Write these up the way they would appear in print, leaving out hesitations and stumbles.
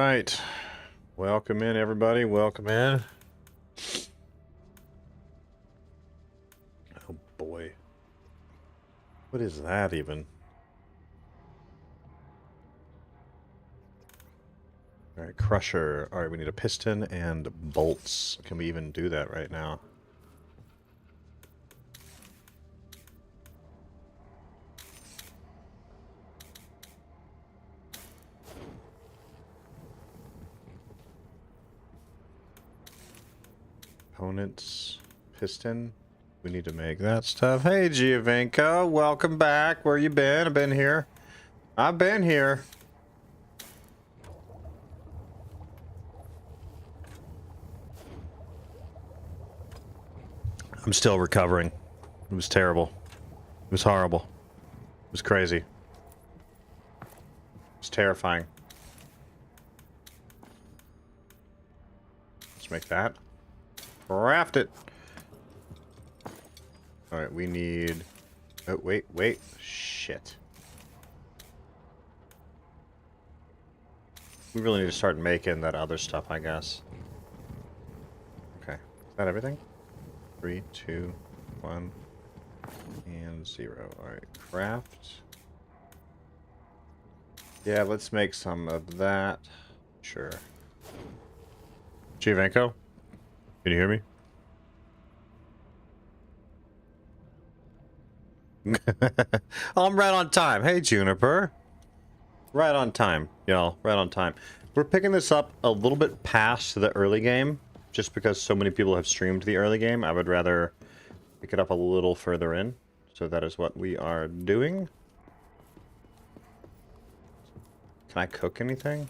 right. Welcome in, everybody. Welcome in. Oh, boy. What is that even? All right, crusher. All right, we need a piston and bolts. Can we even do that right now? Components, piston. We need to make that stuff. Hey, Giovanka, welcome back. Where you been? I've been here. I've been here. I'm still recovering. It was terrible. It was horrible. It was crazy. It was terrifying. Let's make that. Raft it. All right, we need... Oh, wait. Shit. We really need to start making that other stuff, I guess. Okay. Is that everything? 3, 2, 1, and 0. All right, craft. Yeah, let's make some of that. Sure. Giovanko? Can you hear me? I'm right on time. Hey, Juniper. Right on time, y'all. Right on time. We're picking this up a little bit past the early game, just because so many people have streamed the early game. I would rather pick it up a little further in. So that is what we are doing. Can I cook anything?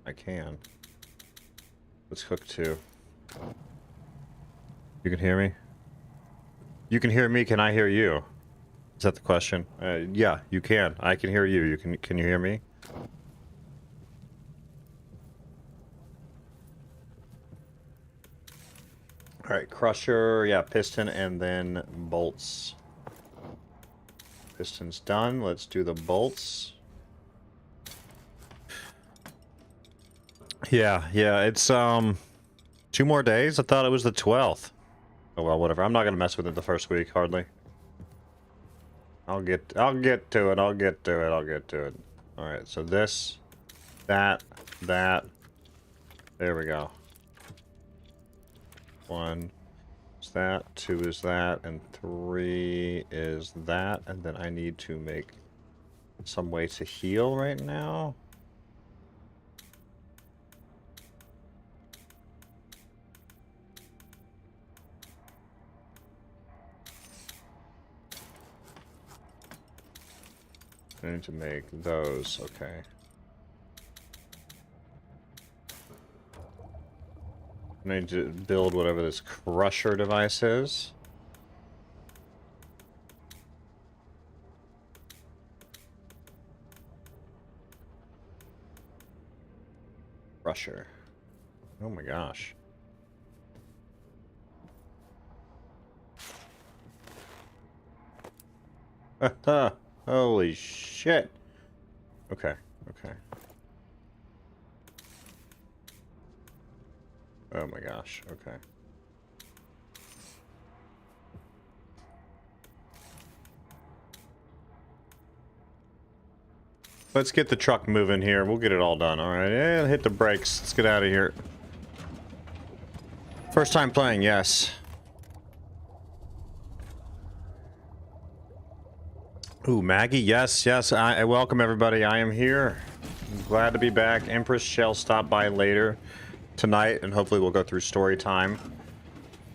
I can. Let's cook too. You can hear me? You can hear me, can I hear you? Is that the question? Yeah, you can. I can hear you. Can you hear me? Alright, crusher, yeah, piston and then bolts. Piston's done. Let's do the bolts. Yeah, it's 2 more days. I thought it was the 12th. Oh well, whatever. I'm not gonna mess with it the first week, hardly. I'll get to it. I'll get to it. All right. So this, that. There we go. 1 is that, 2 is that, and 3 is that. And then I need to make some way to heal right now. I need to make those, okay. I need to build whatever this crusher device is. Crusher. Oh my gosh. Holy shit. Okay. Oh my gosh, okay. Let's get the truck moving here. We'll get it all done, alright? And hit the brakes. Let's get out of here. First time playing, yes. Ooh, Maggie, yes. I welcome everybody. I am here. I'm glad to be back. Empress shall stop by later tonight, and hopefully we'll go through story time.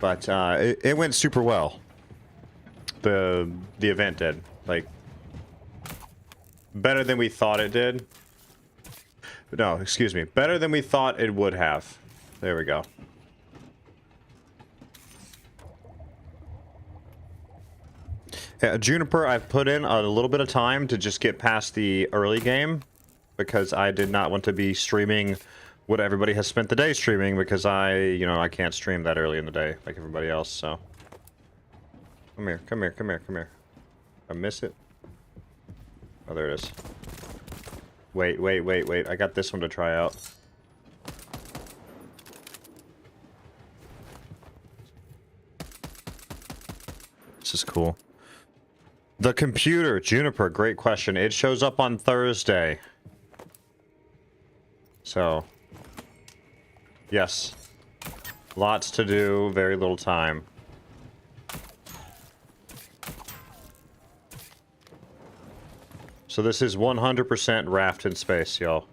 But it went super well. The event did, like, better than we thought it did. No, excuse me, better than we thought it would have. There we go. Yeah, Juniper, I've put in a little bit of time to just get past the early game because I did not want to be streaming what everybody has spent the day streaming because I can't stream that early in the day like everybody else, so. Come here. I miss it? Oh, there it is. Wait, wait, wait, wait. I got this one to try out. This is cool. The computer, Juniper, great question. It shows up on Thursday. So, yes. Lots to do, very little time. So this is 100% Raft in space, y'all.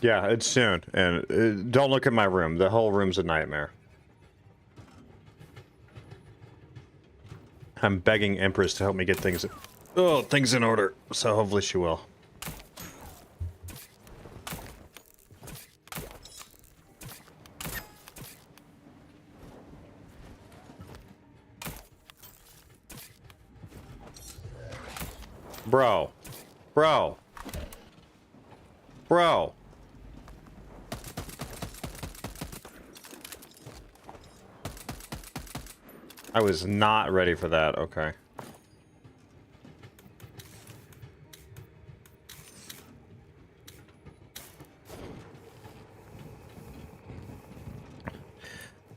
Yeah, it's soon. And don't look at my room. The whole room's a nightmare. I'm begging Empress to help me get things in order. So hopefully she will. Bro. Bro. Bro. I was not ready for that. Okay.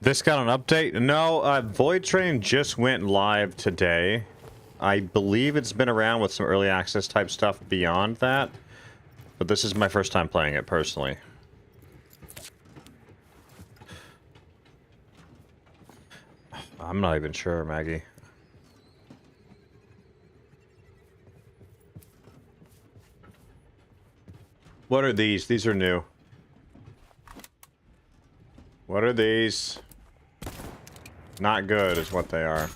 This got an update? No, VoidTrain just went live today. I believe it's been around with some early access type stuff beyond that. But this is my first time playing it personally. I'm not even sure, Maggie. What are these? These are new. What are these? Not good is what they are.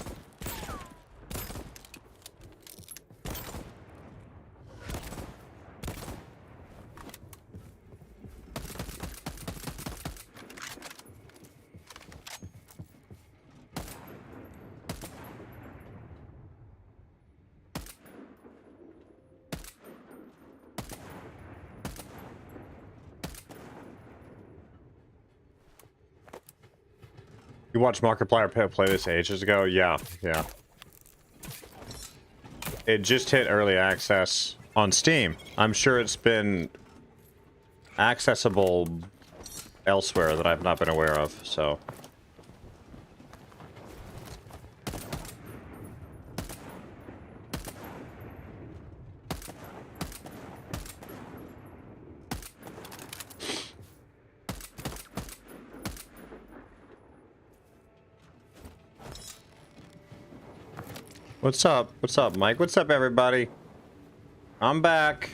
You watched Markiplier play this ages ago? Yeah, yeah. It just hit early access on Steam. I'm sure it's been accessible elsewhere that I've not been aware of, so... What's up? What's up, Mike? What's up, everybody? I'm back.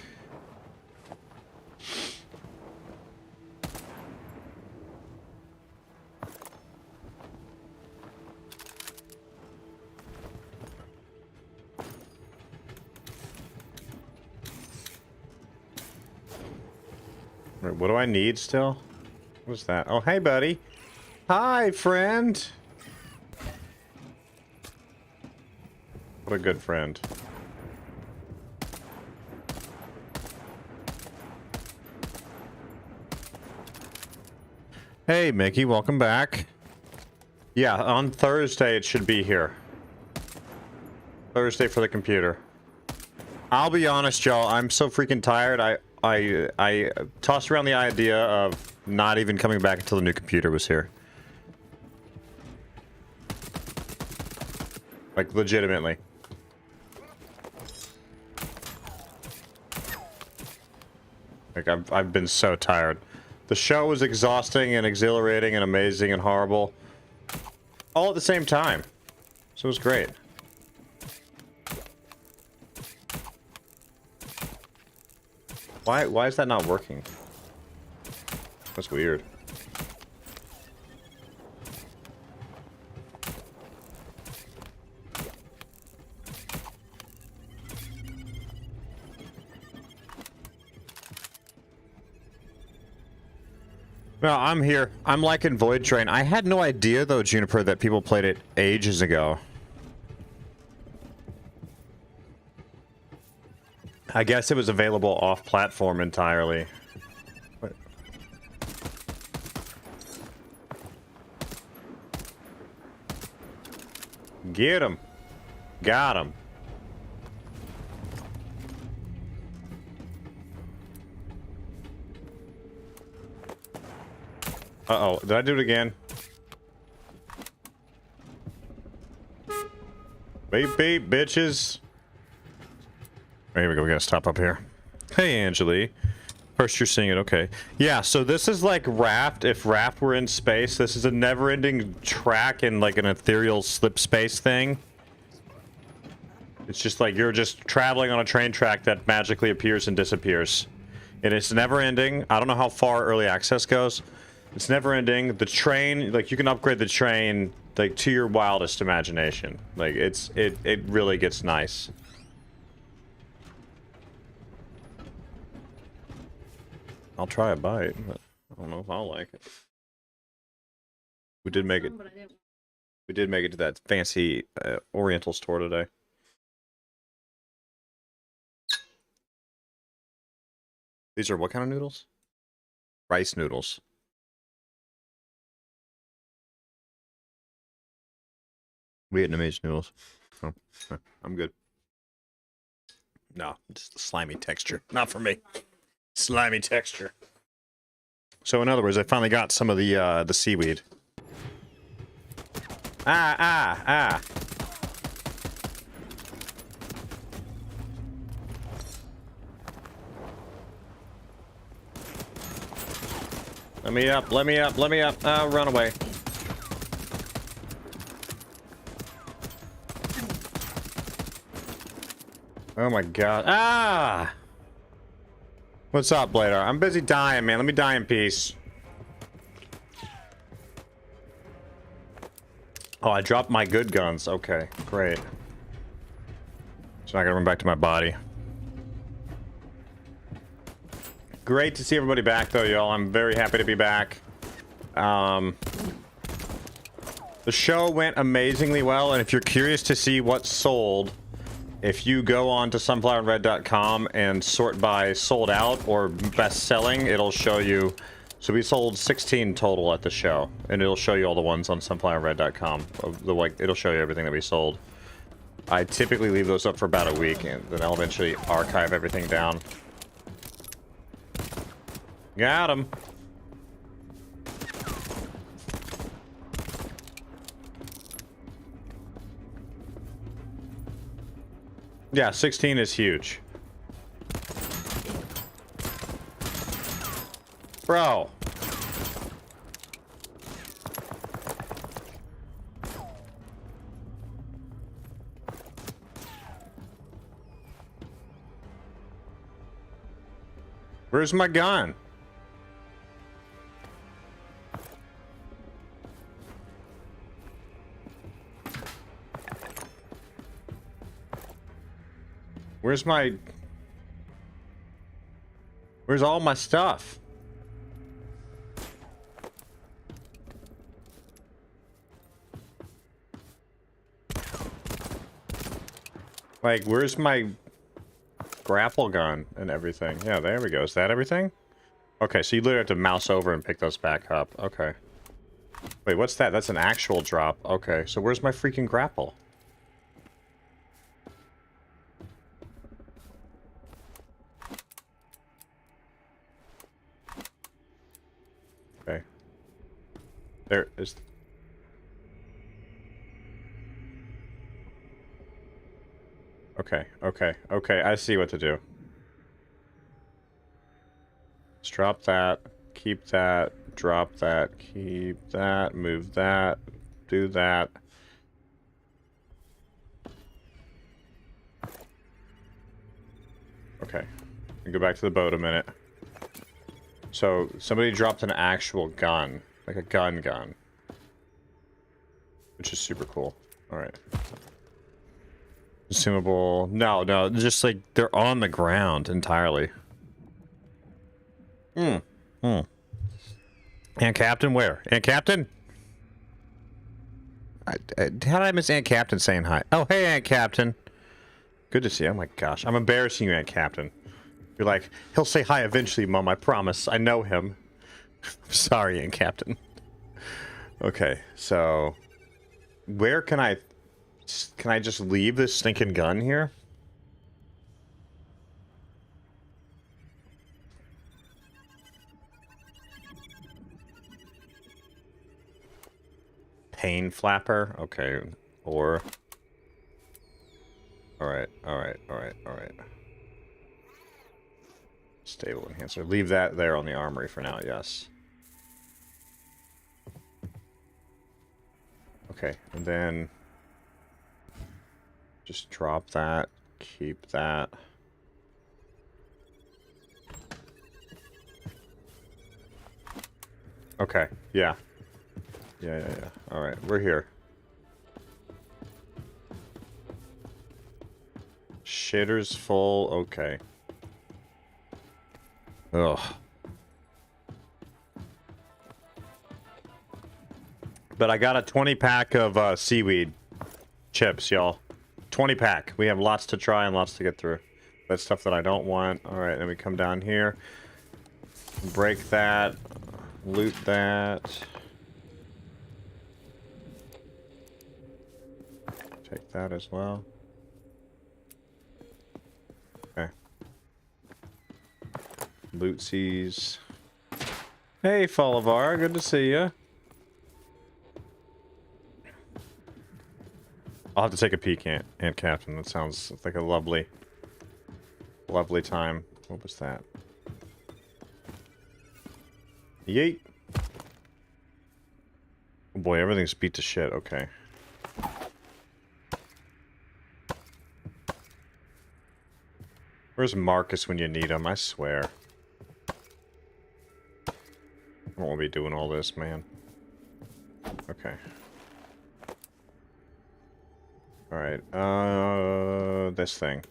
Wait, what do I need still? What's that? Oh, hey, buddy. Hi, friend. What a good friend. Hey, Mickey, welcome back. Yeah, on Thursday it should be here. Thursday for the computer. I'll be honest, y'all, I'm so freaking tired. I tossed around the idea of not even coming back until the new computer was here. Like, legitimately. Like, I've been so tired. The show was exhausting and exhilarating and amazing and horrible. All at the same time. So it was great. Why is that not working? That's weird. No, I'm here. I'm liking VoidTrain. I had no idea, though, Juniper, that people played it ages ago. I guess it was available off-platform entirely. What? Get him. Got him. Uh-oh, did I do it again? Beep, beep, bitches. Here we go, we gotta stop up here. Hey, Angeli. First you're seeing it, okay. Yeah, so this is like Raft. If Raft were in space, this is a never-ending track in like an ethereal slip space thing. It's just like you're just traveling on a train track that magically appears and disappears. And it's never-ending. I don't know how far early access goes. It's never-ending. The train, like, you can upgrade the train, like, to your wildest imagination. Like, it really gets nice. I'll try a bite, but I don't know if I'll like it. We did make it. We did make it to that fancy Oriental store today. These are what kind of noodles? Rice noodles. Vietnamese noodles. Oh, I'm good. No, just the slimy texture. Not for me. Slimy texture. So in other words, I finally got some of the seaweed. Ah. Let me up, let me up, let me up. Oh, run away. Oh my god. Ah! What's up, Bladar? I'm busy dying, man. Let me die in peace. Oh, I dropped my good guns. Okay, great. So I gotta run back to my body. Great to see everybody back, though, y'all. I'm very happy to be back. The show went amazingly well, and if you're curious to see what sold, if you go on to sunflowerandred.com and sort by sold out or best selling, it'll show you. So we sold 16 total at the show, and it'll show you all the ones on sunflowerandred.com. It'll show you everything that we sold. I typically leave those up for about a week, and then I'll eventually archive everything down. Got him. Yeah, 16 is huge. Bro. Where's my gun? Where's all my stuff? Like, where's my grapple gun and everything? Yeah, there we go. Is that everything? Okay, so you literally have to mouse over and pick those back up. Okay. Wait, what's that? That's an actual drop. Okay, so where's my freaking grapple? Okay. There is... Okay, I see what to do. Let's drop that, keep that, drop that, keep that, move that, do that. Okay, and go back to the boat a minute. So, somebody dropped an actual gun, like a gun, which is super cool. Alright. Consumable. No, just like they're on the ground entirely. And Captain, where? And Captain? How did I miss Aunt Captain saying hi? Oh, hey, Aunt Captain. Good to see you. Oh my gosh, I'm embarrassing you, Aunt Captain. You're like, he'll say hi eventually, Mom, I promise. I know him. I'm sorry, Aunt Captain. Okay, so... Where can I just leave this stinking gun here? Pain flapper? Okay, or... Alright. Stable enhancer. Leave that there on the armory for now, yes. Okay, and then... Just drop that. Keep that. Okay, yeah. Yeah. Alright, we're here. Shitter's full, okay. Ugh. But I got a 20-pack of seaweed chips, y'all. 20-pack. We have lots to try and lots to get through. That's stuff that I don't want. Alright, then we come down here. Break that. Loot that. Take that as well. Okay. Lootsies. Hey, Folivar, good to see you. I'll have to take a peek, Aunt Captain. That sounds like a lovely time. What was that? Yeet. Oh boy, everything's beat to shit. Okay. Where's Marcus when you need him? I swear. I don't want to be doing all this, man. Okay. Alright, this thing.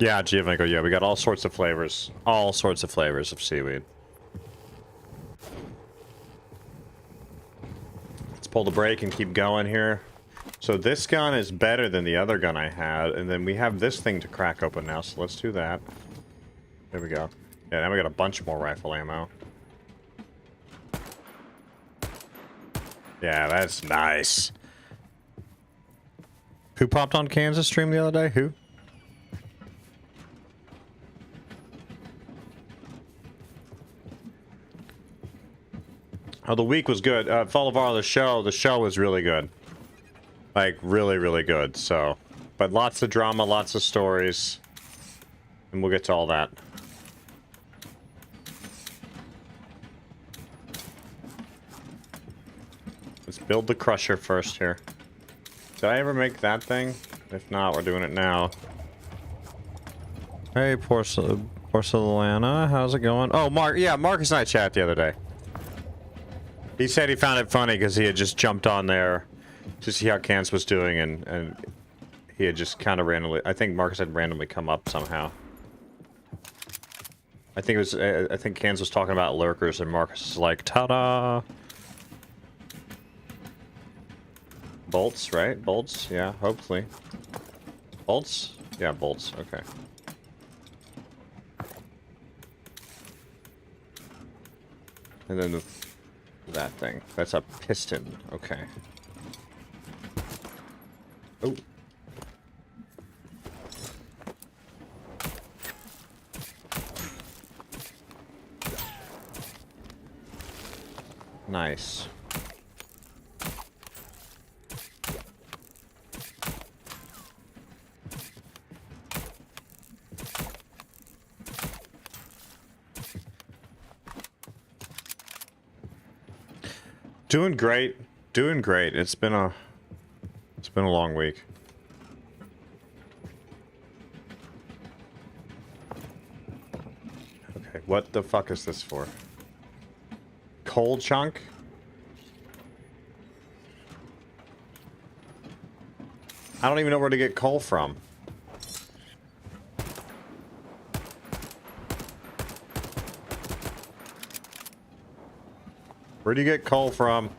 Yeah, Giovanni, yeah, we got all sorts of flavors. All sorts of flavors of seaweed. Let's pull the brake and keep going here. So this gun is better than the other gun I had, and then we have this thing to crack open now, so let's do that. There we go. Yeah, now we got a bunch more rifle ammo. Yeah, that's nice. Who popped on Kansas stream the other day? Who? Oh, the week was good. Folivar, the show was really good. Like, really, really good, so. But lots of drama, lots of stories. And we'll get to all that. Let's build the crusher first here. Did I ever make that thing? If not, we're doing it now. Hey, Porcelana, how's it going? Oh, Marcus and I chatted the other day. He said he found it funny because he had just jumped on there to see how Cans was doing, and he had just kind of randomly... I think Marcus had randomly come up somehow. I think it was... I think Cans was talking about lurkers, and Marcus is like, ta-da! Bolts, right? Bolts? Yeah, hopefully. Bolts? Yeah, bolts. Okay. And then that thing. That's a piston. Okay. Oh. Nice. Doing great. Doing great. It's been a long week. Okay, what the fuck is this for? Coal chunk? I don't even know where to get coal from. Where do you get coal from?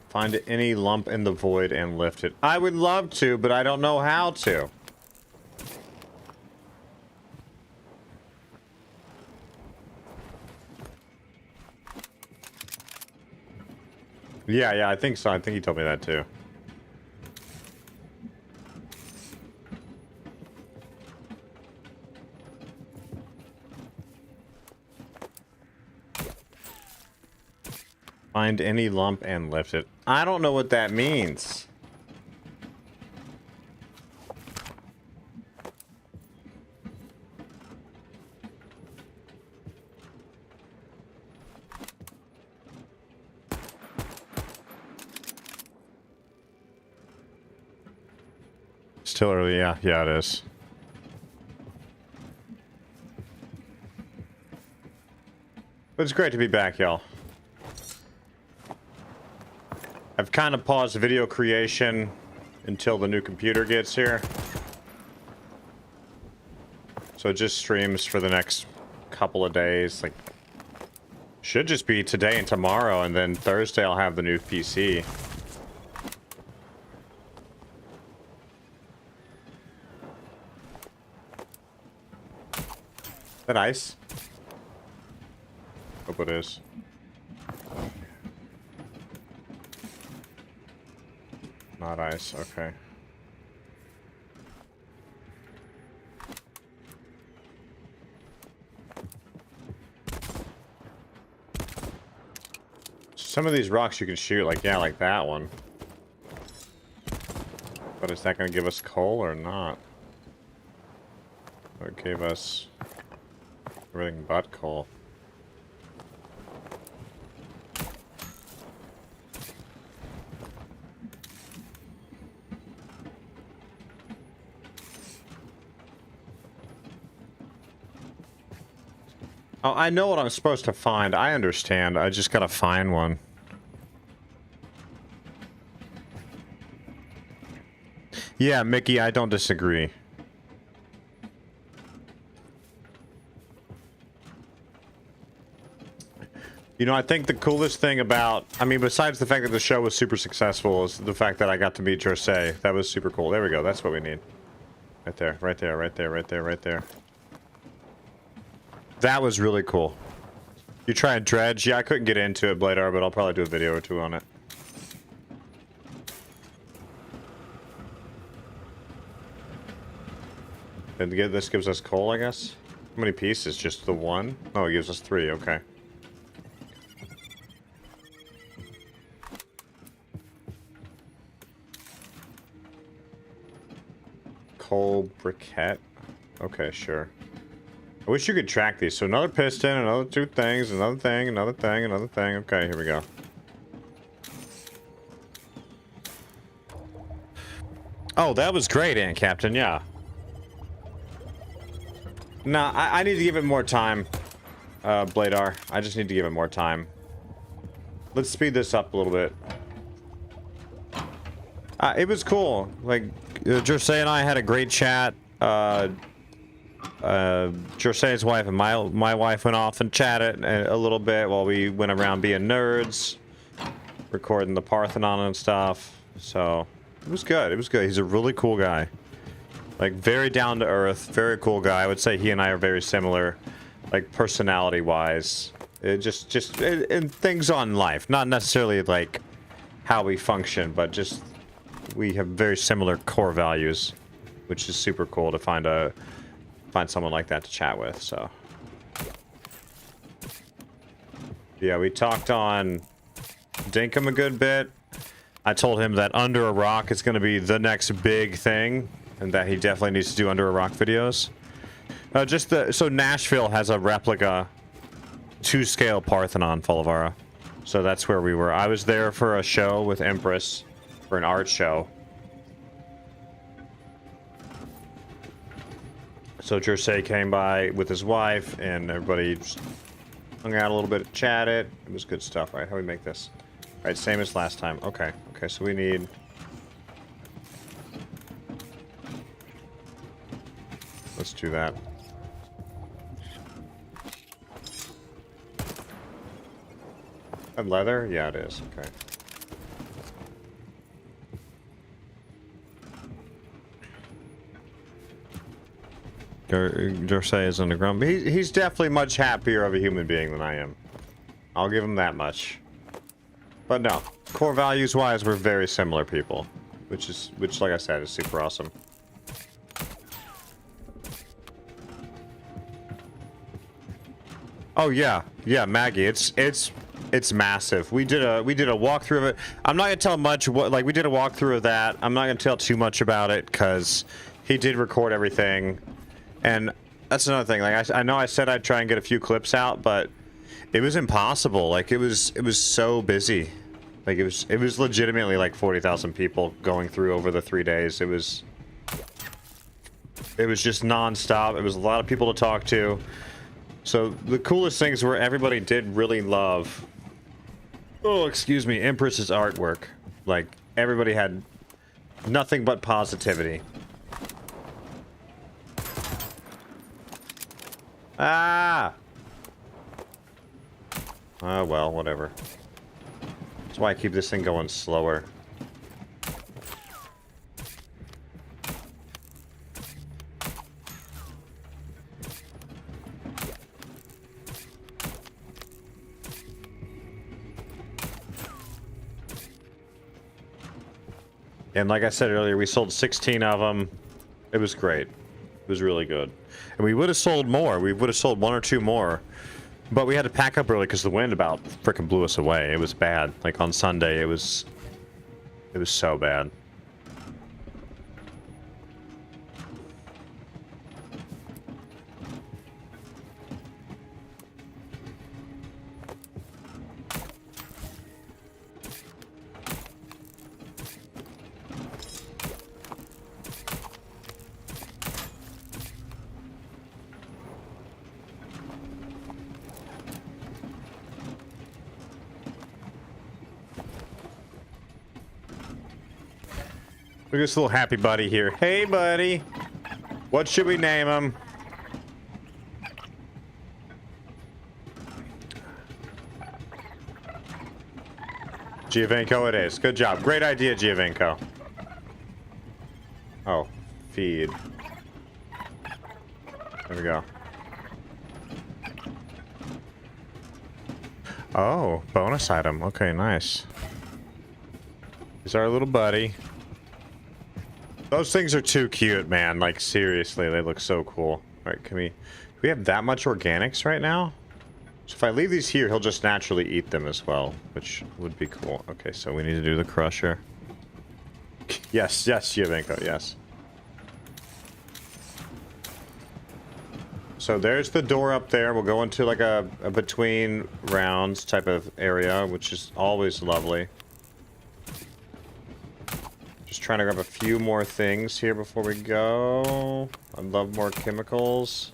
Find any lump in the void and lift it. I would love to, but I don't know how to. Yeah, I think so. I think he told me that too. Find any lump and lift it. I don't know what that means. Still early, yeah, it is. But it's great to be back, y'all. I've kind of paused video creation until the new computer gets here. So it just streams for the next couple of days. Like, should just be today and tomorrow, and then Thursday I'll have the new PC. Is that ice? Hope it is. Not ice, okay. Some of these rocks you can shoot, like, yeah, like that one. But is that going to give us coal or not? It gave us everything but coal. Oh, I know what I'm supposed to find. I understand. I just gotta find one. Yeah, Mickey, I don't disagree. You know, I think the coolest thing about, I mean, besides the fact that the show was super successful, is the fact that I got to meet Jose. That was super cool. There we go. That's what we need. Right there, right there, right there, right there, right there. That was really cool. You try and dredge? Yeah, I couldn't get into it, Bladar, but I'll probably do a video or two on it. And this gives us coal, I guess? How many pieces? Just the one? Oh, it gives us 3, okay. Coal briquette? Okay, sure. I wish you could track these. So another piston, another 2 things, another thing, another thing, another thing. Okay, here we go. Oh, that was great, Ant Captain, yeah. Nah, I need to give it more time, Bladar. I just need to give it more time. Let's speed this up a little bit. It was cool. Like, Jose and I had a great chat. Jose's wife and my wife went off and chatted a little bit while we went around being nerds, recording the Parthenon and stuff. So it was good. It was good. He's a really cool guy. Like, very down to earth, very cool guy. I would say he and I are very similar, like, personality wise. It just in things on life, not necessarily like how we function, but just we have very similar core values, which is super cool to find someone like that to chat with. So yeah, we talked on Dinkum a good bit. I told him that Under a Rock is going to be the next big thing, and that he definitely needs to do Under a Rock videos. So Nashville has a replica 2-scale Parthenon, Folivara. So that's where we were. I was there for a show with Empress, for an art show. So Jose came by with his wife, and everybody just hung out a little bit, chatted. It was good stuff, right? How do we make this? Right, same as last time. Okay. Okay, so we need... Let's do that. And leather? Yeah, it is. Okay. Corsair is underground. He's definitely much happier of a human being than I am. I'll give him that much. But no, core values wise, we're very similar people, which like I said is super awesome. Oh yeah, yeah, Maggie, it's massive. We did a walkthrough of it. I'm not gonna tell much. Like we did a walkthrough of that. I'm not gonna tell too much about it because he did record everything, and that's another thing. Like I know I said I'd try and get a few clips out, but it was impossible. Like it was so busy. Like it was legitimately like 40,000 people going through over the 3 days. It was just non-stop. It was a lot of people to talk to. So the coolest things were everybody did really love, oh excuse me, Empress's artwork. Like everybody had nothing but positivity. Ah! Oh well, whatever. That's why I keep this thing going slower. And like I said earlier, we sold 16 of them. It was great. It was really good. And we would have sold more. We would have sold 1 or 2 more. But we had to pack up early because the wind about frickin' blew us away. It was bad. Like on Sunday, it was so bad. Look at this little happy buddy here. Hey, buddy. What should we name him? Giovenco it is. Good job. Great idea, Giovenco. Oh, feed. There we go. Oh, bonus item. Okay, nice. Here's our little buddy. Those things are too cute, man. Like, seriously, they look so cool. All right, do we have that much organics right now? So if I leave these here, he'll just naturally eat them as well, which would be cool. Okay, so we need to do the crusher. Yes, yes, Giovenco, yes. So there's the door up there. We'll go into like a between rounds type of area, which is always lovely. Just trying to grab a few more things here before we go. I'd love more chemicals.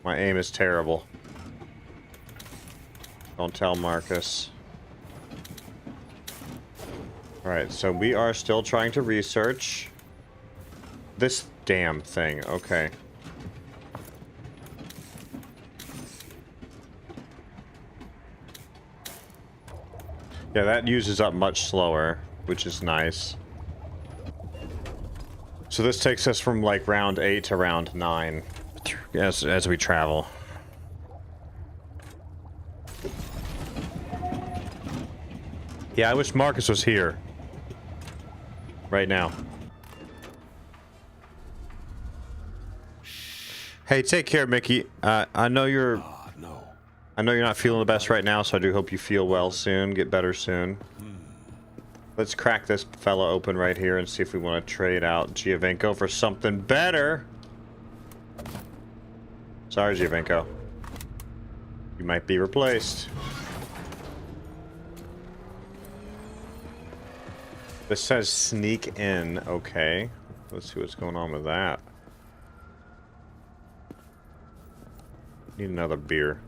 My aim is terrible. Don't tell Marcus. Alright, so we are still trying to research this damn thing. Okay. Yeah, that uses up much slower, which is nice. So this takes us from like round 8 to round 9 as we travel. Yeah, I wish Marcus was here right now. Hey, take care, Mickey. I know you're not feeling the best right now, so I do hope you feel well soon, get better soon. Let's crack this fella open right here and see if we want to trade out Giovenco for something better. Sorry, Giovenco. You might be replaced. This says sneak in. Okay. Let's see what's going on with that. Need another beer.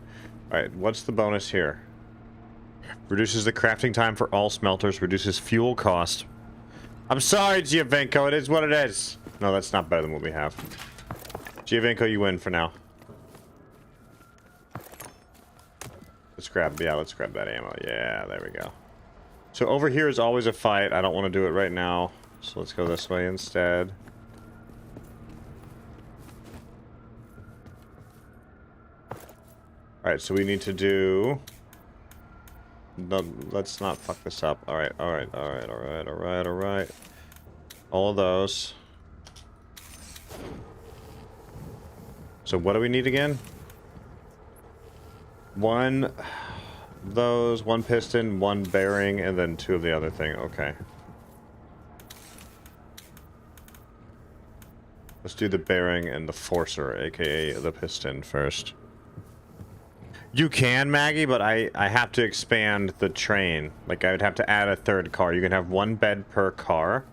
Alright, what's the bonus here? Reduces the crafting time for all smelters, reduces fuel cost. I'm sorry, Giovinco, it is what it is. No, that's not better than what we have. Giovinco, you win for now. Let's grab that ammo. Yeah, there we go. So over here is always a fight. I don't want to do it right now. So let's go this way instead. Alright, so we need to do... No, let's not fuck this up. Alright. All of those. So what do we need again? One piston, one bearing, and then 2 of the other thing. Okay. Let's do the bearing and the forcer, aka the piston first. You can, Maggie, but I have to expand the train. Like, I would have to add a 3rd car. You can have 1 bed per car.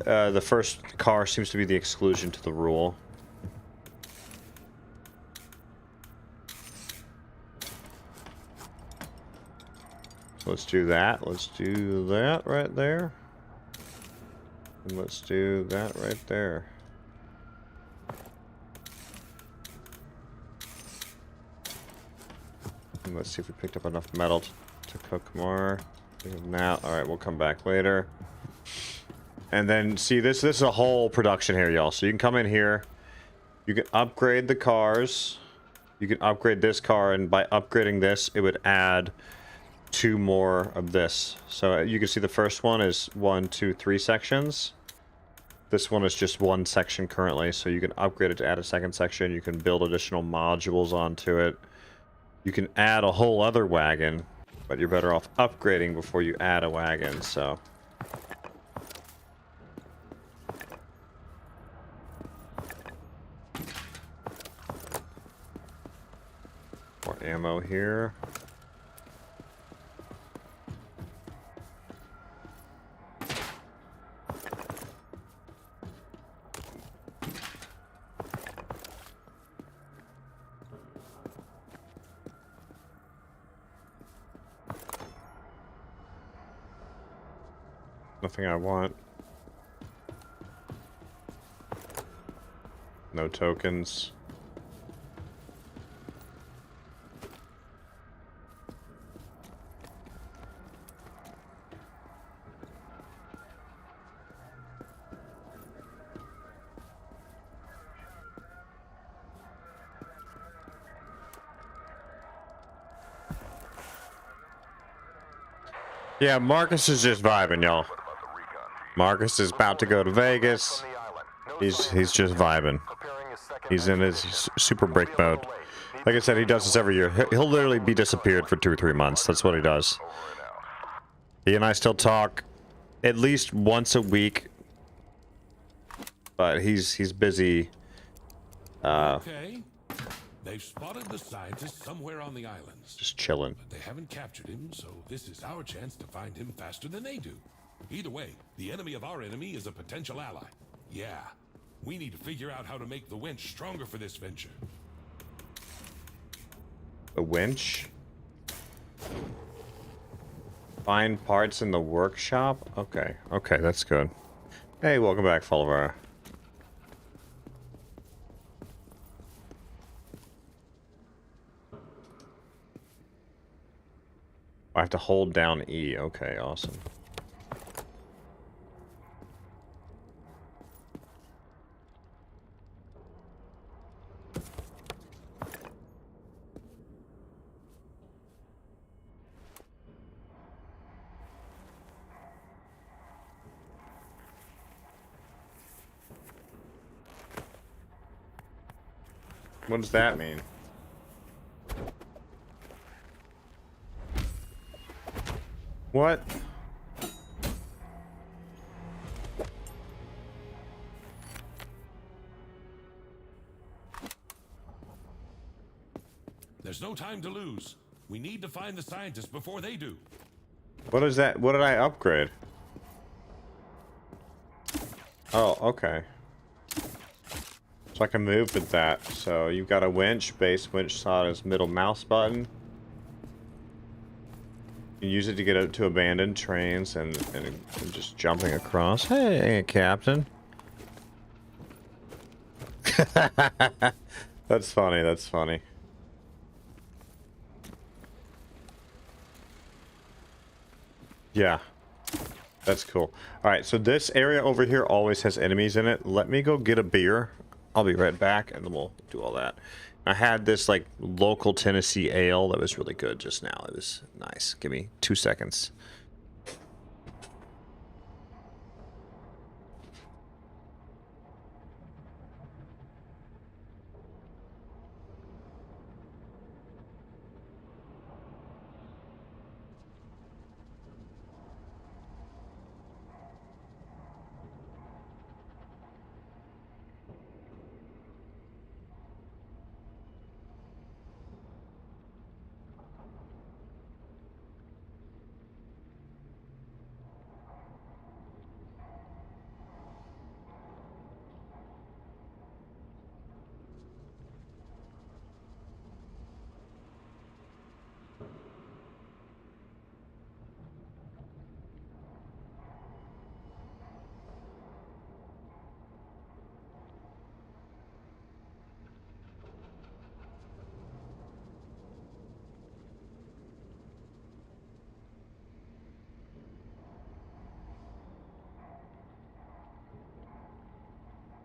The first car seems to be the exclusion to the rule. Let's do that. Let's do that right there. And let's do that right there. And let's see if we picked up enough metal to cook more. Now, alright, we'll come back later. And then, see, this is a whole production here, y'all. So you can come in here. You can upgrade the cars. You can upgrade this car, and by upgrading this, it would add 2 more of this. So you can see the first one is 1, 2, 3 sections. This one is just 1 section currently, so you can upgrade it to add a 2nd section. You can build additional modules onto it. You can add a whole other wagon, but you're better off upgrading before you add a wagon, so. More ammo here. Nothing I want. No tokens. Yeah, Marcus is just vibing, y'all. Marcus is about to go to Vegas. He's just vibing. He's in his super break mode. Like I said, he does this every year. He'll literally be disappeared for 2 or 3 months. That's what he does. He and I still talk at least once a week, but he's busy. Okay. They've spotted the scientist somewhere on the islands. Just chilling. But they haven't captured him, so this is our chance to find him faster than they do. Either way, the enemy of our enemy is a potential ally. Yeah, we need to figure out how to make the winch stronger for this venture. A winch? Find parts in the workshop? Okay, okay, that's good. Hey, welcome back, follower. I have to hold down E. Okay, awesome. What does that mean? What? There's no time to lose. We need to find the scientists before they do. What is that? What did I upgrade? Oh, okay. So I can move with that. So you've got a winch, base winch slot is middle mouse button. You use it to get up to abandoned trains and just jumping across. Hey, Captain. That's funny, that's funny. Yeah. That's cool. Alright, so this area over here always has enemies in it. Let me go get a beer. I'll be right back, and then we'll do all that. I had this, like, local Tennessee ale that was really good just now. It was nice. Give me 2 seconds.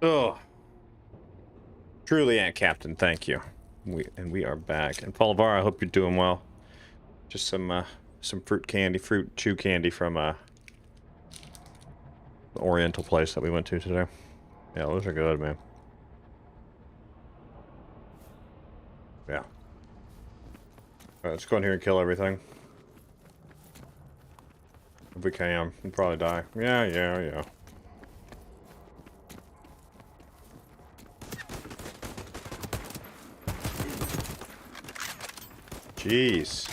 Oh, truly, Aunt Captain, thank you. We are back. And Polvar, I hope you're doing well. Just some fruit chew candy from the Oriental place that we went to today. Yeah, those are good, man. Yeah. All right, let's go in here and kill everything. If we can, we'll probably die. Yeah. Jeez.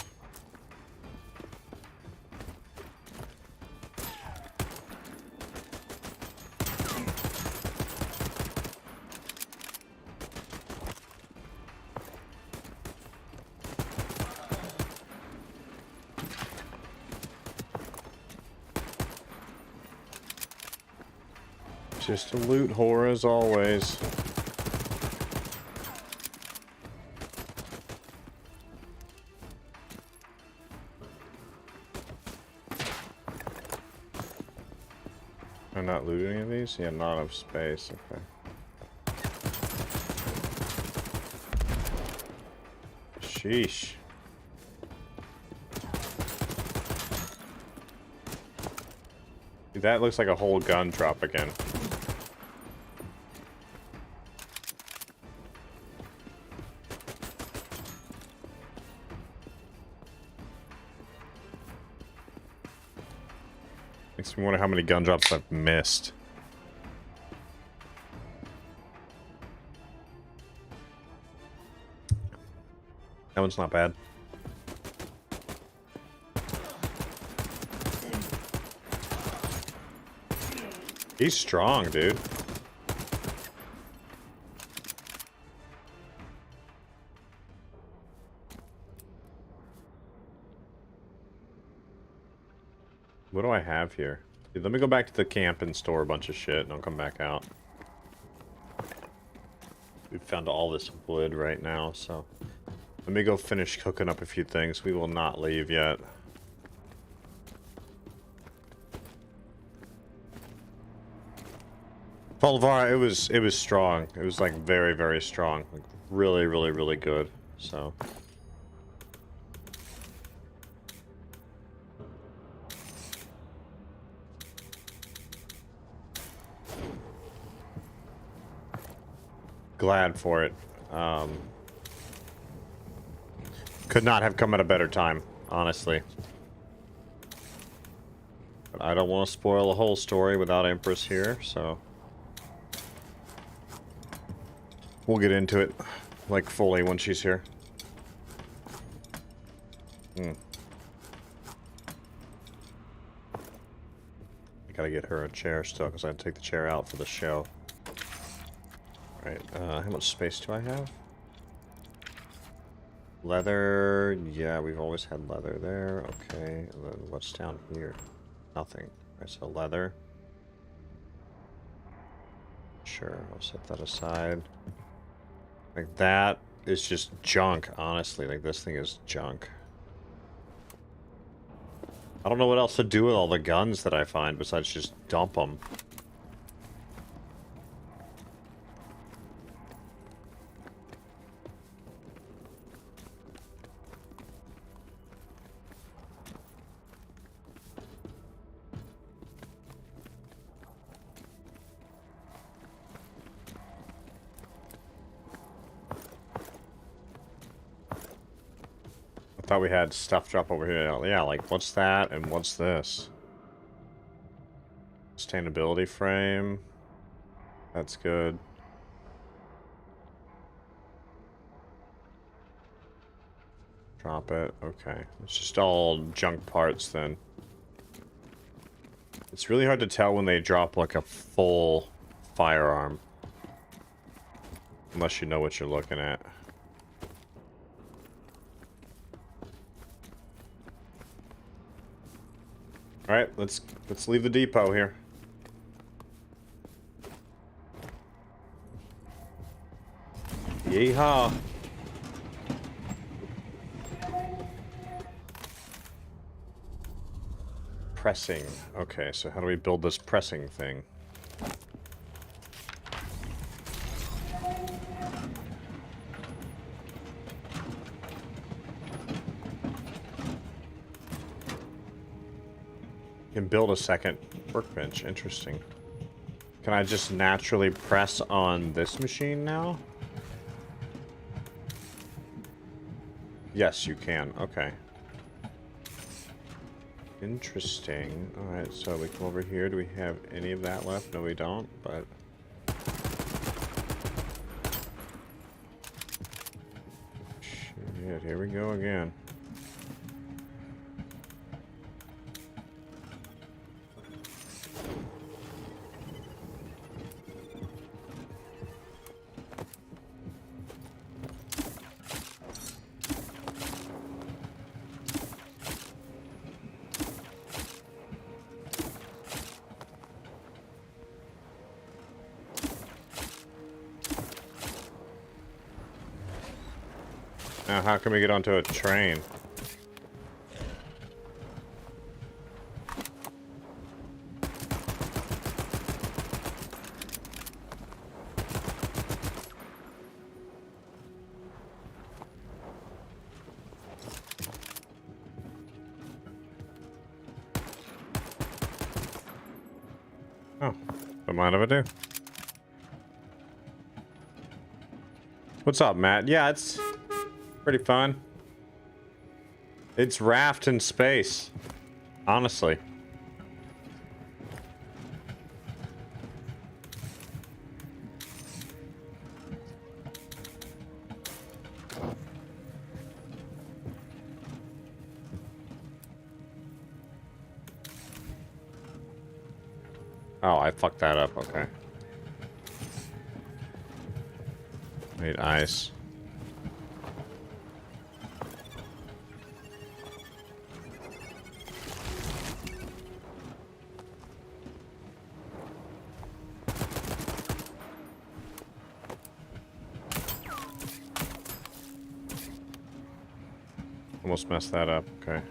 Just a loot whore as always. I'm not looting any of these? Yeah, not enough space, okay. Sheesh. Dude, that looks like a whole gun drop again. Makes me wonder how many gun drops I've missed. That one's not bad. He's strong, dude. What do I have here? Dude, let me go back to the camp and store a bunch of shit, and I'll come back out. We've found all this wood right now, so... Let me go finish cooking up a few things. We will not leave yet. Polvar, it was strong. It was like very, very strong. Like really, really, really good. So... Glad for it. Could not have come at a better time, honestly. But I don't want to spoil the whole story without Empress here, so... We'll get into it, like, fully when she's here. I gotta get her a chair still, because I had to take the chair out for the show. Right, how much space do I have? Leather, yeah, we've always had leather there. Okay, and then what's down here? Nothing. Alright, so leather. Sure, I'll set that aside. Like, that is just junk, honestly. Like, this thing is junk. I don't know what else to do with all the guns that I find besides just dump them. Thought we had stuff drop over here. Yeah, like what's that and what's this? Sustainability frame. That's good. Drop it. Okay. It's just all junk parts then. It's really hard to tell when they drop like a full firearm. Unless you know what you're looking at. All right, let's leave the depot here. Yeehaw! Pressing. Okay, so how do we build this pressing thing? Can build a second workbench. Interesting. Can I just naturally press on this machine now? Yes, you can. Okay. Interesting. Alright, so we come over here. Do we have any of that left? No, we don't, but... Shit, here we go again. Now, how can we get onto a train? Oh, don't mind if I do. What's up, Matt? Yeah, it's pretty fun. It's Raft in space, honestly. Oh, I fucked that up. Okay. Made ice. Almost messed that up. Okay.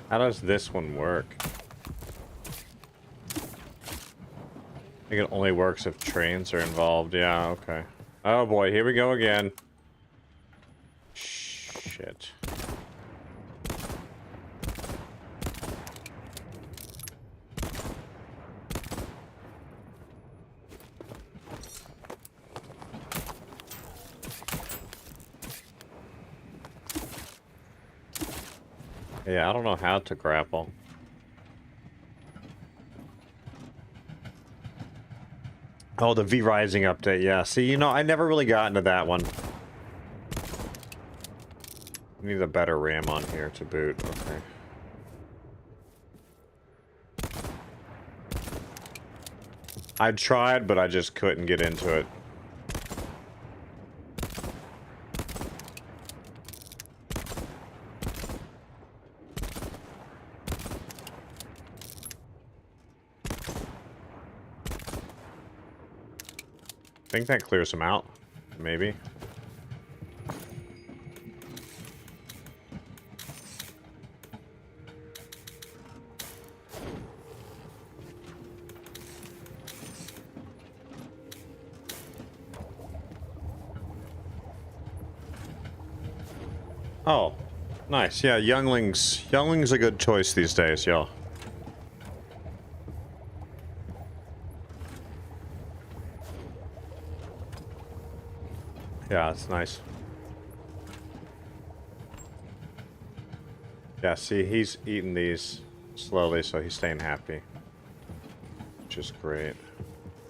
How does this one work? I think it only works if trains are involved. Yeah, okay. Oh boy, here we go again. Shit. Yeah, I don't know how to grapple. Oh, the V-Rising update, yeah. See, you know, I never really got into that one. We need a better RAM on here to boot. Okay. I tried, but I just couldn't get into it. I think that clears him out. Maybe. Oh, nice. Yeah, younglings. Younglings a good choice these days, y'all. Yeah, it's nice. Yeah, see, he's eating these slowly, so he's staying happy. Which is great.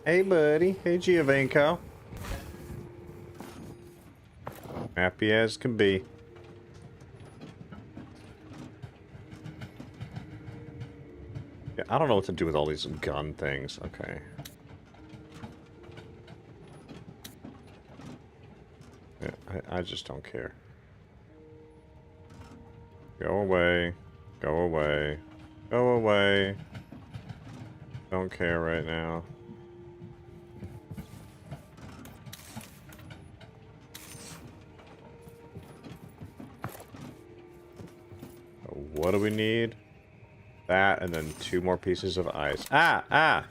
Hey, buddy. Hey, Giovanco. Happy as can be. Yeah, I don't know what to do with all these gun things. Okay. Yeah, I just don't care. Go away. Go away. Go away. Don't care right now. What do we need? That, and then 2 more pieces of ice. Ah! Ah!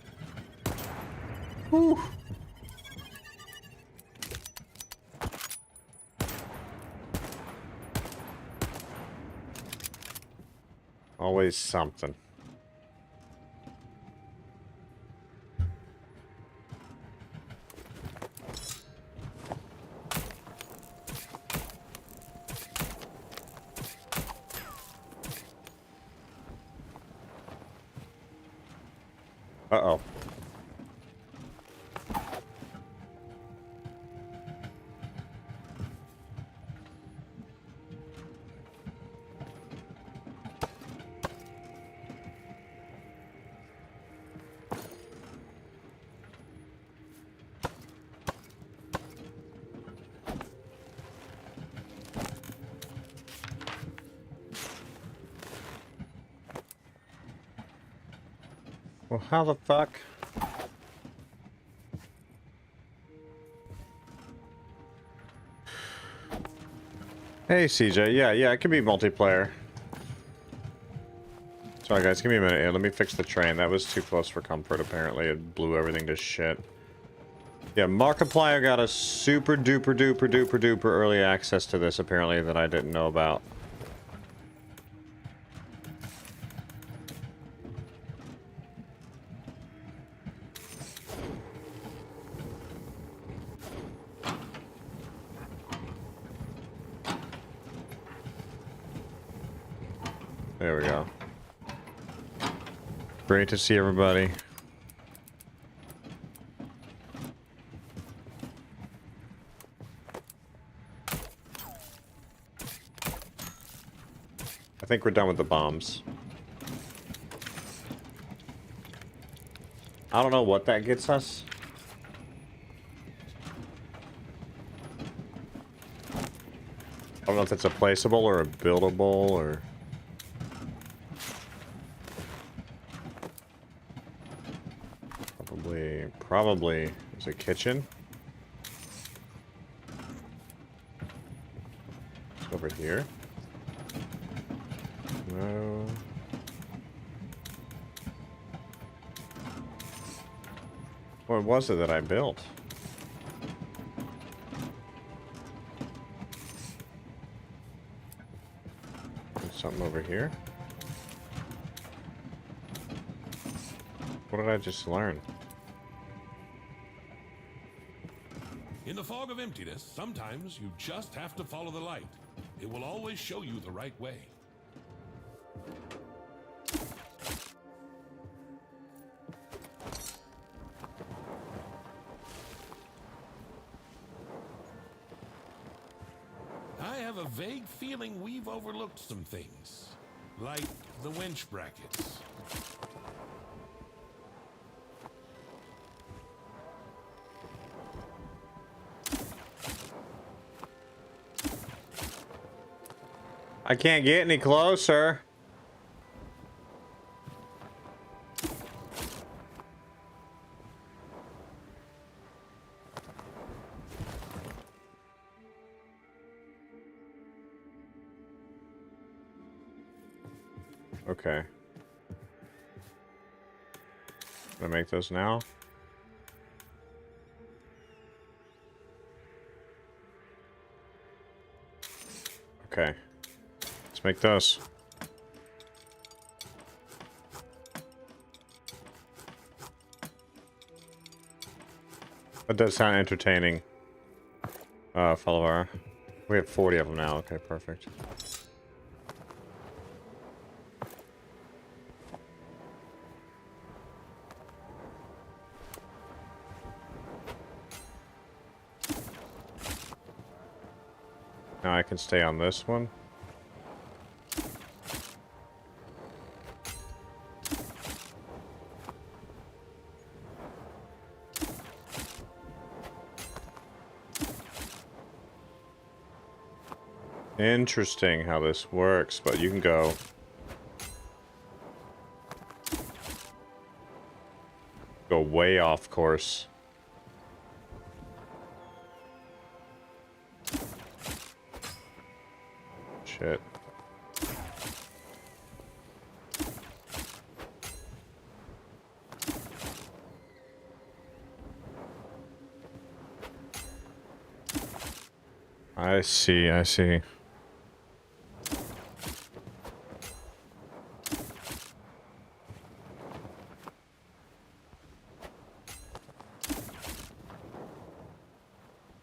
Whew! Always something. Uh-oh. Well, how the fuck? Hey, CJ. Yeah, it can be multiplayer. Sorry, guys. Give me a minute. Yeah, let me fix the train. That was too close for comfort, apparently. It blew everything to shit. Yeah, Markiplier got a super duper duper duper duper early access to this, apparently, that I didn't know about. There we go. Great to see everybody. I think we're done with the bombs. I don't know what that gets us. I don't know if it's a placeable or a buildable or... Probably is a kitchen. It's over here. No. What was it that I built? There's something over here. What did I just learn? In the fog of emptiness, sometimes you just have to follow the light. It will always show you the right way. I have a vague feeling we've overlooked some things. Like the winch brackets. I can't get any closer. Okay. Gonna make those now. Okay. Let's make those. That does sound entertaining. Follow our. We have 40 of them now. Okay, perfect. Now I can stay on this one. Interesting how this works, but you can go. Go way off course. Shit. I see, I see.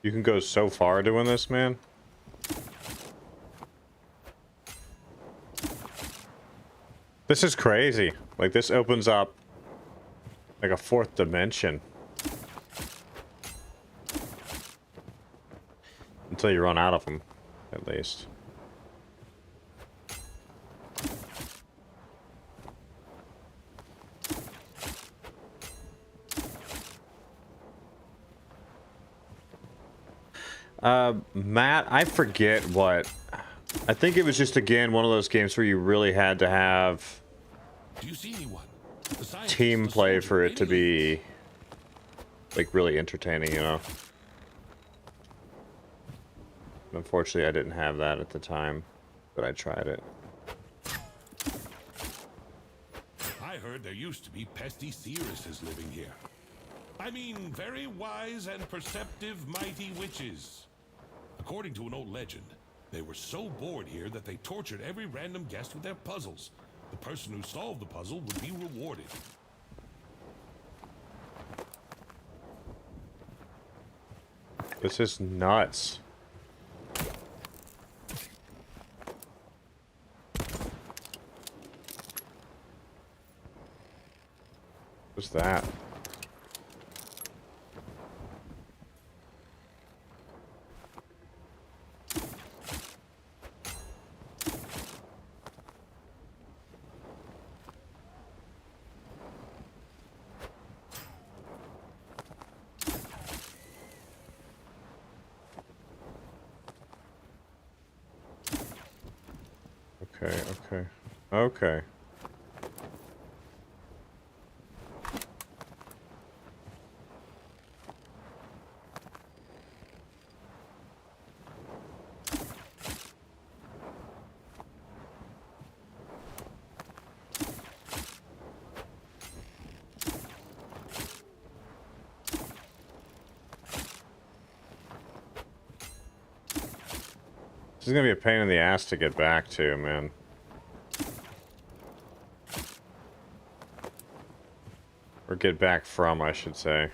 You can go so far doing this, man. This is crazy. Like, this opens up like a fourth dimension. Until you run out of them, at least. Matt, I forget what. I think it was just, again, one of those games where you really had to have Do you see anyone? team play for it to be, like, really entertaining, you know? Unfortunately, I didn't have that at the time, but I tried it. I heard there used to be pesty seeresses living here. I mean, very wise and perceptive mighty witches. According to an old legend, they were so bored here that they tortured every random guest with their puzzles. The person who solved the puzzle would be rewarded. This is nuts. What's that? Okay. This is gonna be a pain in the ass to get back to, man. Or get back from, I should say.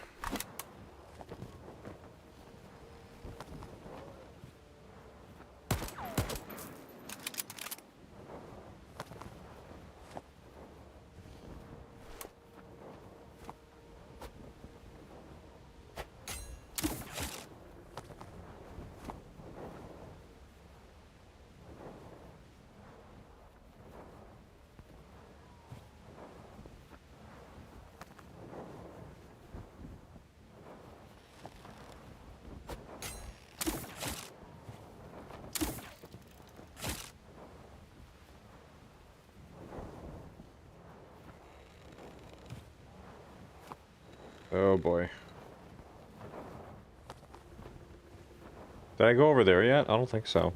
Oh boy. Did I go over there yet? I don't think so.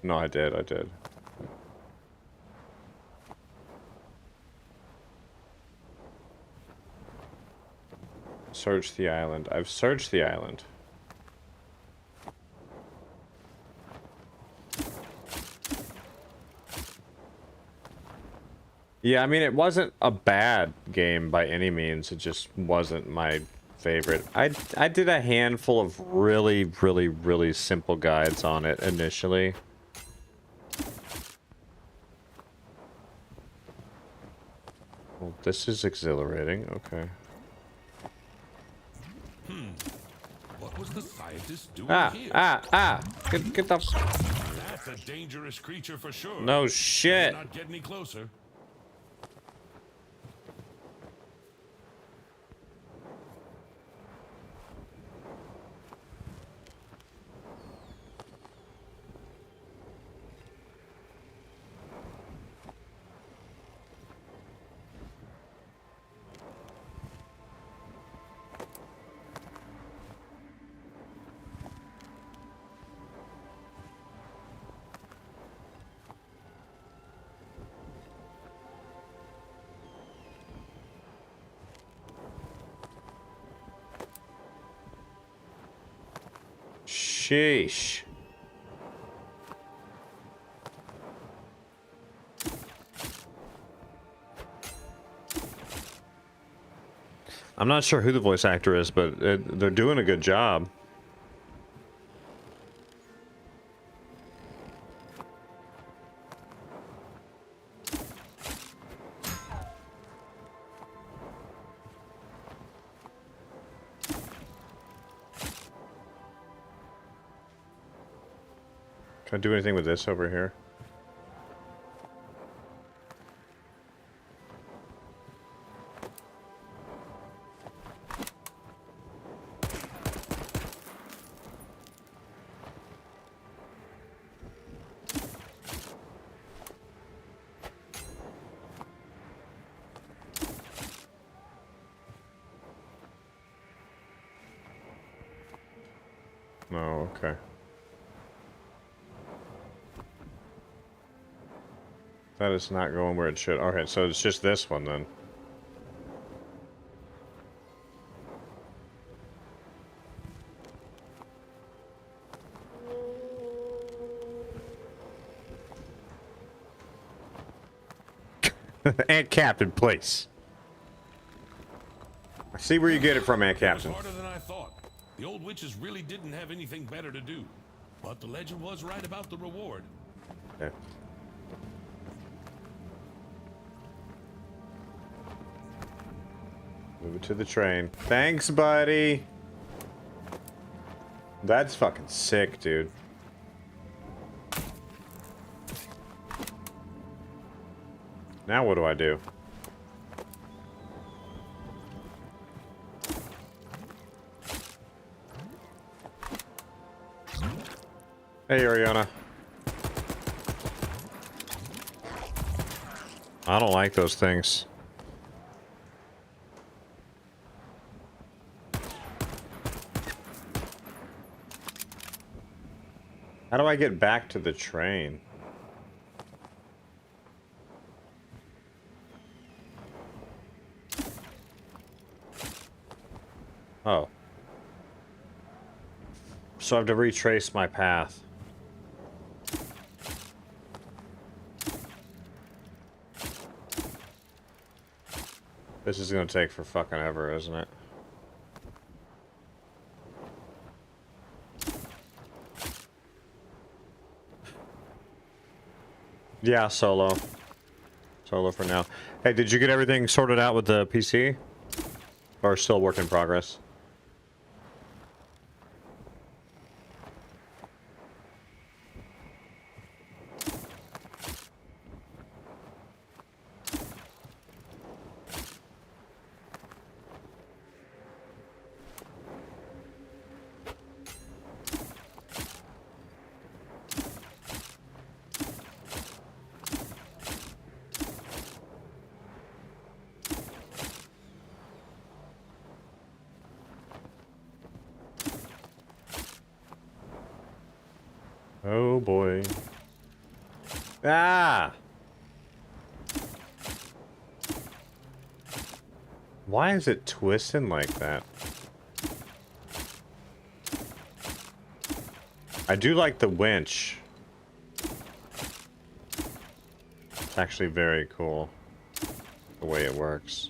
No, I did. Search the island. I've searched the island. Yeah, I mean, it wasn't a bad game by any means. It just wasn't my favorite. I did a handful of really simple guides on it initially. Well, this is exhilarating. Okay. What was the scientist doing here? Get the... That's a dangerous creature for sure. No shit. Not get any closer. Sheesh. I'm not sure who the voice actor is, but they're doing a good job. Can I do anything with this over here? No, okay. That is not going where it should. Okay, so it's just this one then. Ant Captain, please. I see where you get it from, Ant Captain. It was harder than I thought. The old witches really didn't have anything better to do. But the legend was right about the reward. Okay. Move it to the train. Thanks, buddy. That's fucking sick, dude. Now what do I do? Hey, Ariana. I don't like those things. How do I get back to the train? Oh. So I have to retrace my path. This is gonna take for fucking ever, isn't it? Yeah, solo. Solo for now. Hey, did you get everything sorted out with the PC? Or still work in progress? Oh boy. Ah! Why is it twisting like that? I do like the winch. It's actually very cool, the way it works.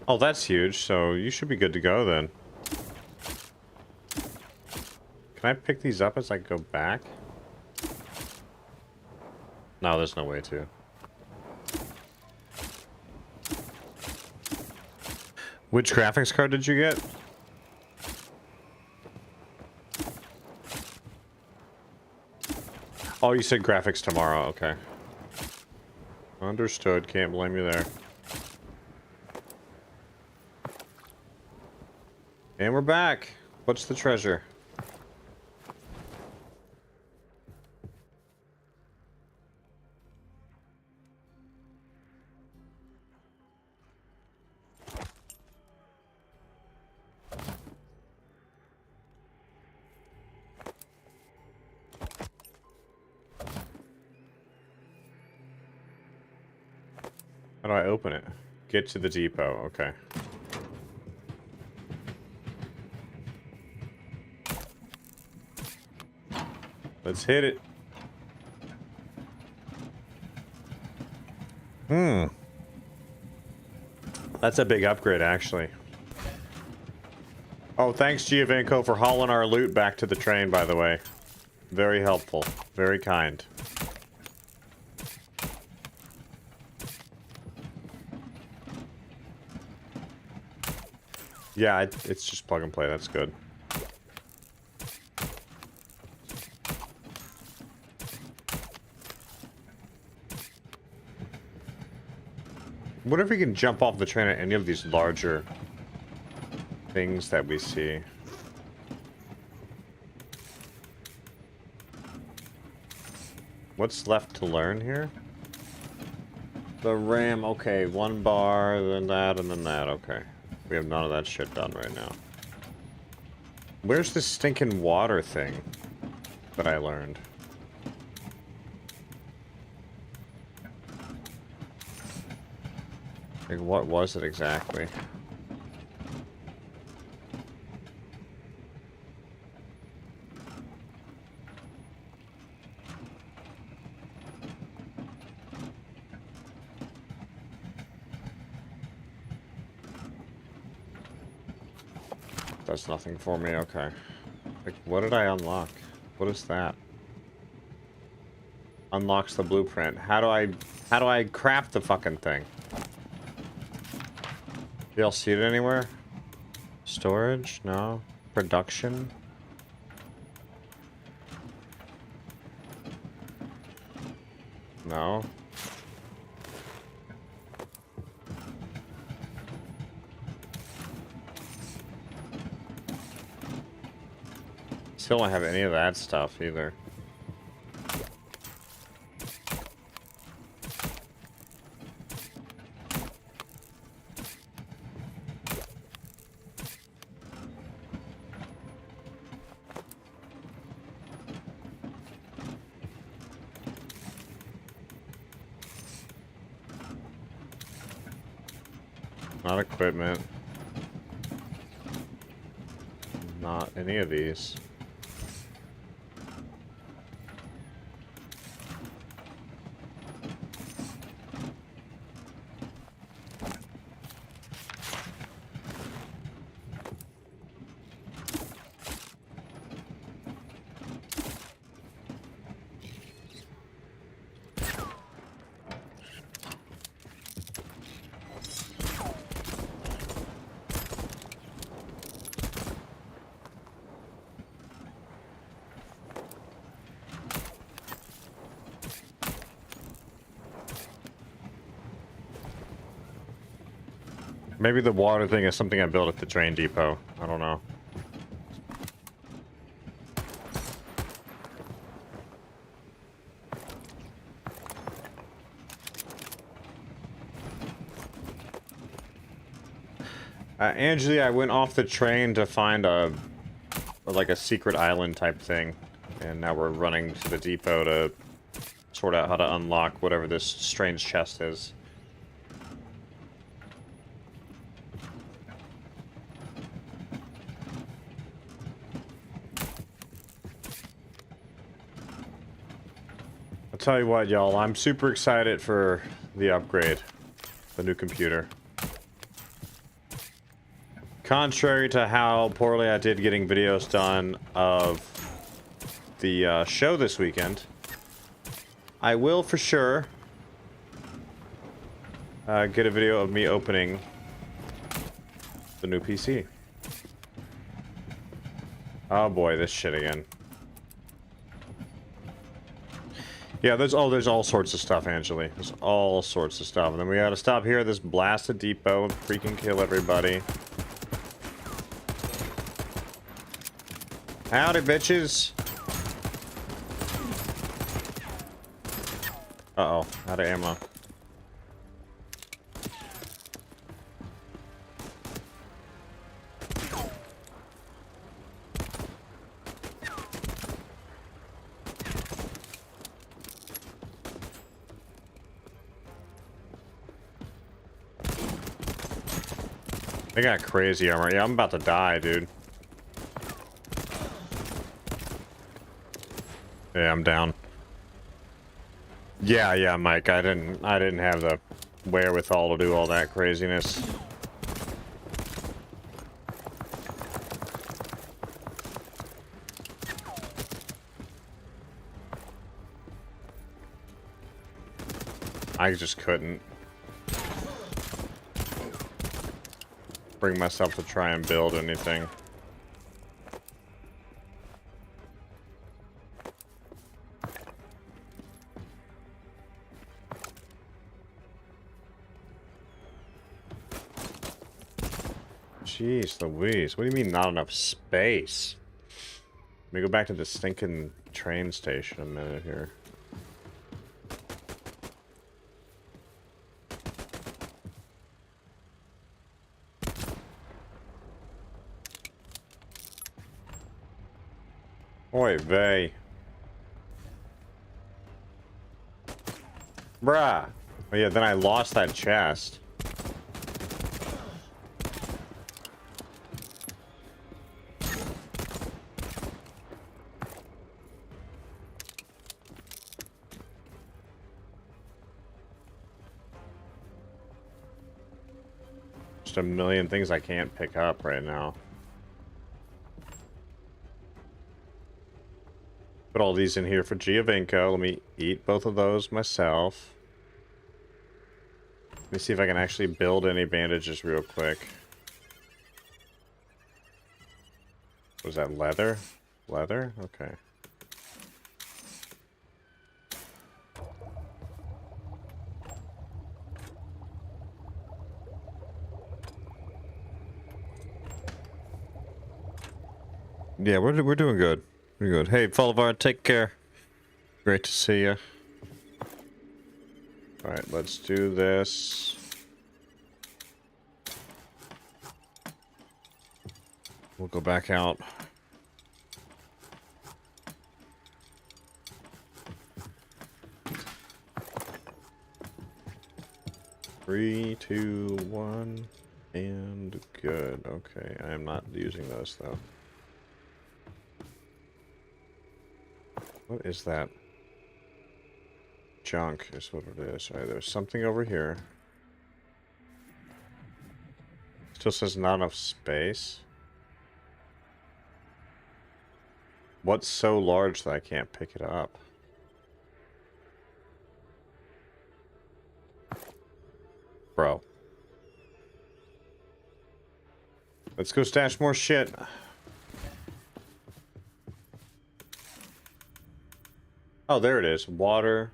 Oh, that's huge, so you should be good to go then. Can I pick these up as I go back? No, there's no way to. Which graphics card did you get? Oh, you said graphics tomorrow, okay. Understood, can't blame you there. And we're back. What's the treasure? How do I open it? Get to the depot, okay. Let's hit it. That's a big upgrade, actually. Oh, thanks, Giovanco, for hauling our loot back to the train, by the way. Very helpful. Very kind. Yeah, it's just plug and play. That's good. What if we can jump off the train at any of these larger things that we see? What's left to learn here? The RAM, okay, 1 bar, then that, and then that, okay. We have none of that shit done right now. Where's this stinking water thing that I learned? Like, what was it exactly? That's nothing for me, okay. Like, what did I unlock? What is that? Unlocks the blueprint. How do I craft the fucking thing? Y'all see it anywhere? Storage? No. Production? No. Still don't have any of that stuff either. Not equipment. Not any of these. Maybe the water thing is something I built at the train depot. I don't know. Angeli, I went off the train to find like a secret island type thing, and now we're running to the depot to sort out how to unlock whatever this strange chest is. I'll tell you what, y'all, I'm super excited for the upgrade, the new computer. Contrary to how poorly I did getting videos done of the show this weekend, I will for sure get a video of me opening the new PC. Oh boy, this shit again. Yeah, there's all sorts of stuff, Angeli. There's all sorts of stuff. And then we gotta stop here at this blasted depot and freaking kill everybody. Howdy, bitches. Uh-oh, out of ammo. They got crazy armor. Yeah, I'm about to die, dude. Yeah, I'm down. Yeah, Mike. I didn't have the wherewithal to do all that craziness. I just couldn't bring myself to try and build anything. Jeez Louise, what do you mean not enough space? Let me go back to the stinking train station a minute here. Oy vey. Bruh. Oh yeah, then I lost that chest. Just a million things I can't pick up right now. Put all these in here for Giovinco. Let me eat both of those myself. Let me see if I can actually build any bandages real quick. Was that leather? Leather? Okay. Yeah, we're doing good. We're good. Hey, Follovar, take care. Great to see you. Alright, let's do this. We'll go back out. Three, two, one, and good. Okay, I am not using those though. What is that? Junk is what it is. Alright, there's something over here. Still says not enough space. What's so large that I can't pick it up? Bro. Let's go stash more shit. Oh, there it is. Water.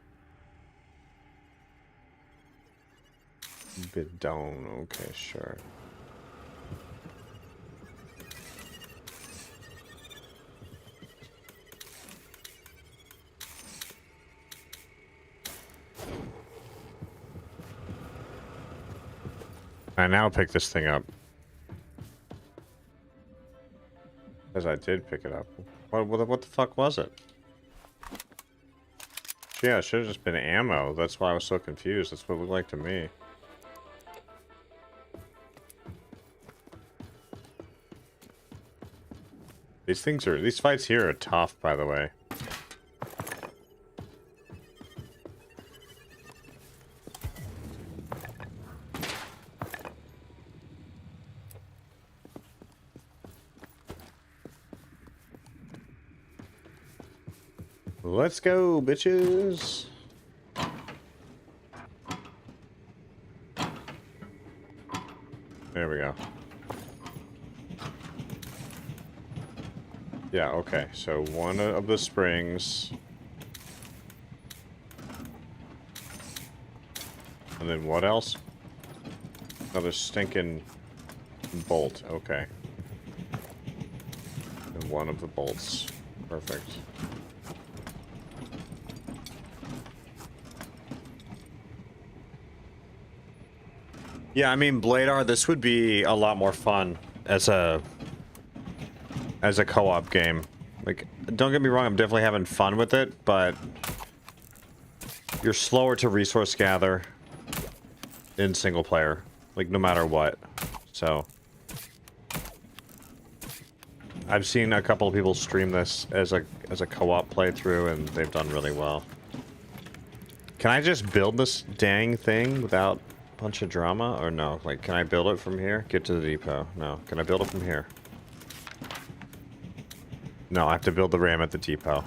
Bidon. Okay, sure. I now pick this thing up. As I did pick it up. What the fuck was it? Yeah, it should have just been ammo. That's why I was so confused. That's what it looked like to me. These fights here are tough, by the way. Let's go, bitches. There we go. Yeah, okay. So one of the springs. And then what else? Another stinking bolt. Okay. And one of the bolts. Perfect. Yeah, I mean, Bladar, this would be a lot more fun as a co-op game. Like, don't get me wrong, I'm definitely having fun with it, but you're slower to resource gather in single player, like no matter what. So I've seen a couple of people stream this as a co-op playthrough, and they've done really well. Can I just build this dang thing without a bunch of drama, or no? Like, can I build it from here? Get to the depot. No. Can I build it from here? No, I have to build the RAM at the depot.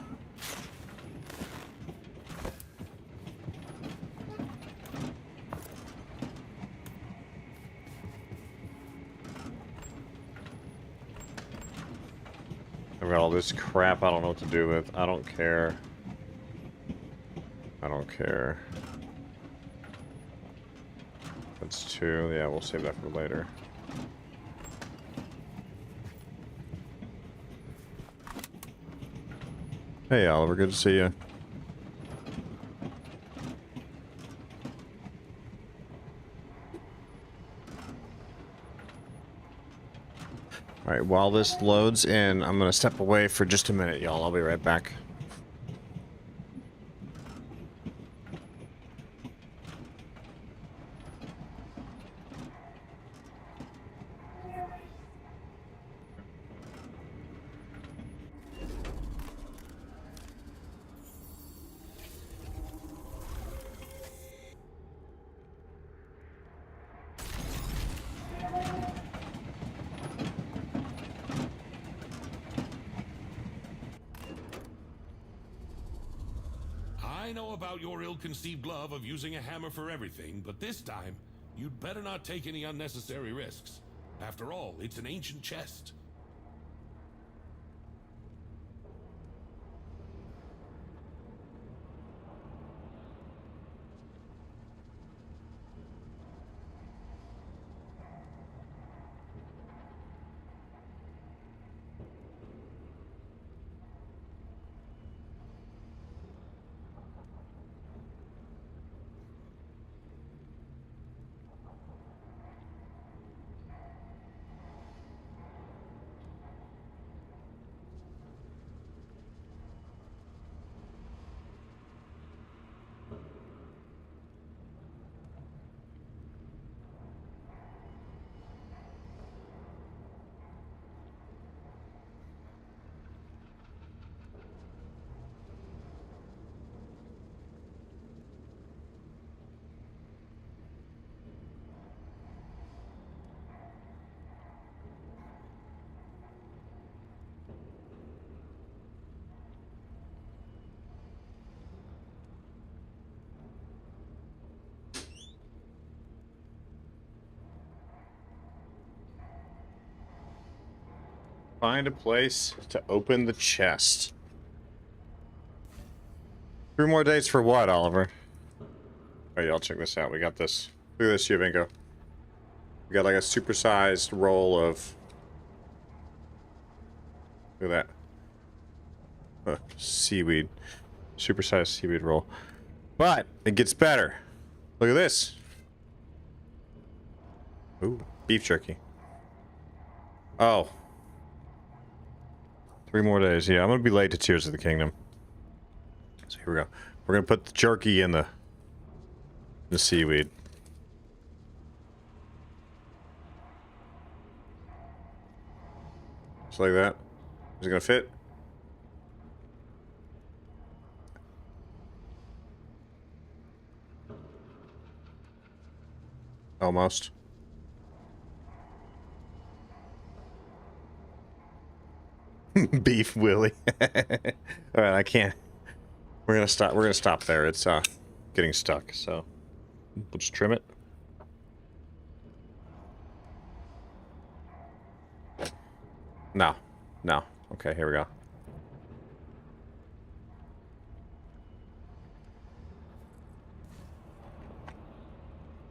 I've got all this crap I don't know what to do with. I don't care. I don't care. That's 2. Yeah, we'll save that for later. Hey, Oliver. Good to see you. Alright, while this loads in, I'm gonna step away for just a minute, y'all. I'll be right back. I know about your ill-conceived love of using a hammer for everything, but this time, you'd better not take any unnecessary risks. After all, it's an ancient chest. Find a place to open the chest. 3 more days for what, Oliver? Oh, y'all check this out. We got this. Look at this, Yavinko. We got like a supersized roll of... Look at that. Seaweed. Supersized seaweed roll. But it gets better. Look at this. Ooh, beef jerky. Oh. 3 more days. Yeah, I'm gonna be late to Tears of the Kingdom. So here we go. We're gonna put the jerky in the seaweed. Just like that. Is it gonna fit? Almost. Beef Willie. All right, I can't. We're gonna stop. We're gonna stop there. It's getting stuck. So we'll just trim it. No, no. Okay, here we go.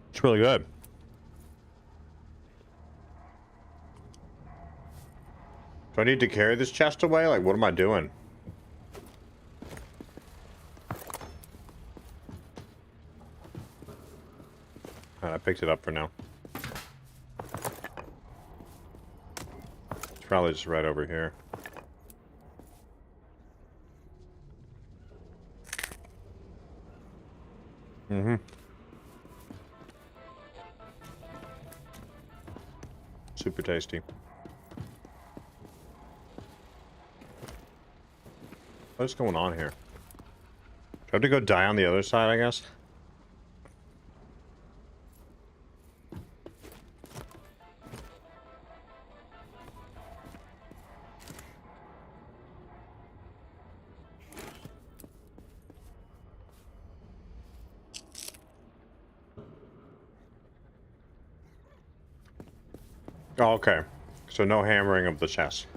It's really good. Do I need to carry this chest away? Like, what am I doing? I picked it up for now. It's probably just right over here. Mm-hmm. Super tasty. What's going on here? Do I have to go die on the other side, I guess? Oh, okay. So no hammering of the chest.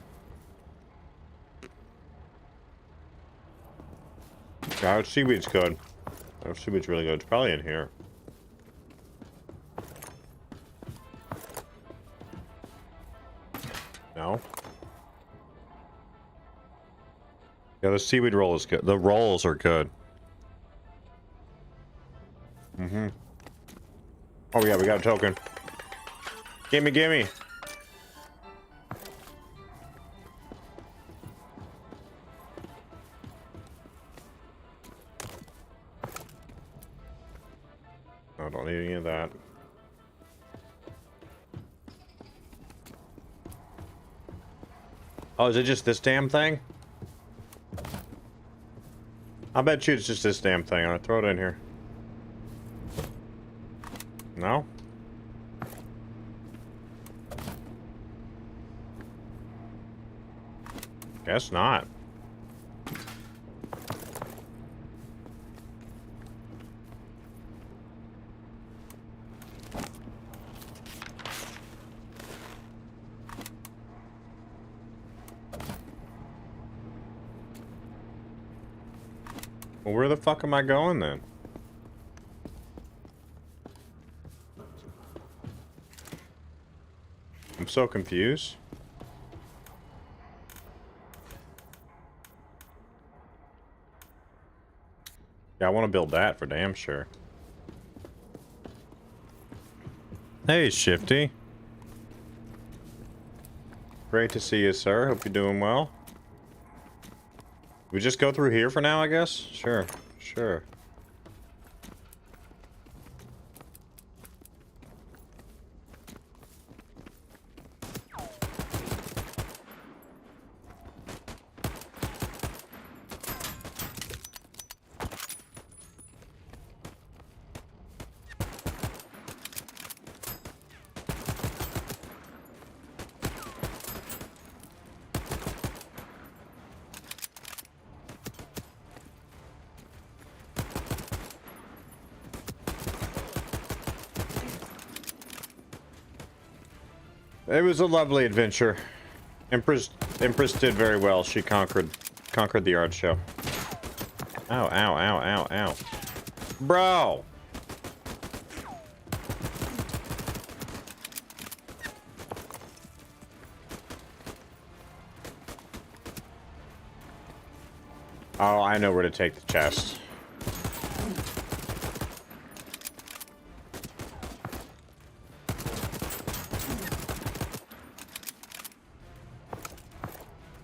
Yeah, seaweed's good. Seaweed's really good. It's probably in here. No? Yeah, the seaweed roll is good. The rolls are good. Mm-hmm. Oh yeah, we got a token. Gimme, gimme. I don't need any of that. Oh, is it just this damn thing? I bet you it's just this damn thing. I'll throw it in here. No? Guess not. Well, where the fuck am I going then? I'm so confused. Yeah, I want to build that for damn sure. Hey, Shifty. Great to see you, sir. Hope you're doing well. We just go through here for now, I guess? Sure, sure. It was a lovely adventure. Empress did very well. She conquered the art show. Ow, ow, ow, ow, ow. Bro! Oh, I know where to take the chest.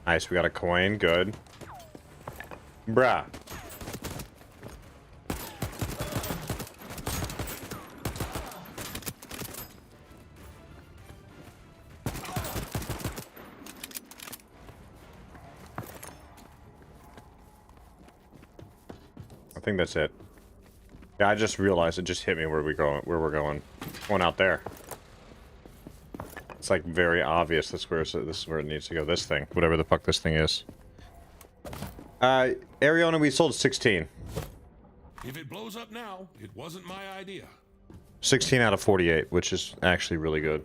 Nice, we got a coin. Good. Bruh. I think that's it. Yeah, I just realized it just hit me where we're going. Going out there. It's like very obvious. This is where it needs to go. This thing, whatever the fuck this thing is. Ariana, we sold 16. If it blows up now, it wasn't my idea. 16 out of 48, which is actually really good.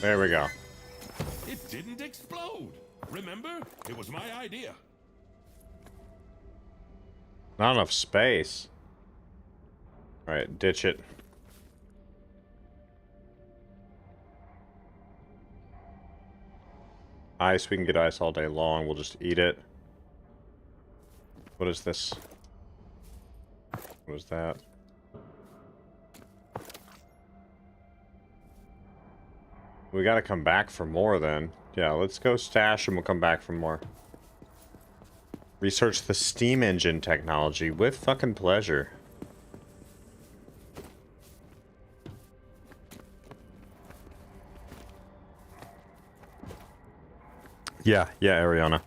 There we go. It didn't explode. Remember? It was my idea. Not enough space. Alright, ditch it. Ice, we can get ice all day long. We'll just eat it. What is this? What is that? We gotta come back for more then. Yeah, let's go stash and we'll come back for more. Research the steam engine technology with fucking pleasure. Yeah, Ariana.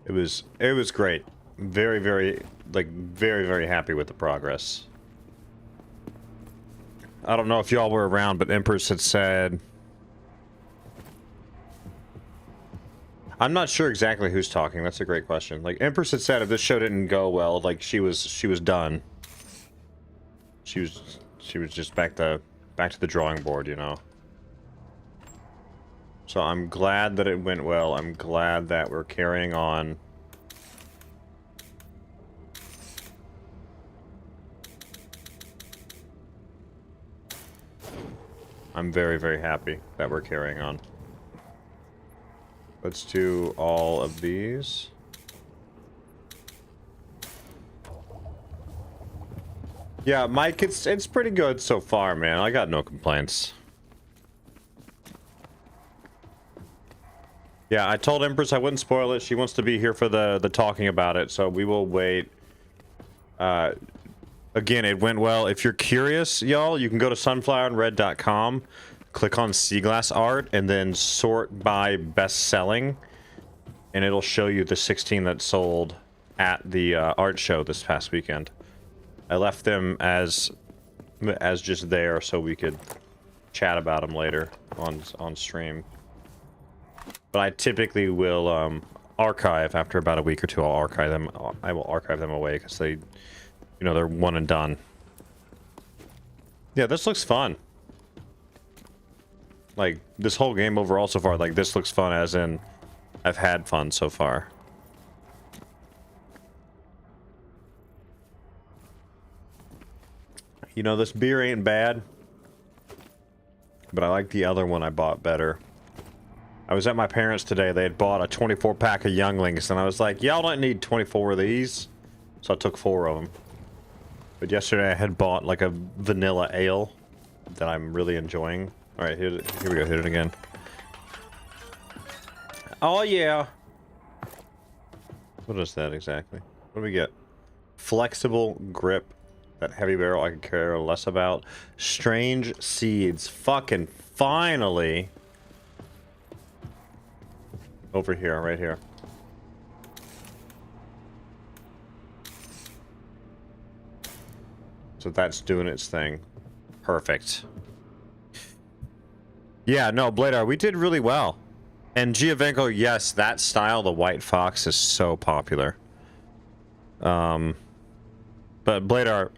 It was great. Very, very happy with the progress. I don't know if y'all were around, but Empress had said, I'm not sure exactly who's talking. That's a great question. Like, Empress had said if this show didn't go well, like she was done. She was just back to the drawing board, you know. So I'm glad that it went well. I'm glad that we're carrying on. I'm very, very happy that we're carrying on. Let's do all of these. Yeah, Mike, it's pretty good so far, man. I got no complaints. Yeah, I told Empress I wouldn't spoil it. She wants to be here for the talking about it, so we will wait. Again, it went well. If you're curious, y'all, you can go to sunflowerandred.com. Click on sea glass art and then sort by best selling, and it'll show you the 16 that sold at the art show this past weekend. I left them as just there so we could chat about them later on stream. But I typically will archive after about a week or two. I'll archive them. I will archive them away because they, you know, they're one and done. Yeah, this looks fun. Like, this whole game overall so far, like, this looks fun, as in, I've had fun so far. You know, this beer ain't bad, but I like the other one I bought better. I was at my parents' today. They had bought a 24-pack of Younglings, and I was like, y'all don't need 24 of these. So I took 4 of them. But yesterday I had bought, like, a vanilla ale that I'm really enjoying. Alright, here we go, hit it again. Oh yeah! What is that exactly? What do we get? Flexible grip. That heavy barrel I could care less about. Strange seeds. Fucking finally! Over here, right here. So that's doing its thing. Perfect. Yeah, no, Bladar, we did really well. And Giovenko, yes, that style, the White Fox, is so popular. But Bladar,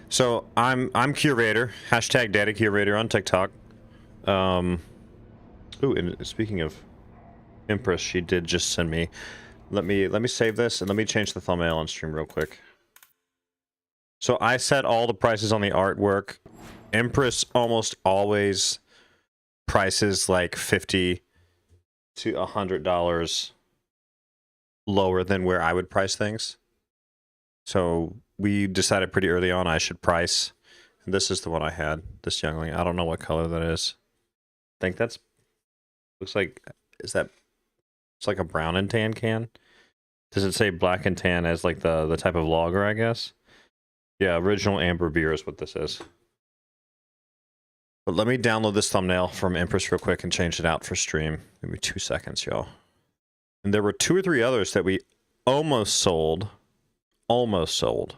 so I'm curator, hashtag daddy curator on TikTok. Ooh, and speaking of Empress, she did just send me. Let me save this and let me change the thumbnail on stream real quick. So I set all the prices on the artwork Empress almost always prices like $50 to $100 lower than where I would price things. So we decided pretty early on I should price. And this is the one I had, this youngling. I don't know what color that is. I think that's, looks like, is that, it's like a brown and tan can. Does it say black and tan as like the type of lager, I guess? Yeah, original amber beer is what this is. But let me download this thumbnail from Empress real quick and change it out for stream. Give me 2 seconds, y'all. And there were 2 or 3 others that we almost sold. Almost sold.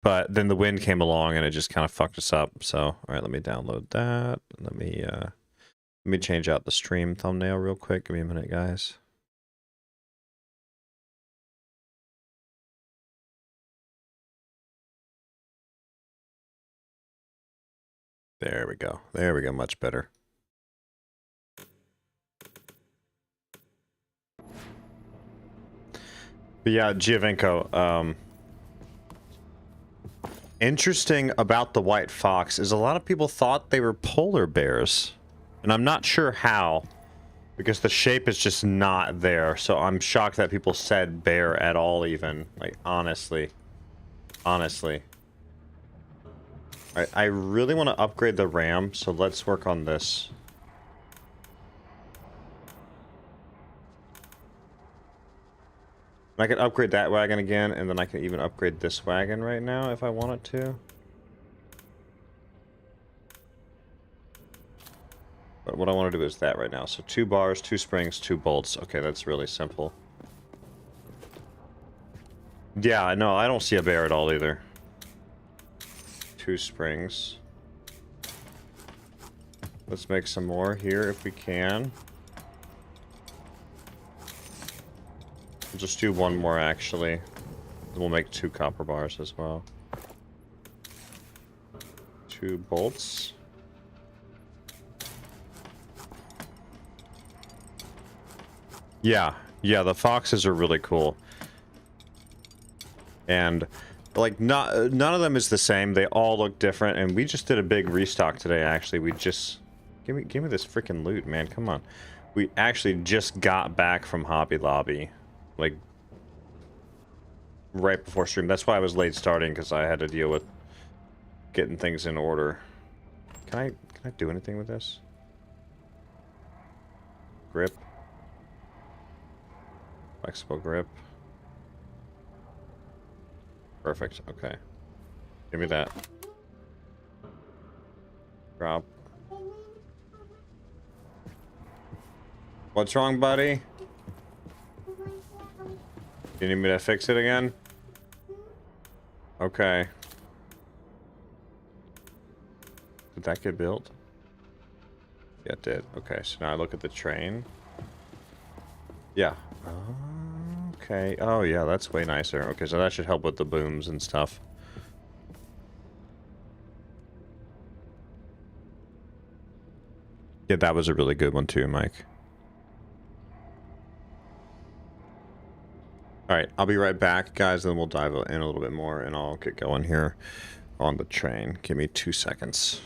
But then the wind came along and it just kind of fucked us up. So, all right, let me download that. Let me change out the stream thumbnail real quick. Give me a minute, guys. There we go. There we go. Much better. But yeah, Giovenko, interesting about the white fox is a lot of people thought they were polar bears. And I'm not sure how, because the shape is just not there. So I'm shocked that people said bear at all even. Like, honestly. Honestly. I really want to upgrade the RAM, so let's work on this. I can upgrade that wagon again, and then I can even upgrade this wagon right now if I wanted to. But what I want to do is that right now. So 2 bars, 2 springs, 2 bolts. Okay, that's really simple. Yeah, no, I don't see a bear at all either. 2 springs. Let's make some more here if we can. We'll just do 1 more actually. We'll make 2 copper bars as well. 2 bolts. Yeah, the foxes are really cool. And like none of them is the same. They all look different, and we just did a big restock today actually. We just give me this freaking loot, man. Come on. We actually just got back from Hobby Lobby like right before stream. That's why I was late starting, because I had to deal with getting things in order. Can I do anything with this? Grip. Flexible grip. Perfect. Okay. Give me that. Drop. What's wrong, buddy? You need me to fix it again? Okay. Did that get built? Yeah, it did. Okay, so now I look at the train. Yeah. Okay. Oh, yeah, that's way nicer. Okay, so that should help with the booms and stuff. Yeah, that was a really good one too, Mike. Alright, I'll be right back, guys, then we'll dive in a little bit more, and I'll get going here on the train. Give me 2 seconds.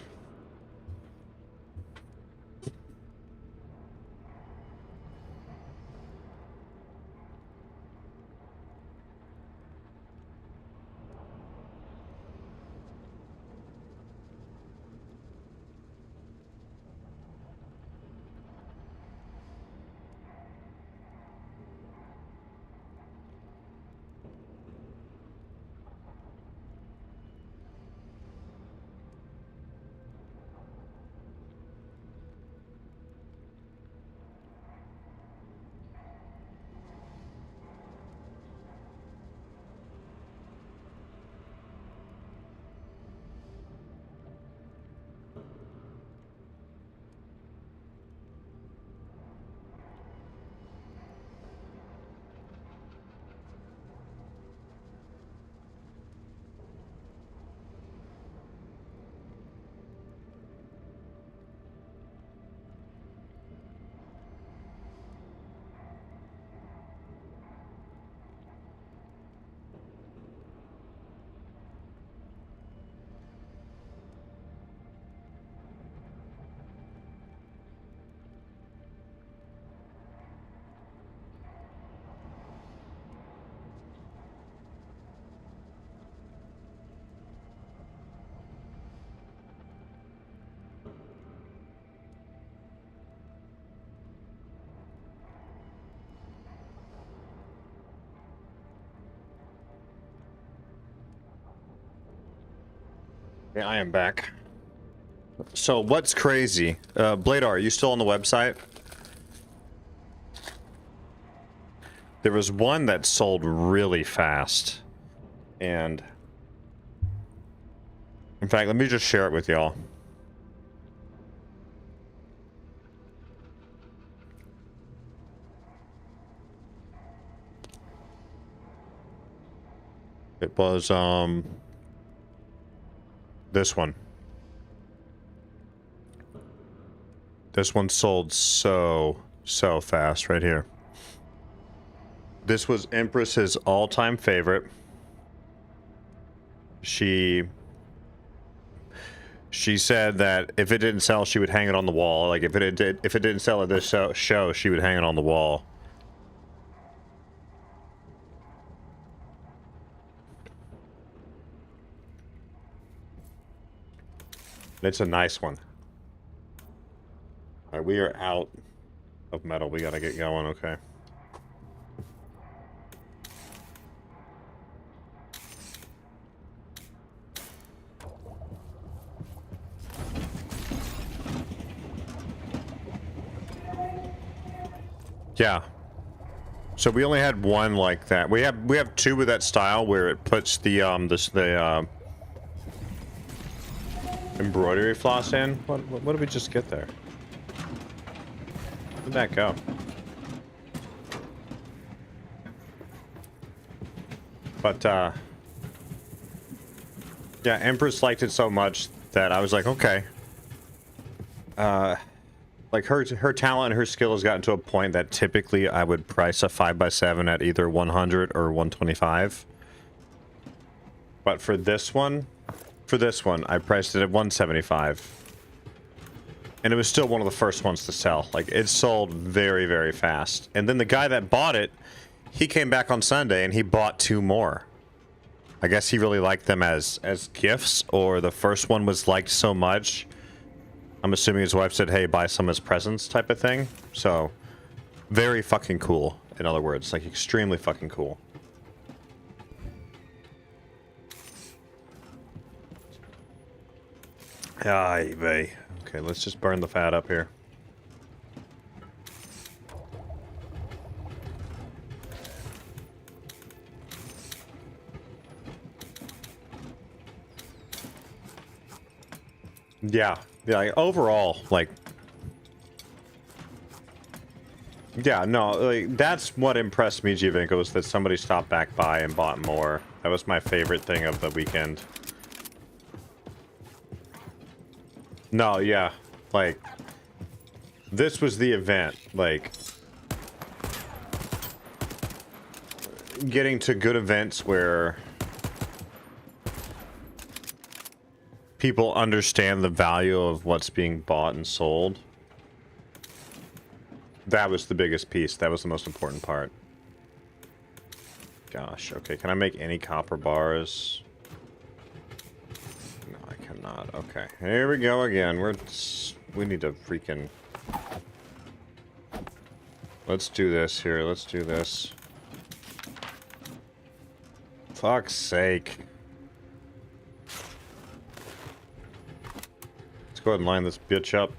Yeah, I am back. So what's crazy? Bladar, are you still on the website? There was one that sold really fast. And in fact, let me just share it with y'all. It was this one. This one sold so fast right here. This was Empress's all-time favorite. She said that if it didn't sell, she would hang it on the wall. Like if it didn't sell at this show, she would hang it on the wall. It's a nice one. All right, we are out of metal. We gotta get going, okay? Yeah. So we only had one like that. We have two with that style where it puts the embroidery floss in. What did we just get there? Where'd that go? But yeah, Empress liked it so much that I was like, okay. Like her talent and her skill has gotten to a point that typically I would price a 5x7 at either 100 or 125. But for this one, I priced it at 175. And it was still one of the first ones to sell. Like, it sold very, very fast. And then the guy that bought it, he came back on Sunday and he bought two more. I guess he really liked them as gifts, or the first one was liked so much. I'm assuming his wife said, hey, buy some as presents type of thing. So, very fucking cool, in other words. Like, extremely fucking cool. Ay vey. Okay, let's just burn the fat up here. Yeah, like, overall, like, yeah, no, like, that's what impressed me, Givinko, was that somebody stopped back by and bought more. That was my favorite thing of the weekend. No, yeah, like, this was the event, like, getting to good events where people understand the value of what's being bought and sold. That was the biggest piece. That was the most important part. Gosh, okay, can I make any copper bars? No, I cannot. Okay, here we go again. We need to freaking... Let's do this here. Let's do this. Fuck's sake. Let's go ahead and line this bitch up.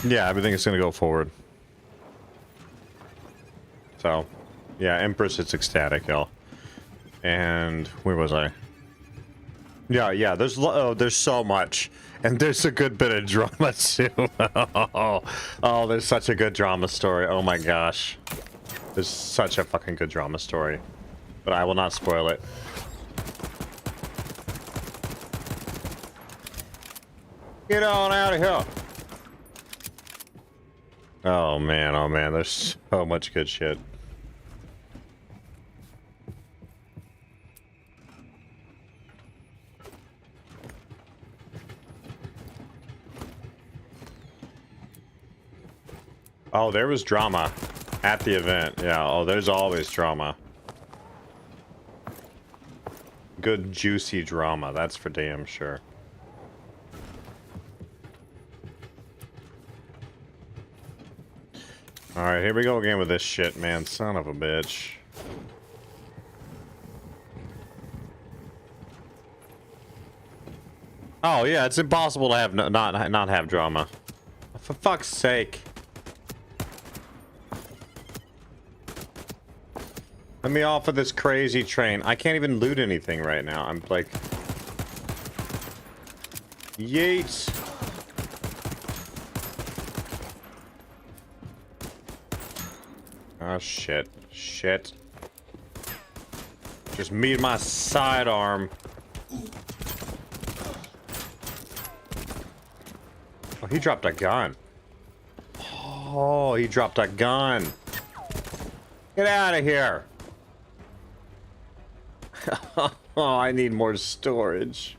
Yeah, everything is going to go forward. So, yeah, Empress, it's ecstatic, y'all. And where was I? Yeah, there's so much. And there's a good bit of drama, too. Oh, there's such a good drama story. Oh, my gosh. There's such a fucking good drama story. But I will not spoil it. Get on out of here. Oh man, there's so much good shit. Oh, there was drama at the event. Yeah, oh, there's always drama. Good, juicy drama, that's for damn sure. Alright, here we go again with this shit, man. Son of a bitch. Oh, yeah, it's impossible to have not have drama. For fuck's sake. Let me off of this crazy train. I can't even loot anything right now. I'm like... Yeet! Oh, shit. Shit. Just me and my sidearm. Oh, he dropped a gun. Oh, he dropped a gun. Get out of here. Oh, I need more storage.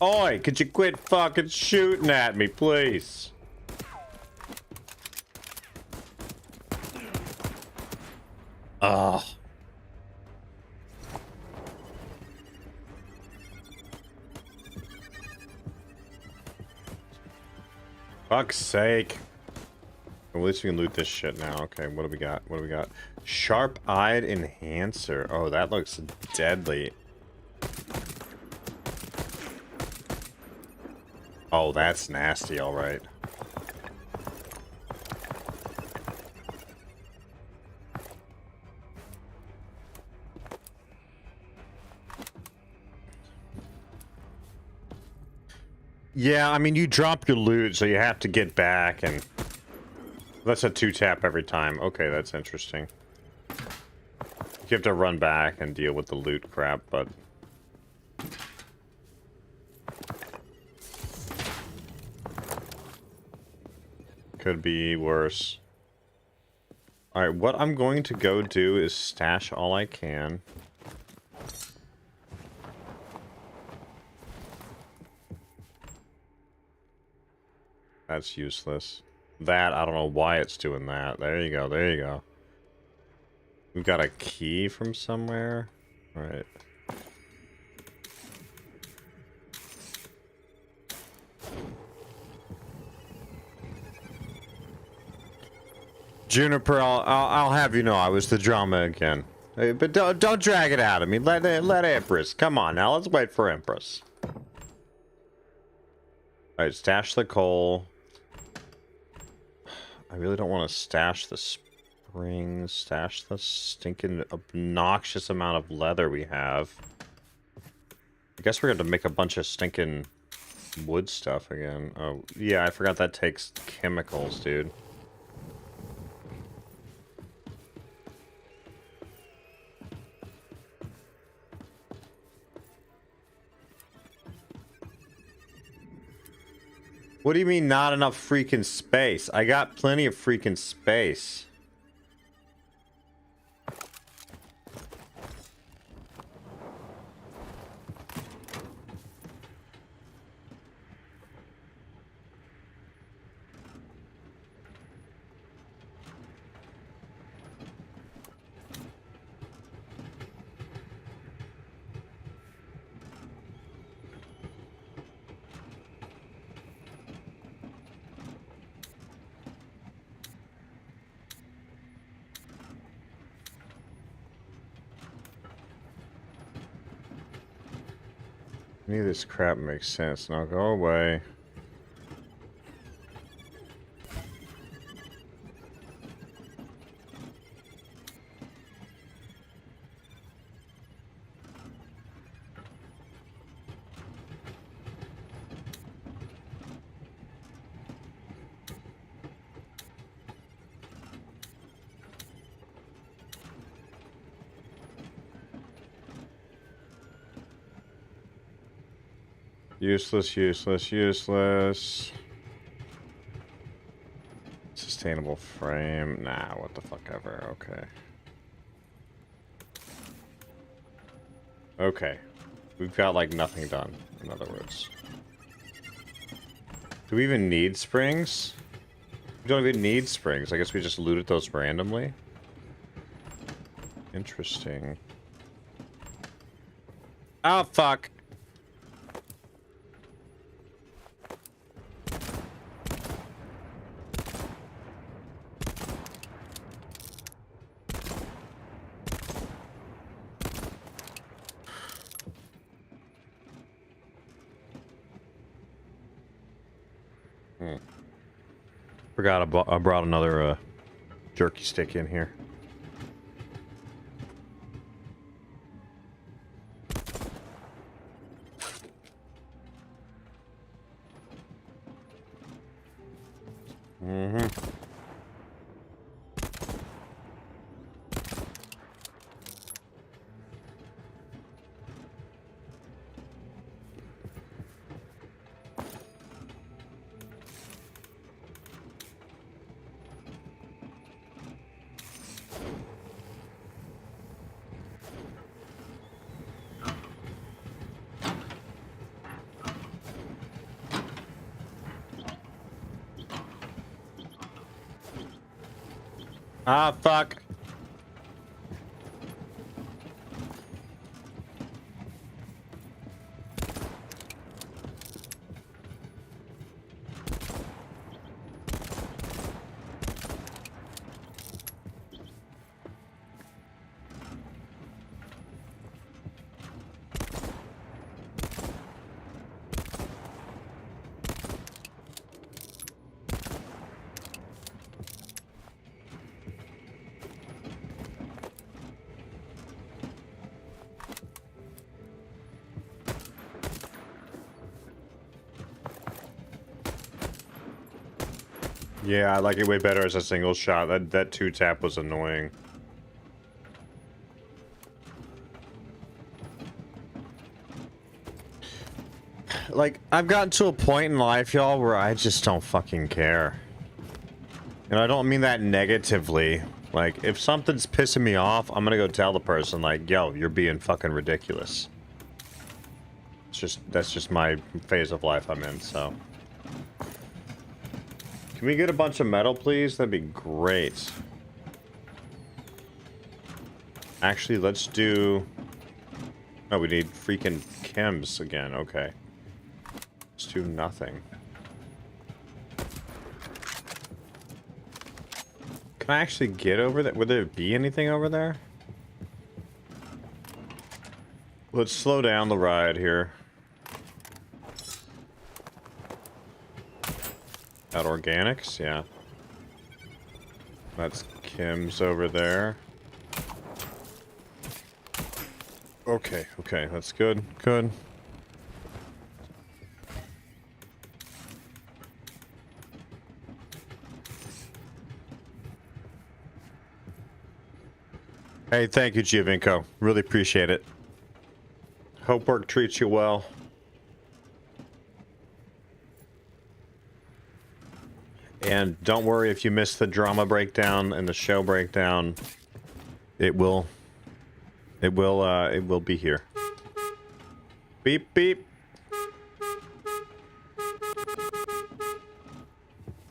Oi, could you quit fucking shooting at me, please? Ugh. Fuck's sake. Well, at least we can loot this shit now. Okay, what do we got? What do we got? Sharp-eyed enhancer. Oh, that looks deadly. Oh, that's nasty, alright. Yeah, I mean, you drop your loot, so you have to get back, and... That's a 2-tap every time. Okay, that's interesting. You have to run back and deal with the loot crap, but... Could be worse. Alright, what I'm going to go do is stash all I can. That's useless. That, I don't know why it's doing that. There you go, there you go. We've got a key from somewhere. Alright. Juniper, I'll have you know I was the drama again. Hey, but don't drag it out of me. Let Empress. Come on now, let's wait for Empress. Alright, stash the coal. I really don't want to stash the springs. Stash the stinking obnoxious amount of leather we have. I guess we're going to make a bunch of stinking wood stuff again. Oh, yeah, I forgot that takes chemicals, dude. What do you mean not enough freaking space? I got plenty of freaking space. Any of this crap makes sense. Now go away. Useless, useless, useless. Sustainable frame. Nah, what the fuck ever. Okay. Okay. We've got like nothing done, in other words. Do we even need springs? We don't even need springs. I guess we just looted those randomly. Interesting. Oh, fuck. Forgot I brought another jerky stick in here. Ah, fuck. Yeah, I like it way better as a single shot. That two tap was annoying. Like, I've gotten to a point in life, y'all, where I just don't fucking care. And I don't mean that negatively. Like, if something's pissing me off, I'm gonna go tell the person, like, yo, you're being fucking ridiculous. That's just my phase of life I'm in, so. Can we get a bunch of metal, please? That'd be great. Actually, let's do... Oh, we need freaking chems again. Okay. Let's do nothing. Can I actually get over there? Would there be anything over there? Let's slow down the ride here. At organics, yeah. That's Kim's over there. Okay, okay, that's good, good. Hey, thank you, Giovinco. Really appreciate it. Hope work treats you well. And don't worry if you miss the drama breakdown and the show breakdown. It will be here. Beep beep. I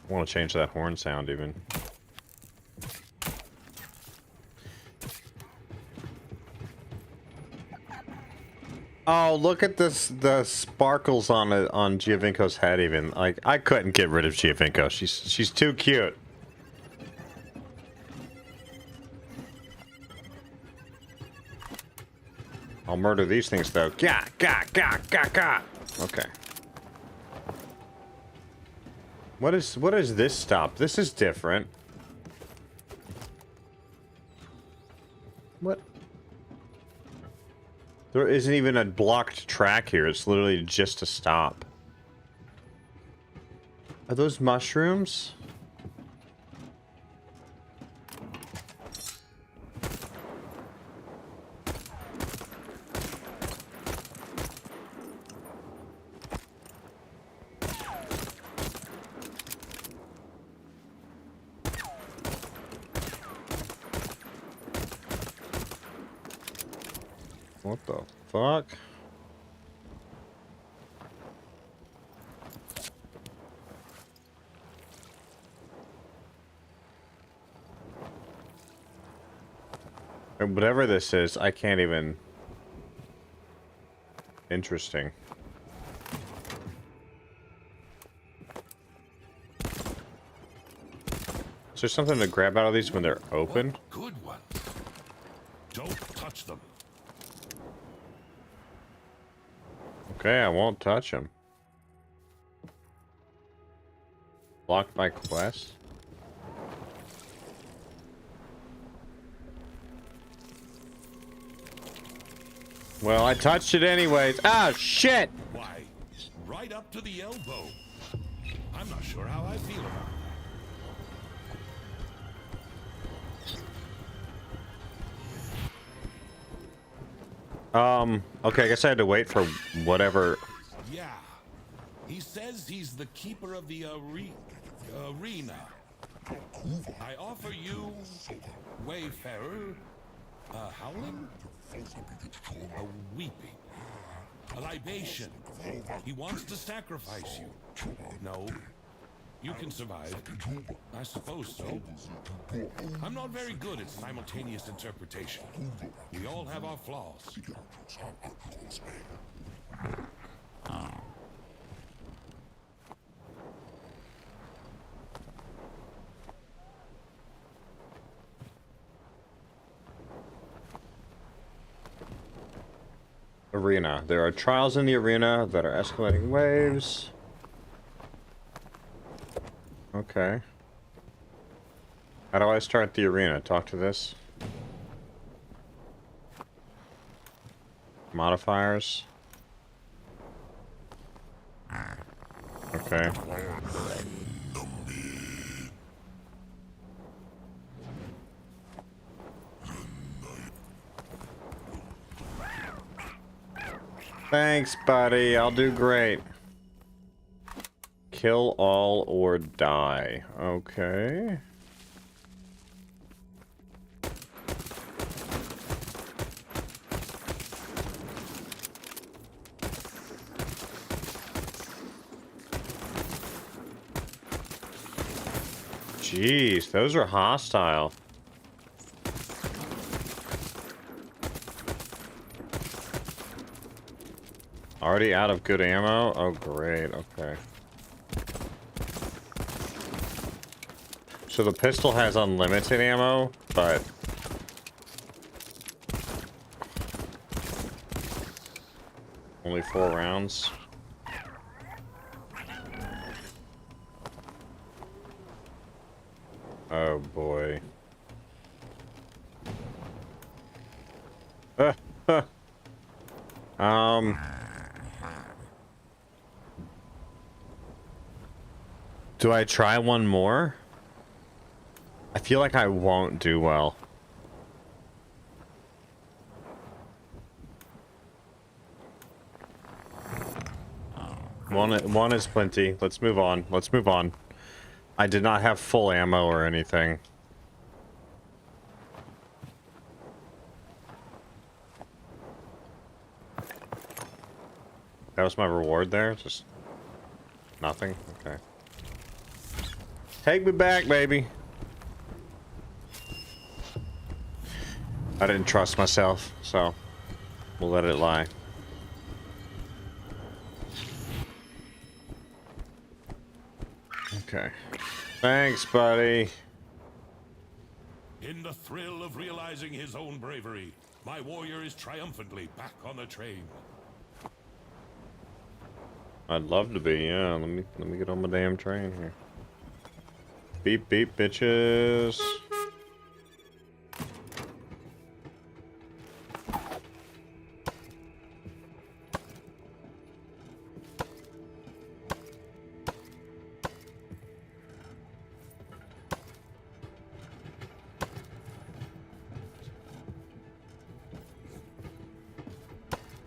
want to change that horn sound even. Oh, look at this, the sparkles on it, on Giovinco's head even. Like, I couldn't get rid of Giovinco. She's too cute. I'll murder these things though. Gah, gah, gah, gah, gah. Okay. What is this stop? This is different. What? There isn't even a blocked track here. It's literally just a stop. Are those mushrooms? What the fuck? Or whatever this is, I can't even... Interesting. Is there something to grab out of these when they're open? What good one. Don't touch them. Okay, I won't touch them. Blocked by quest? Well, I touched it anyways. Ah, shit! Why, right up to the elbow. I'm not sure how I feel about that. Okay, I guess I had to wait for whatever. Yeah. He says he's the keeper of the arena. I offer you, wayfarer, a howling, a weeping, a libation. He wants to sacrifice you. No, you can survive. I suppose so. I'm not very good at simultaneous interpretation. We all have our flaws. Arena. There are trials in the arena that are escalating waves. Okay. How do I start the arena? Talk to this. Modifiers. Okay. Thanks, buddy. I'll do great. Kill all or die. Okay. Jeez, those are hostile. Already out of good ammo? Oh, great. Okay. So the pistol has unlimited ammo, but... only 4 rounds. Oh, boy. Do I try one more? I feel like I won't do well. One is plenty. Let's move on. Let's move on. I did not have full ammo or anything. That was my reward there? Just nothing? Okay. Take me back, baby. I didn't trust myself, so we'll let it lie. Okay. Thanks, buddy. In the thrill of realizing his own bravery, my warrior is triumphantly back on the train. I'd love to be, yeah. Let me get on my damn train here. Beep beep, bitches.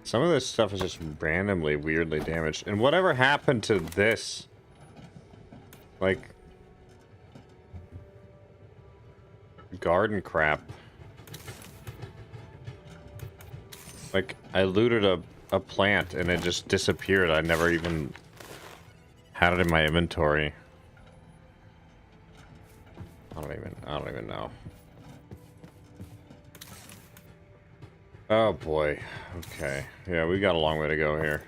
Some of this stuff is just randomly, weirdly damaged. And whatever happened to this? Like... garden crap. Like, I looted a plant and it just disappeared. I never even had it in my inventory. I don't even know. Oh boy. Okay. Yeah, we got a long way to go here.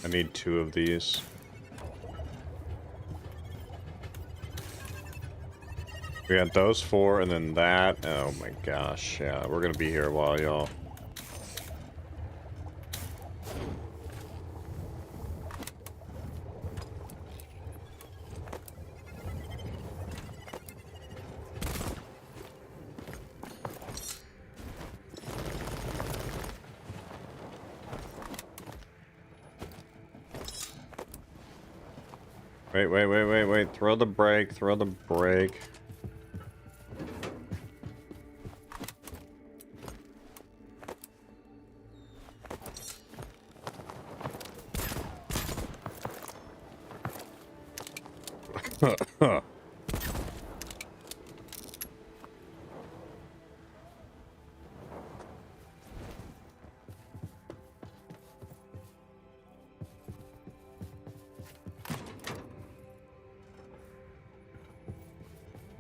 I need 2 of these. We got those 4 and then that. Oh my gosh. Yeah, we're gonna be here a while, y'all. Wait. Throw the brake. Throw the brake.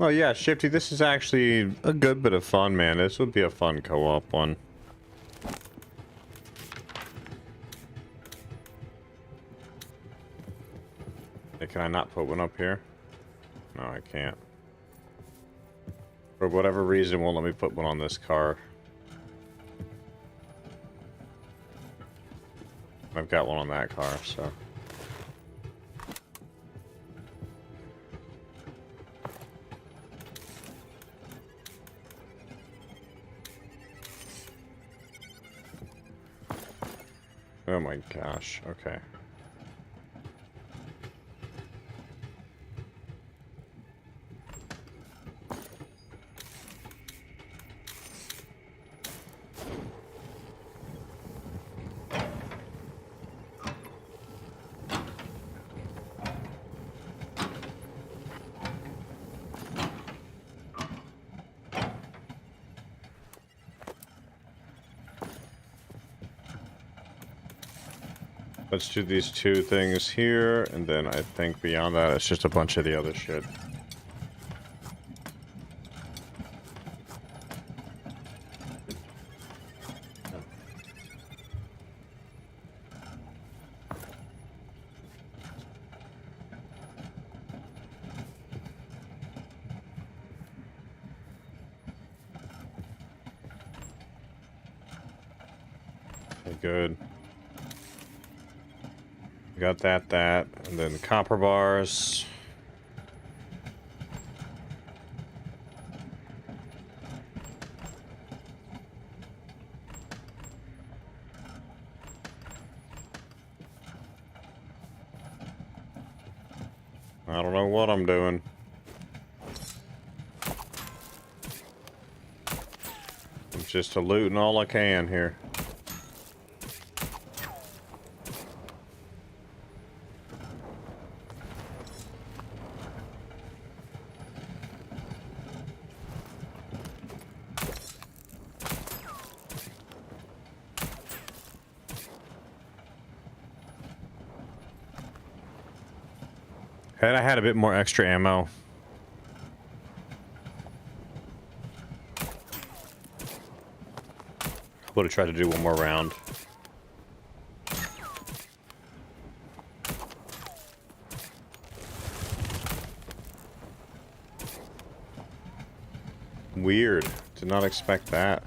Oh yeah, Shifty, this is actually a good bit of fun, man. This would be a fun co-op one. Hey, can I not put one up here? No, I can't. For whatever reason, it won't let me put one on this car. I've got one on that car, so... Oh my gosh, okay. Let's do these 2 things here, and then I think beyond that, it's just a bunch of the other shit. Okay, good. Got that, and then copper bars. I don't know what I'm doing. I'm just looting all I can here. Had I had a bit more extra ammo. Would have tried to do one more round. Weird. Did not expect that.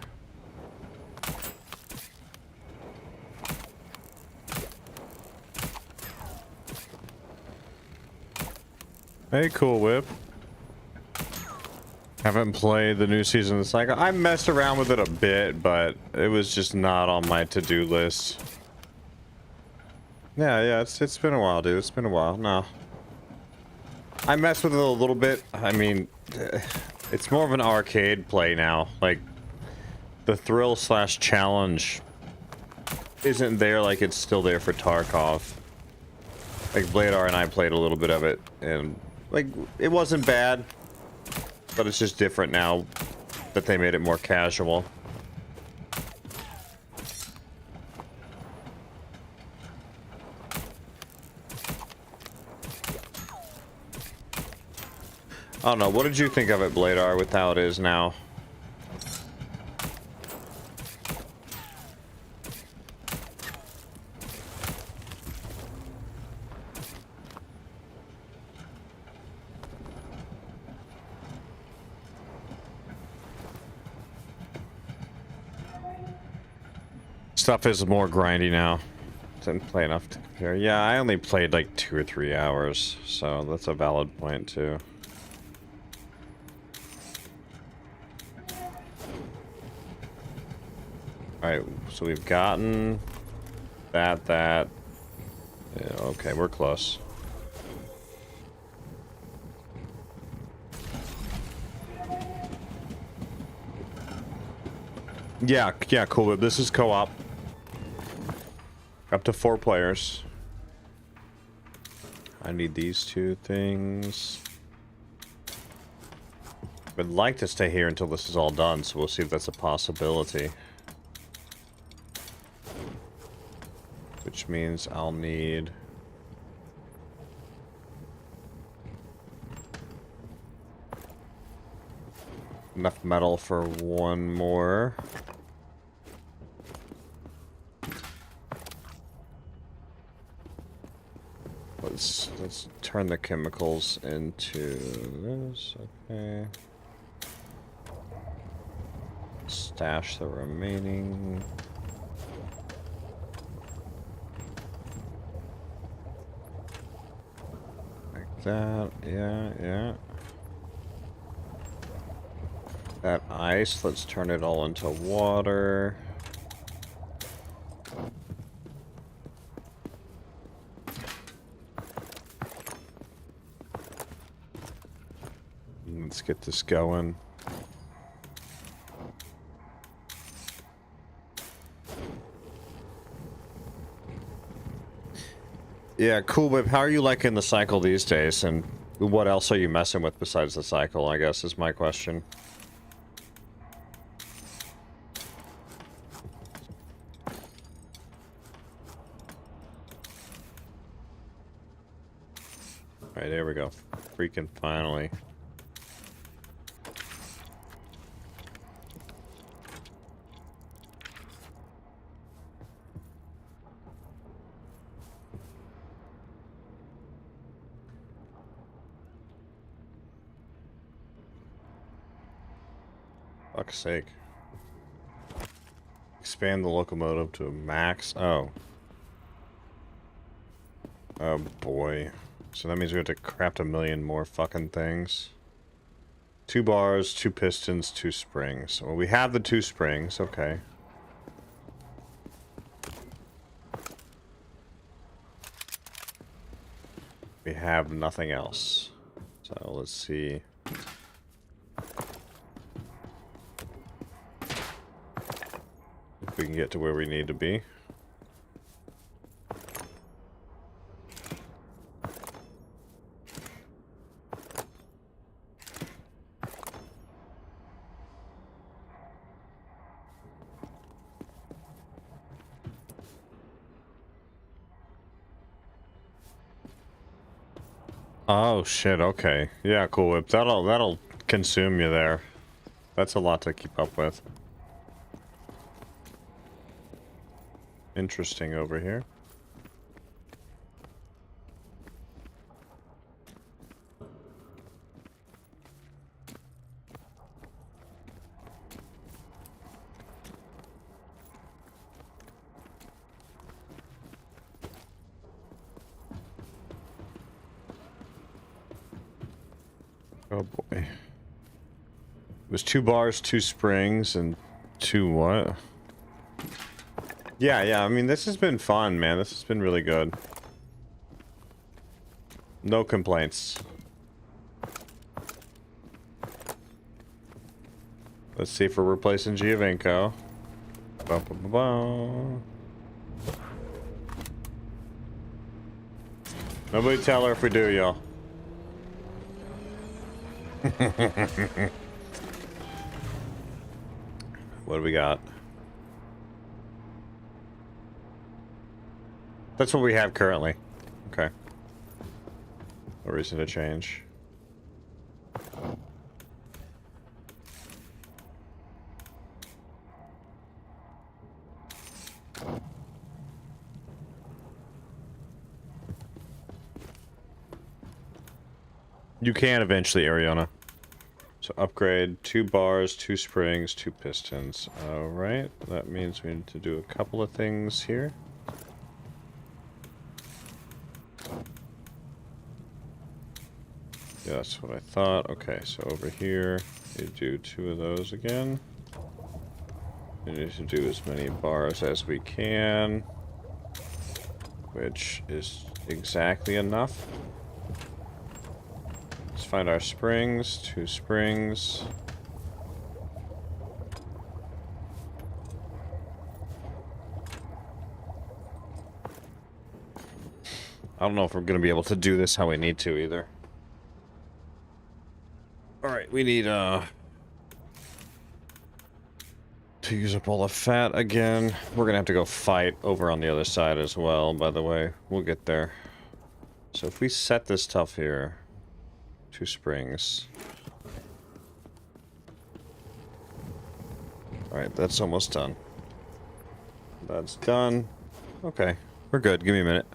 Hey, Cool Whip. Haven't played the new season of the cycle. I messed around with it a bit, but it was just not on my to-do list. Yeah, it's been a while, dude. It's been a while. No. I messed with it a little bit. I mean, it's more of an arcade play now. Like, the thrill/challenge isn't there like it's still there for Tarkov. Like, Bladar and I played a little bit of it, and like, it wasn't bad, but it's just different now that they made it more casual. I don't know. What did you think of it, Bladar, with how it is now? Stuff is more grindy now. Didn't play enough to compare. Yeah, I only played like 2 or 3 hours, so that's a valid point too. Alright, so we've gotten that. Yeah, okay, we're close. Yeah, cool, but this is co-op. Up to 4 players. I need these 2 things. Would like to stay here until this is all done, so we'll see if that's a possibility. Which means I'll need... enough metal for 1 more. Let's turn the chemicals into this, okay. Stash the remaining. Like that, yeah. That ice, let's turn it all into water. Let's get this going. Yeah, cool, Whip. How are you liking the cycle these days? And what else are you messing with besides the cycle, I guess, is my question. Alright, there we go. Freaking finally. Fuck's sake. Expand the locomotive to a max. Oh. Oh boy. So that means we have to craft 1,000,000 more fucking things. 2 bars, 2 pistons, 2 springs. Well, we have the 2 springs, okay. We have nothing else. So let's see. If we can get to where we need to be. Oh shit, okay. Yeah, cool Whip. That'll consume you there. That's a lot to keep up with. Interesting over here. Oh boy. It was 2 bars, 2 springs, and 2 what? Yeah, I mean, this has been fun, man. This has been really good. No complaints. Let's see if we're replacing Giovinco. Nobody tell her if we do, y'all. What do we got? That's what we have currently. Okay. No reason to change. You can eventually, Ariana. So upgrade 2 bars, 2 springs, 2 pistons. Alright, that means we need to do a couple of things here. Yeah, that's what I thought. Okay, so over here, you do 2 of those again. We need to do as many bars as we can, which is exactly enough. Let's find our springs. 2 springs. I don't know if we're going to be able to do this how we need to either. Alright, we need to use up all the fat again. We're going to have to go fight over on the other side as well, by the way. We'll get there. So if we set this stuff here, 2 springs. Alright, that's almost done. That's done. Okay, we're good. Give me a minute.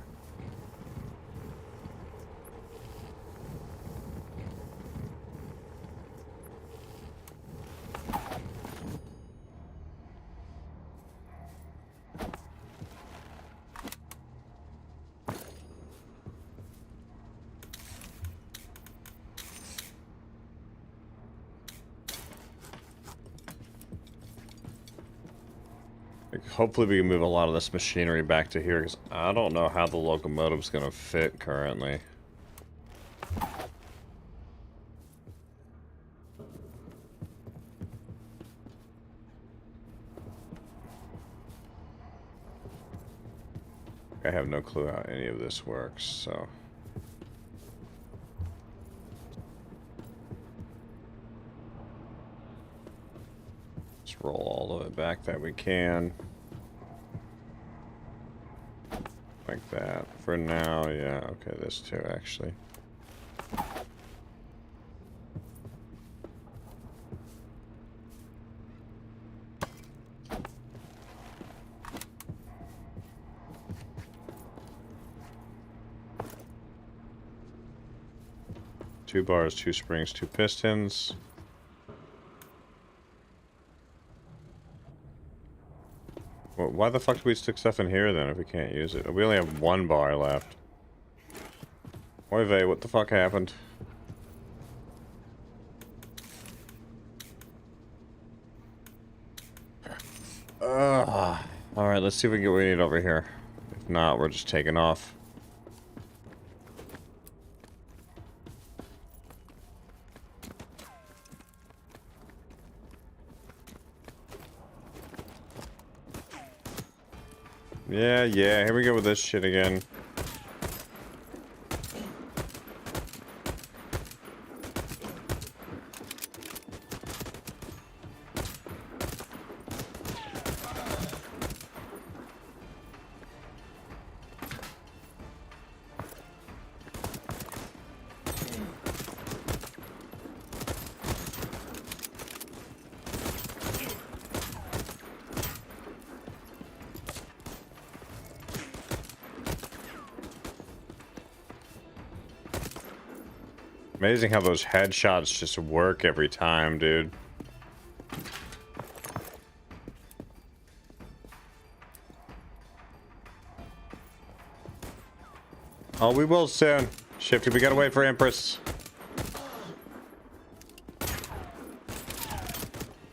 Hopefully we can move a lot of this machinery back to here, because I don't know how the locomotive's going to fit currently. I have no clue how any of this works, so... let's roll all of it back that we can. Like that. For now, yeah. Okay, this too, actually. Two bars, 2 springs, 2 pistons. Well, why the fuck do we stick stuff in here then if we can't use it? We only have 1 bar left. Oy vey, what the fuck happened? Alright, let's see if we can get what we need over here. If not, we're just taking off. Yeah, here we go with this shit again. Amazing how those headshots just work every time, dude. Oh, we will soon. Shifty, we gotta wait for Empress.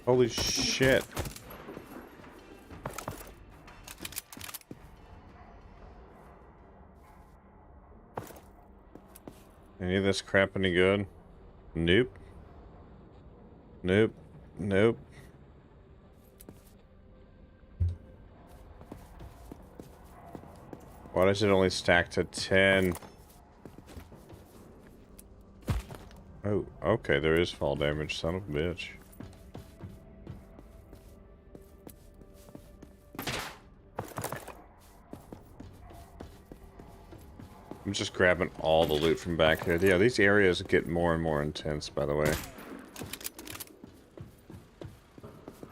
Holy shit. Any of this crap any good? Nope. Nope. Nope. Why does it only stack to 10? Oh, okay, there is fall damage, son of a bitch. I'm just grabbing all the loot from back here. Yeah, these areas get more and more intense, by the way.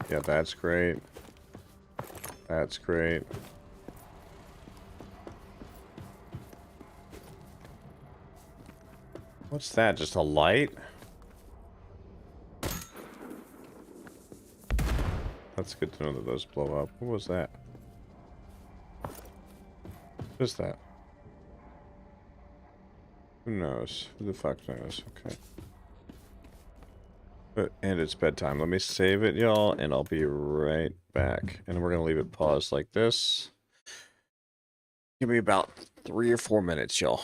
Yeah, that's great. That's great. What's that? Just a light? That's good to know that those blow up. What was that? What is that? Who knows? Who the fuck knows? Okay. And it's bedtime. Let me save it, y'all, and I'll be right back. And we're going to leave it paused like this. Give me about 3 or 4 minutes, y'all.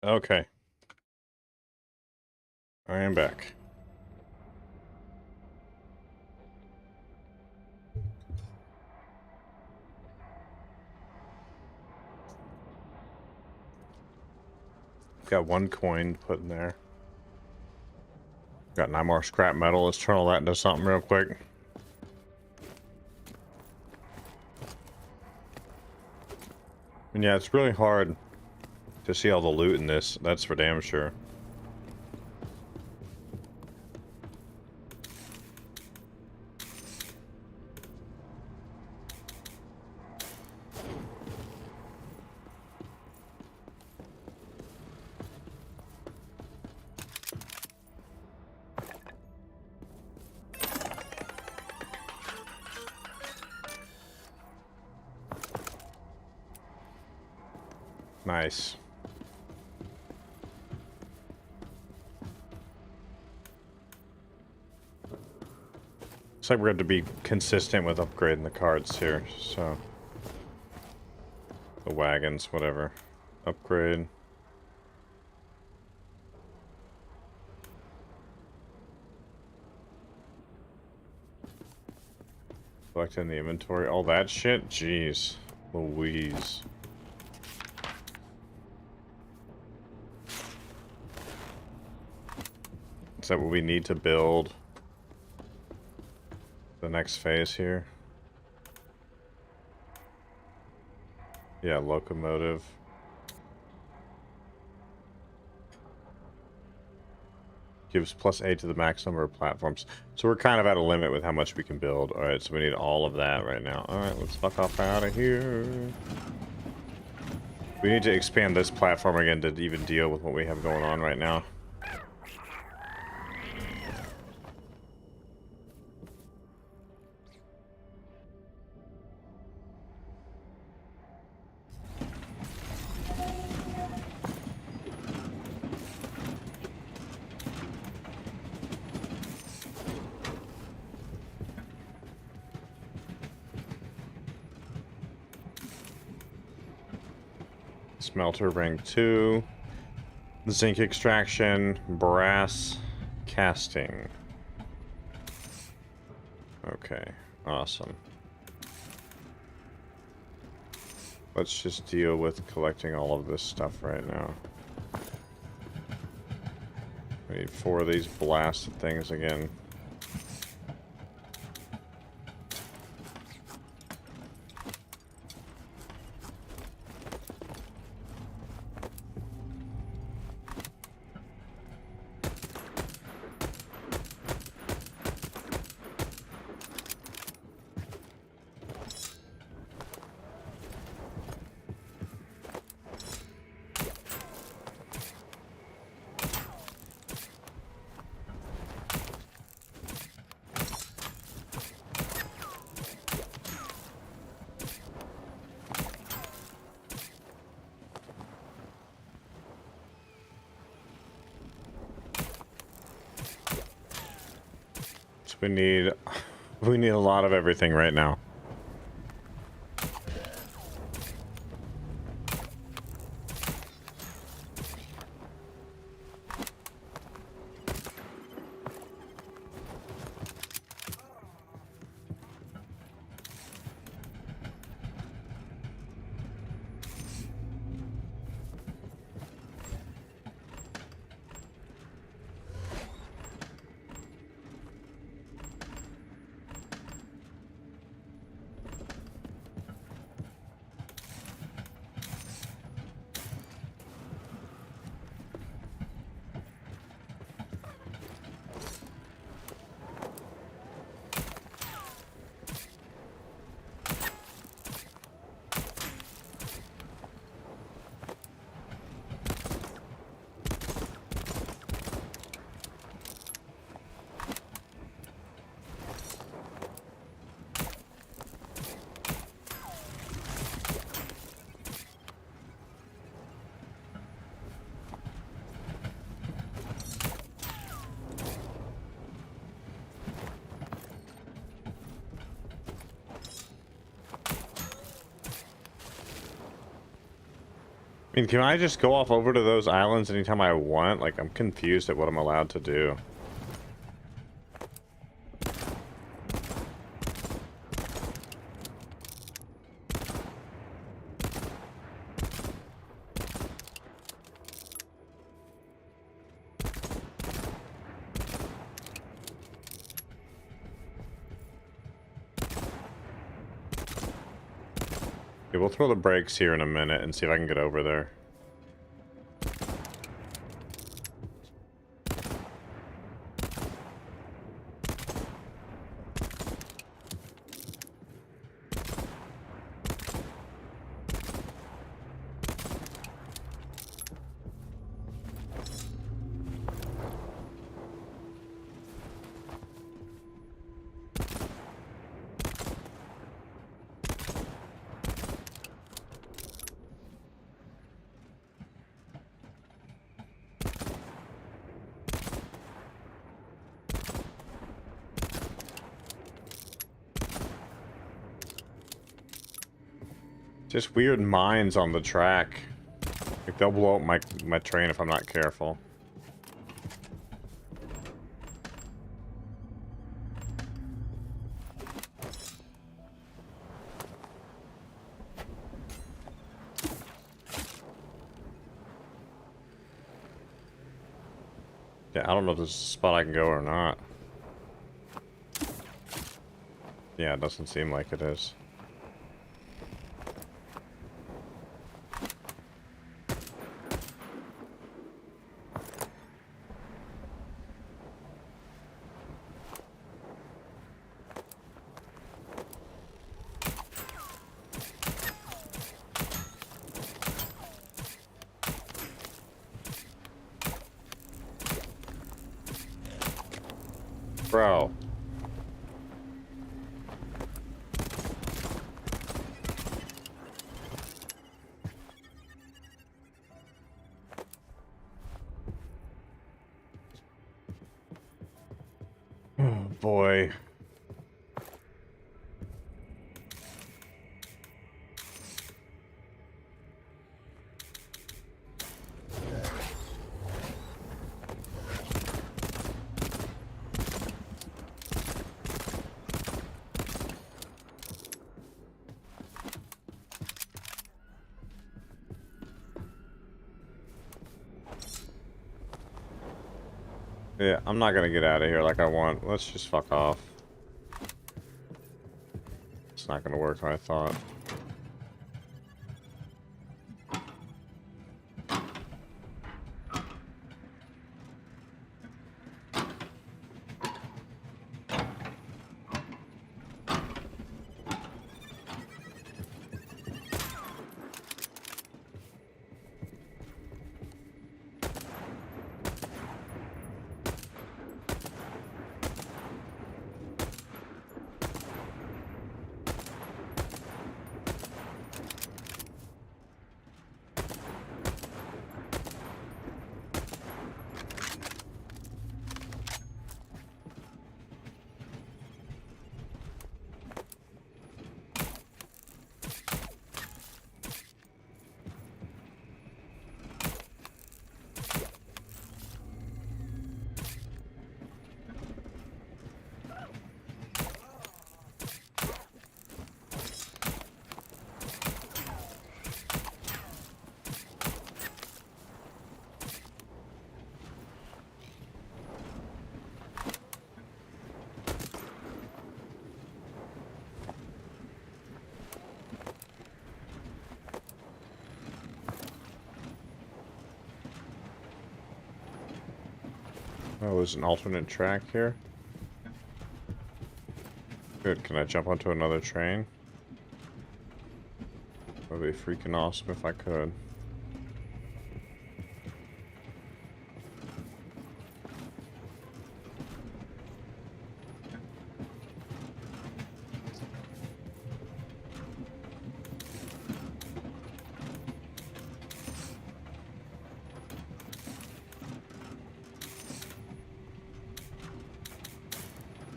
Okay. I am back. Got 1 coin to put in there. Got 9 more scrap metal. Let's turn all that into something real quick. Yeah, it's really hard to see all the loot in this. That's for damn sure. Nice. Looks like we're going to be consistent with upgrading the cards here, so... The wagons, whatever. Upgrade. Collect in the inventory. All that shit? Jeez. Louise. Is that what we need to build the next phase here? Yeah, locomotive. Gives +8 to the max number of platforms. So we're kind of at a limit with how much we can build. Alright, so we need all of that right now. Alright, let's fuck off out of here. We need to expand this platform again to even deal with what we have going on right now. Smelter rank 2, zinc extraction, brass casting. Okay, awesome. Let's just deal with collecting all of this stuff right now. We need 4 of these blasted things again. We need a lot of everything right now. I mean, can I just go off over to those islands anytime I want? Like, I'm confused at what I'm allowed to do. Okay, we'll throw the brakes here in a minute and see if I can get over there. Just weird mines on the track. Like they'll blow up my train if I'm not careful. Yeah, I don't know if this is a spot I can go or not. Yeah, it doesn't seem like it is. Bro. Oh boy. Yeah, I'm not gonna get out of here like I want. Let's just fuck off. It's not gonna work how I thought. Oh, there's an alternate track here. Good, can I jump onto another train? That would be freaking awesome if I could.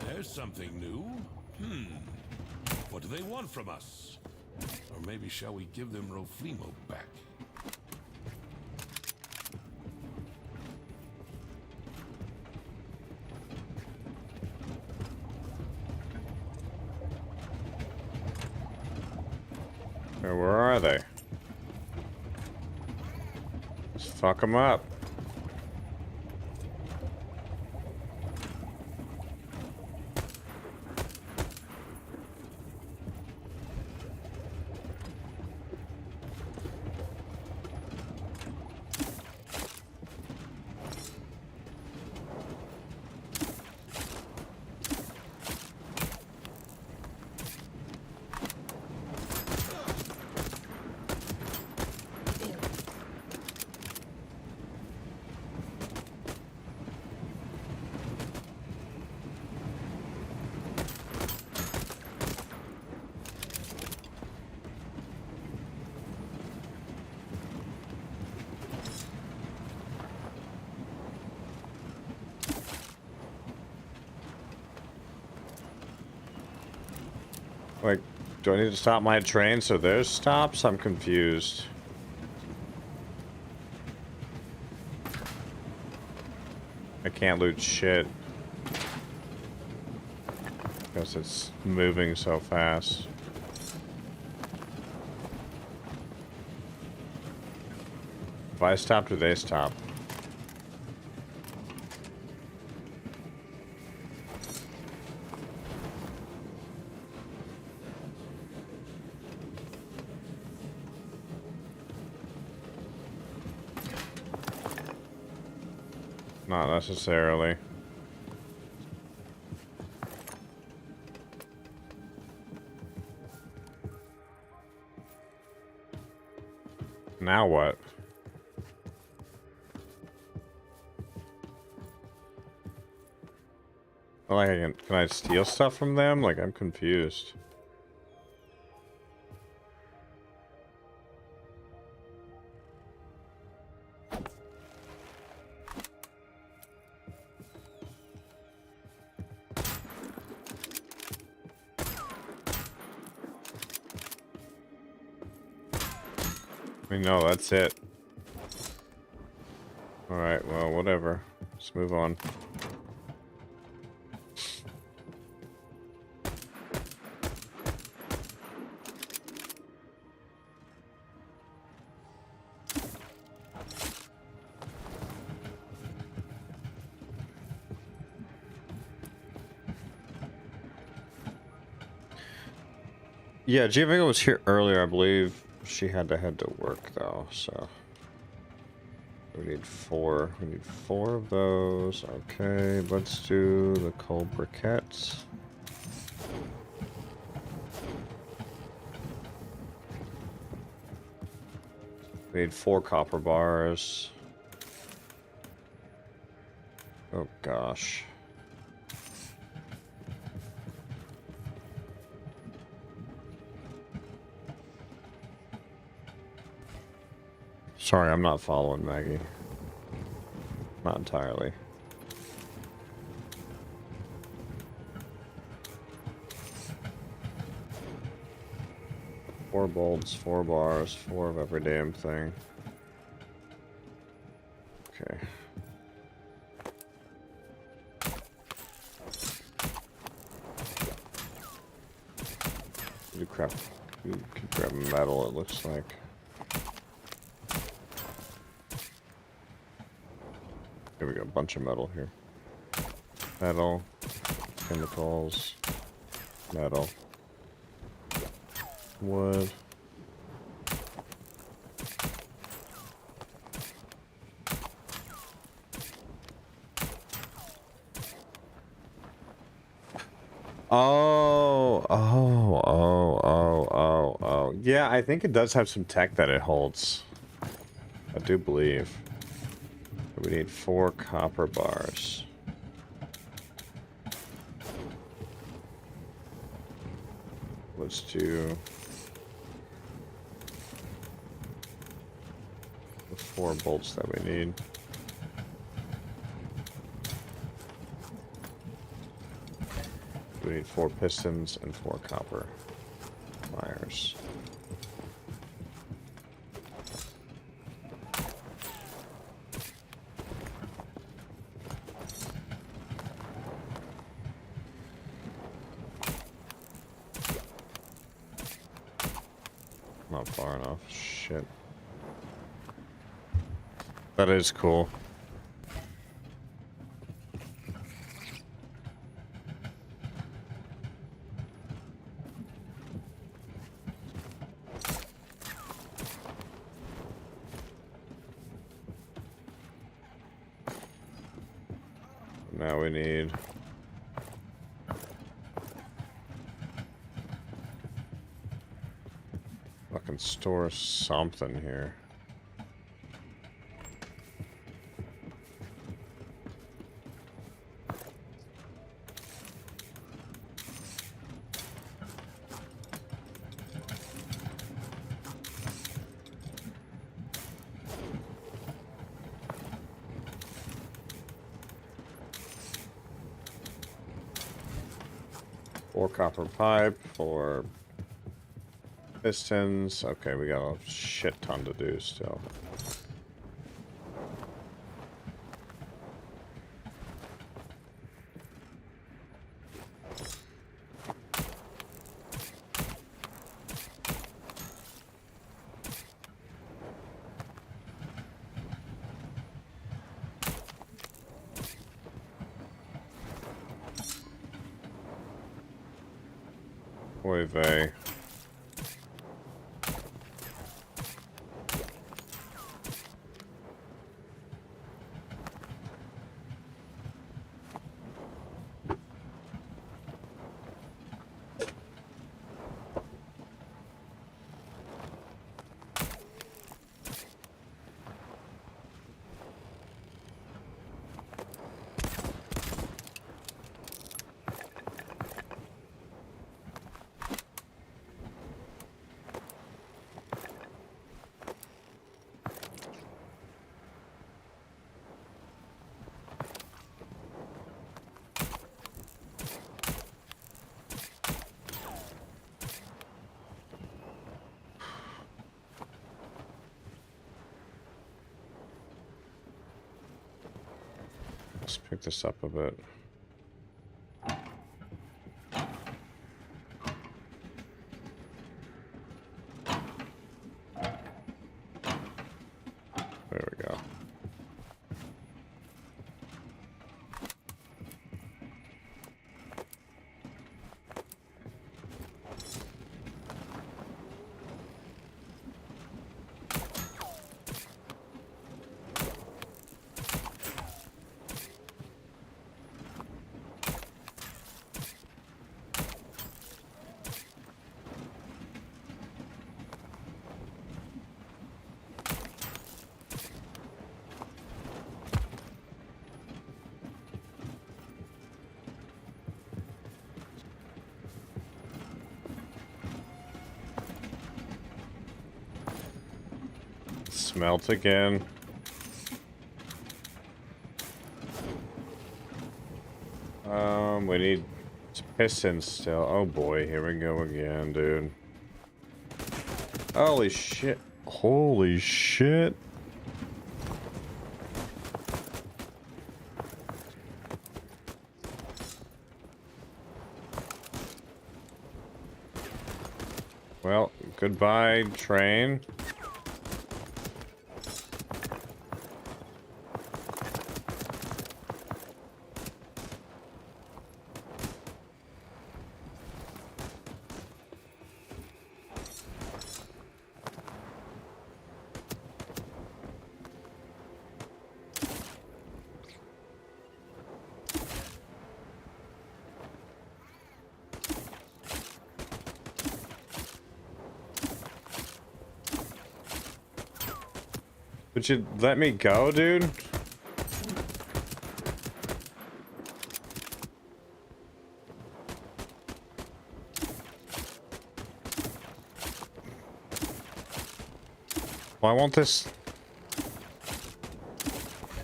There's something new. What do they want from us? Or maybe shall we give them Roflimo back? Where are they? Let's fuck them up. Do I need to stop my train so theirs stops? I'm confused. I can't loot shit. Because it's moving so fast. If I stop, do they stop? Not necessarily. Now what? Like, can I steal stuff from them? Like, I'm confused. I mean, no, that's it. Alright, well, whatever. Let's move on. Yeah, Giovanna was here earlier, I believe. She had to head to work though, so we need four. We need 4 of those. Okay, let's do the cold briquettes. We need 4 copper bars. Oh gosh. Sorry, I'm not following Maggie. Not entirely. Four bolts, 4 bars, 4 of every damn thing. Okay. You crap. You can grab metal, it looks like. Here we go, a bunch of metal here. Metal, chemicals, metal, wood. Oh. Yeah, I think it does have some tech that it holds. I do believe. We need 4 copper bars. Let's do the 4 bolts that we need. We need 4 pistons and 4 copper wires. Not far enough. Shit. That is cool. Now we need fucking store something here. Copper pipe for Pistons. Okay, we got a shit ton to do still. Boy, vey. Let's pick this up a bit. There we go. Smelt again. We need pistons still. Oh boy, here we go again, dude. Holy shit. Holy shit. Well, goodbye, train. Would you let me go, dude? Why won't this?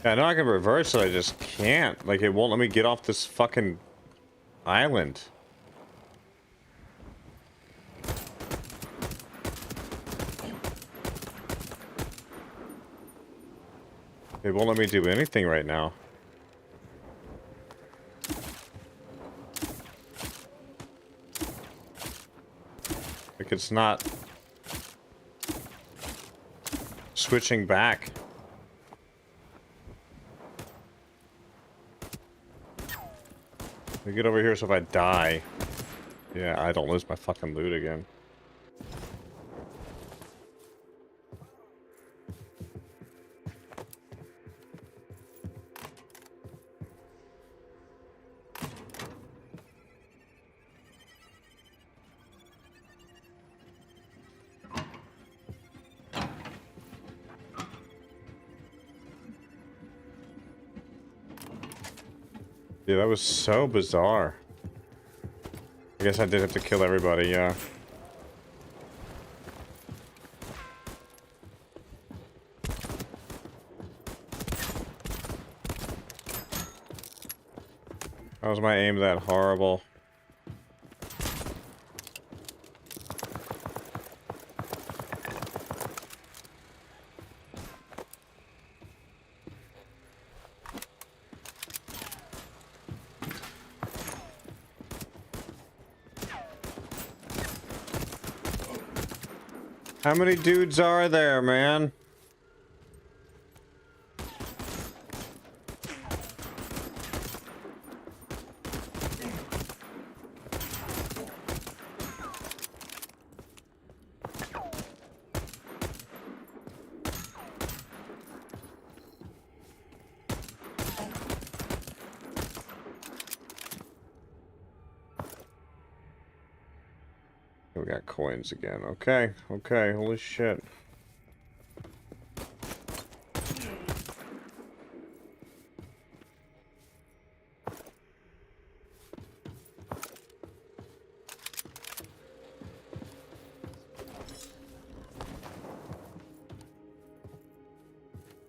Yeah, I know I can reverse it, I just can't. Like, it won't let me get off this fucking island. It won't let me do anything right now. Like, it's not switching back. Let me get over here so if I die, yeah, I don't lose my fucking loot again. Yeah, that was so bizarre. I guess I did have to kill everybody, yeah. How was my aim that horrible? How many dudes are there, man? We got coins again. Okay, okay, holy shit.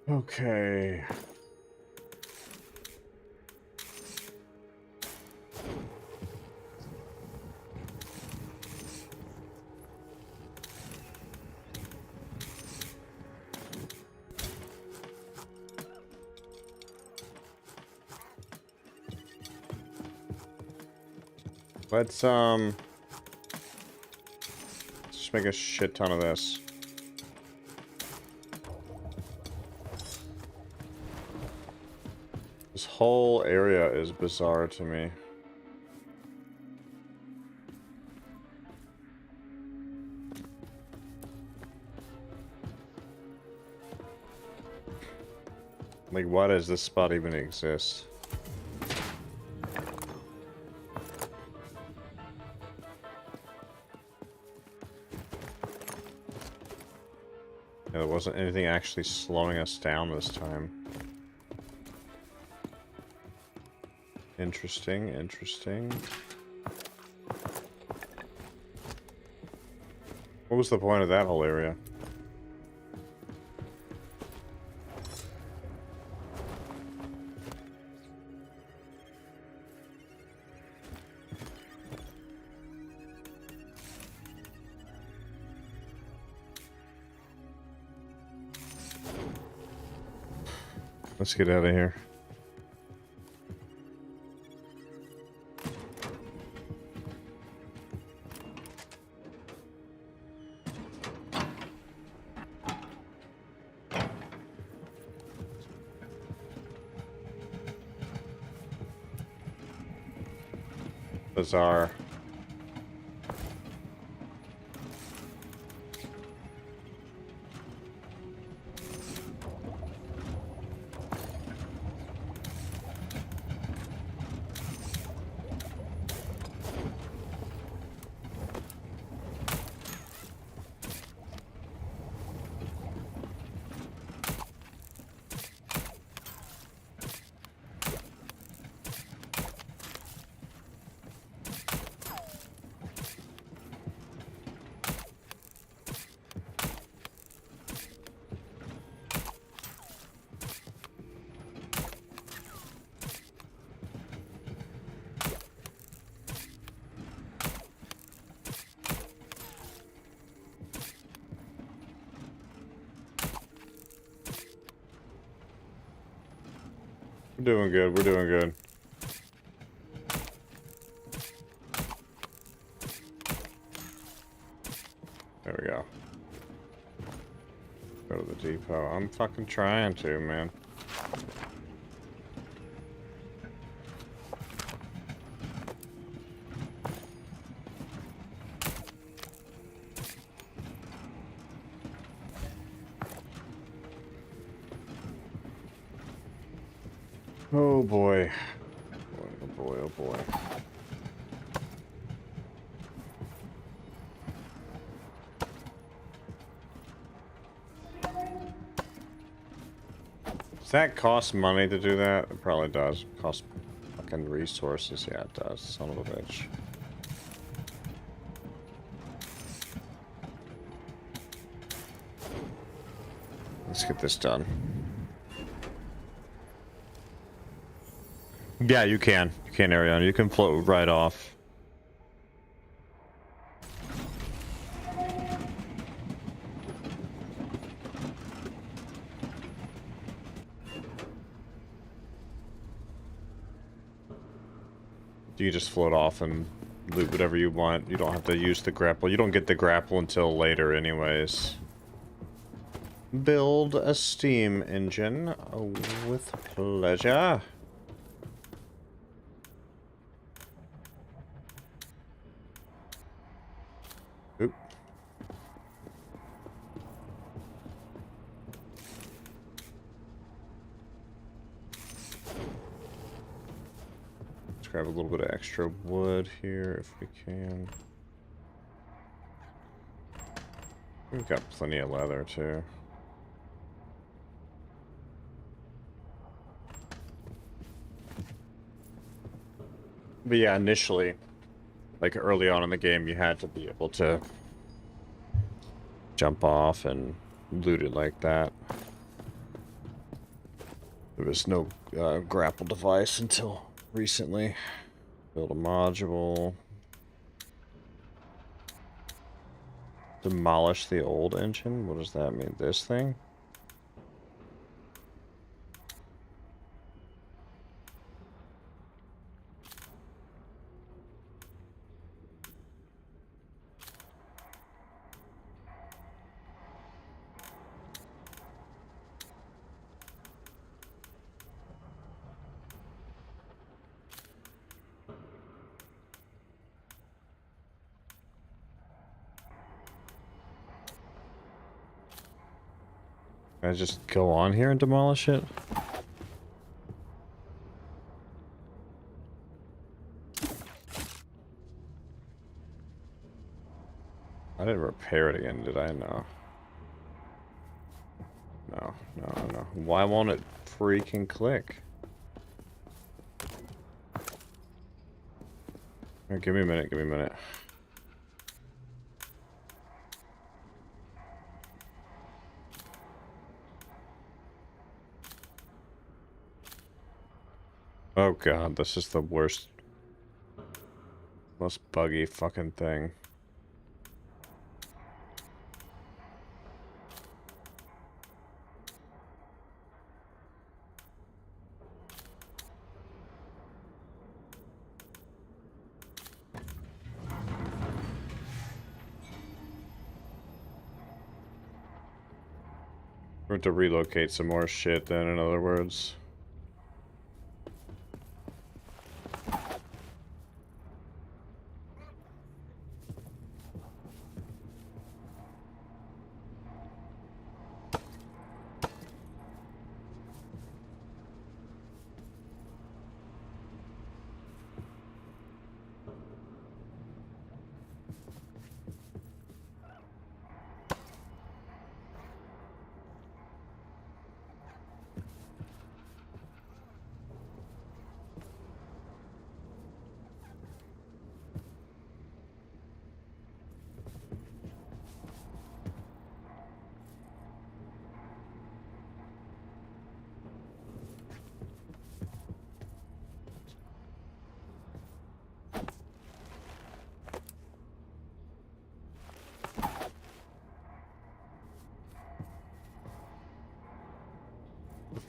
Okay. Let's just make a shit ton of this. This whole area is bizarre to me. Like, why does this spot even exist? Yeah, there wasn't anything actually slowing us down this time. Interesting, interesting. What was the point of that whole area? Let's get out of here. Bizarre. We're doing good, we're doing good. There we go. Go to the depot. I'm fucking trying to, man. Oh boy. Oh boy, oh boy. Does that cost money to do that? It probably does. Cost fucking resources. Yeah, it does. Son of a bitch. Let's get this done. Yeah, you can. You can, Ariana. You can float right off. You just float off and loot whatever you want. You don't have to use the grapple. You don't get the grapple until later anyways. Build a steam engine with pleasure. Oop. Let's grab a little bit of extra wood here if we can. We've got plenty of leather too. But yeah, initially, like early on in the game, you had to be able to jump off and loot it like that. There was no grapple device until recently. Build a module. Demolish the old engine? What does that mean? This thing? Can I just go on here and demolish it? I didn't repair it again, did I? No. No. Why won't it freaking click? Here, give me a minute. Oh god, this is the worst, most buggy fucking thing. We're going to relocate some more shit then, in other words.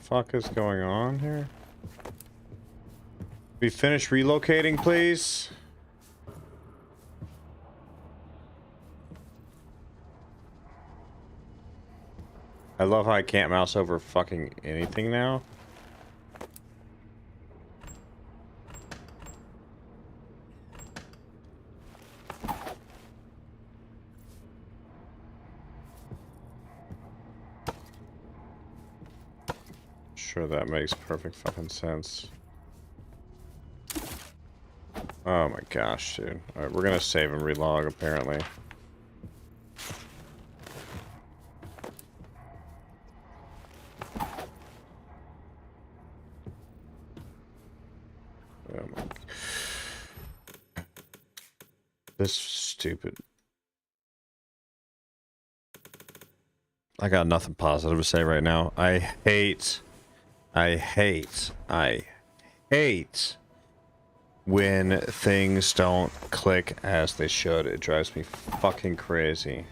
Fuck is going on here? We finished relocating, please? I love how I can't mouse over fucking anything now. Sure, that makes perfect fucking sense. Oh my gosh, dude. Alright, we're gonna save and relog, apparently. Oh my... This stupid... I got nothing positive to say right now. I hate when things don't click as they should. It drives me fucking crazy.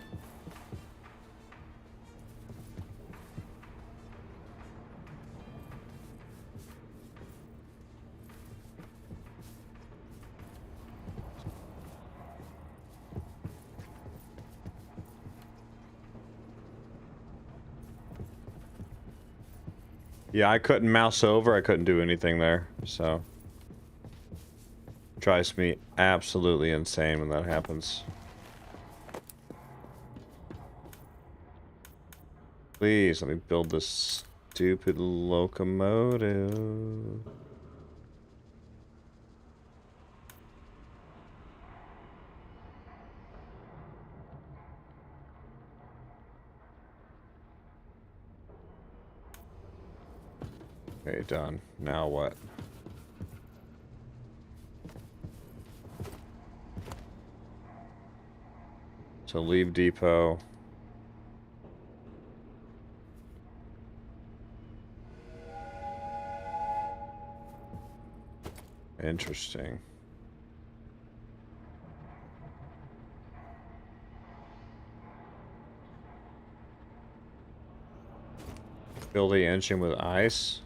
Yeah, I couldn't mouse over. I couldn't do anything there, so drives me absolutely insane when that happens. Please let me build this stupid locomotive. Okay, done. Now what? So leave depot. Interesting. Fill the engine with ice?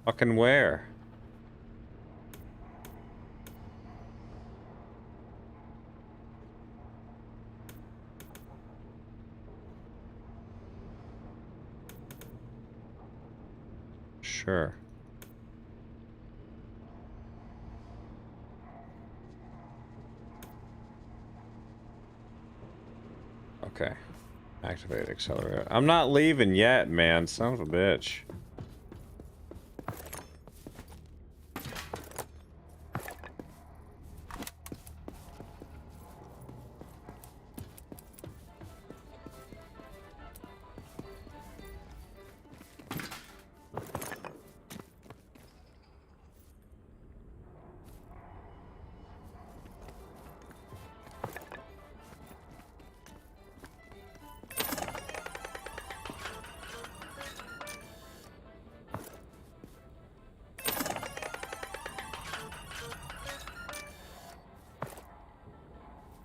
Fucking where? Sure. Okay. Activate accelerator. I'm not leaving yet, man. Son of a bitch.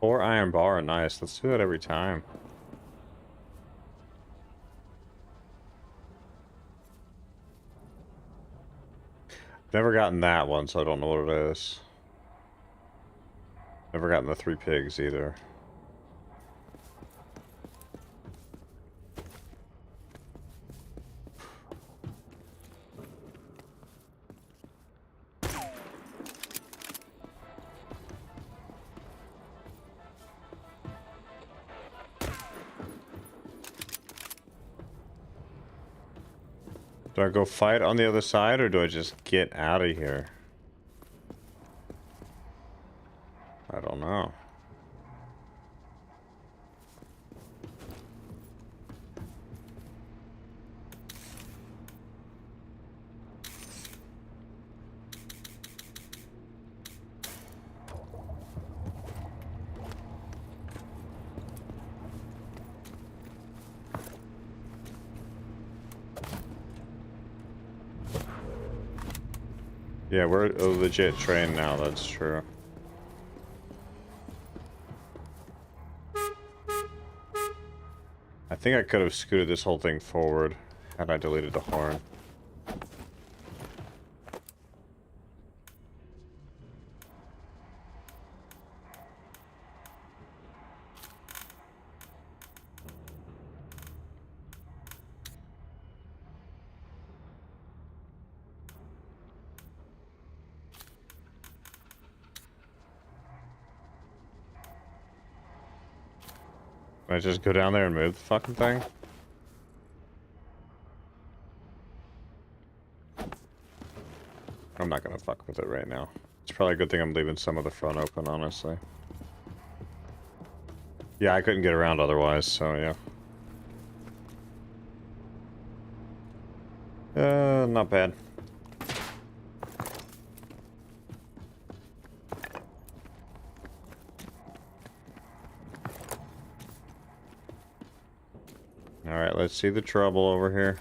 Or iron bar, nice. Let's do that every time. Never gotten that one, so I don't know what it is. Never gotten the 3 pigs either. Do I go fight on the other side, or do I just get out of here? I don't know. Yeah, we're a legit train now, that's true. I think I could have scooted this whole thing forward had I deleted the horn. Can I just go down there and move the fucking thing? I'm not gonna fuck with it right now. It's probably a good thing I'm leaving some of the front open, honestly. Yeah, I couldn't get around otherwise, so yeah. Not bad. Alright, let's see the trouble over here.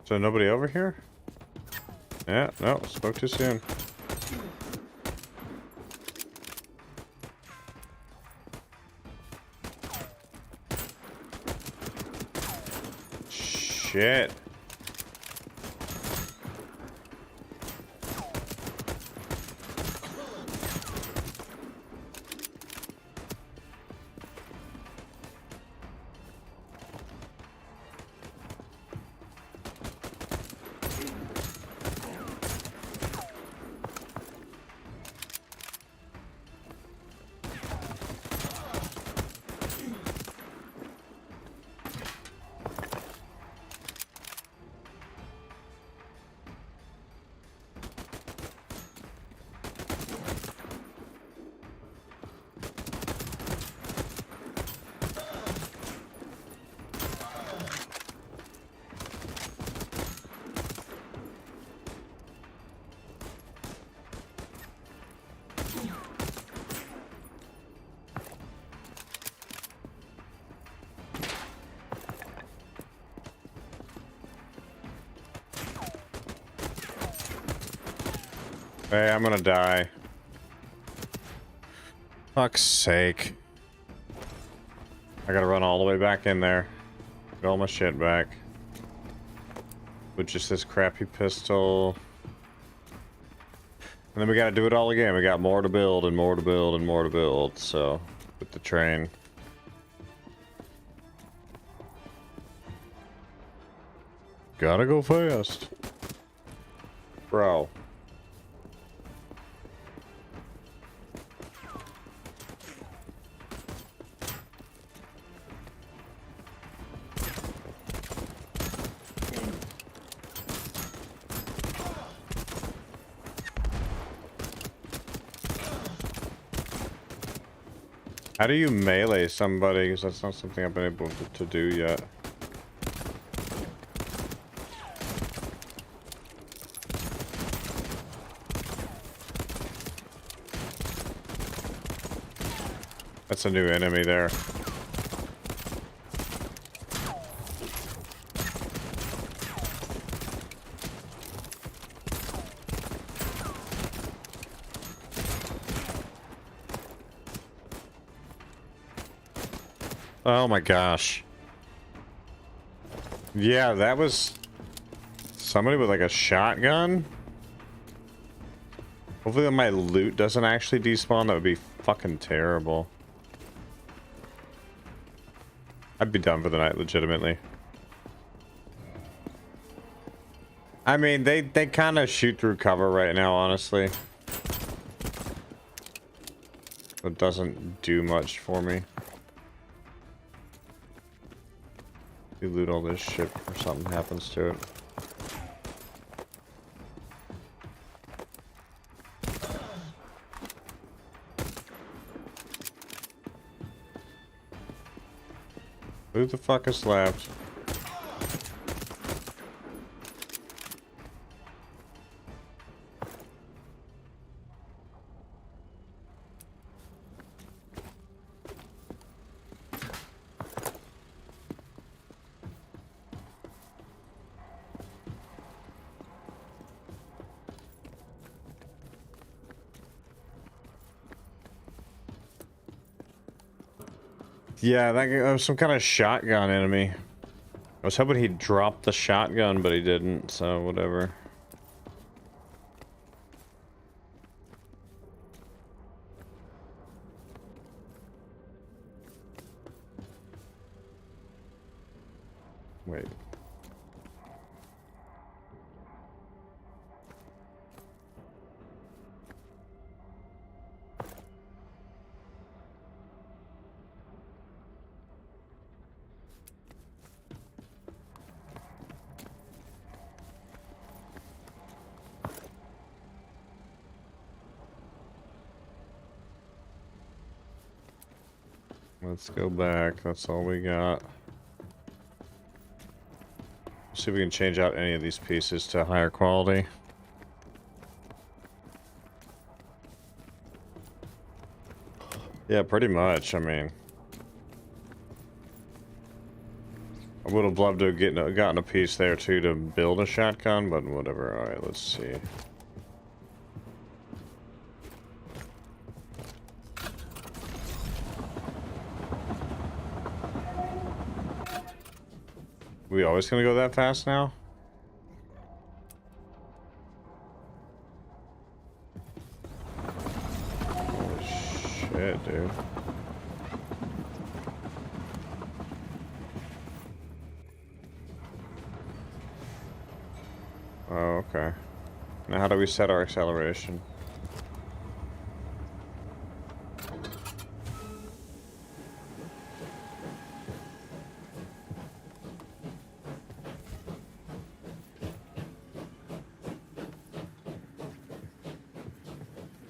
So nobody over here? Yeah, no, spoke too soon. Shit. Hey, I'm gonna die. Fuck's sake. I gotta run all the way back in there. Get all my shit back. With just this crappy pistol. And then we gotta do it all again. We got more to build and more to build and more to build. So, with the train. Gotta go fast. Bro. How do you melee somebody? Because that's not something I've been able to do yet. That's a new enemy there. Oh my gosh. Yeah, that was somebody with like a shotgun. Hopefully my loot doesn't actually despawn. That would be fucking terrible. I'd be done for the night, legitimately. I mean, they kind of shoot through cover right now, honestly. It doesn't do much for me. You loot all this shit or something happens to it. Who the fuck is left? Yeah, that was some kind of shotgun enemy. I was hoping he'd drop the shotgun, but he didn't, so whatever. Wait. Let's go back. That's all we got. See if we can change out any of these pieces to higher quality. Yeah, pretty much. I mean, I would have loved to have gotten a piece there too to build a shotgun, but whatever. All right, let's see. We always gonna go that fast now? Holy shit, dude. Oh, okay. Now how do we set our acceleration?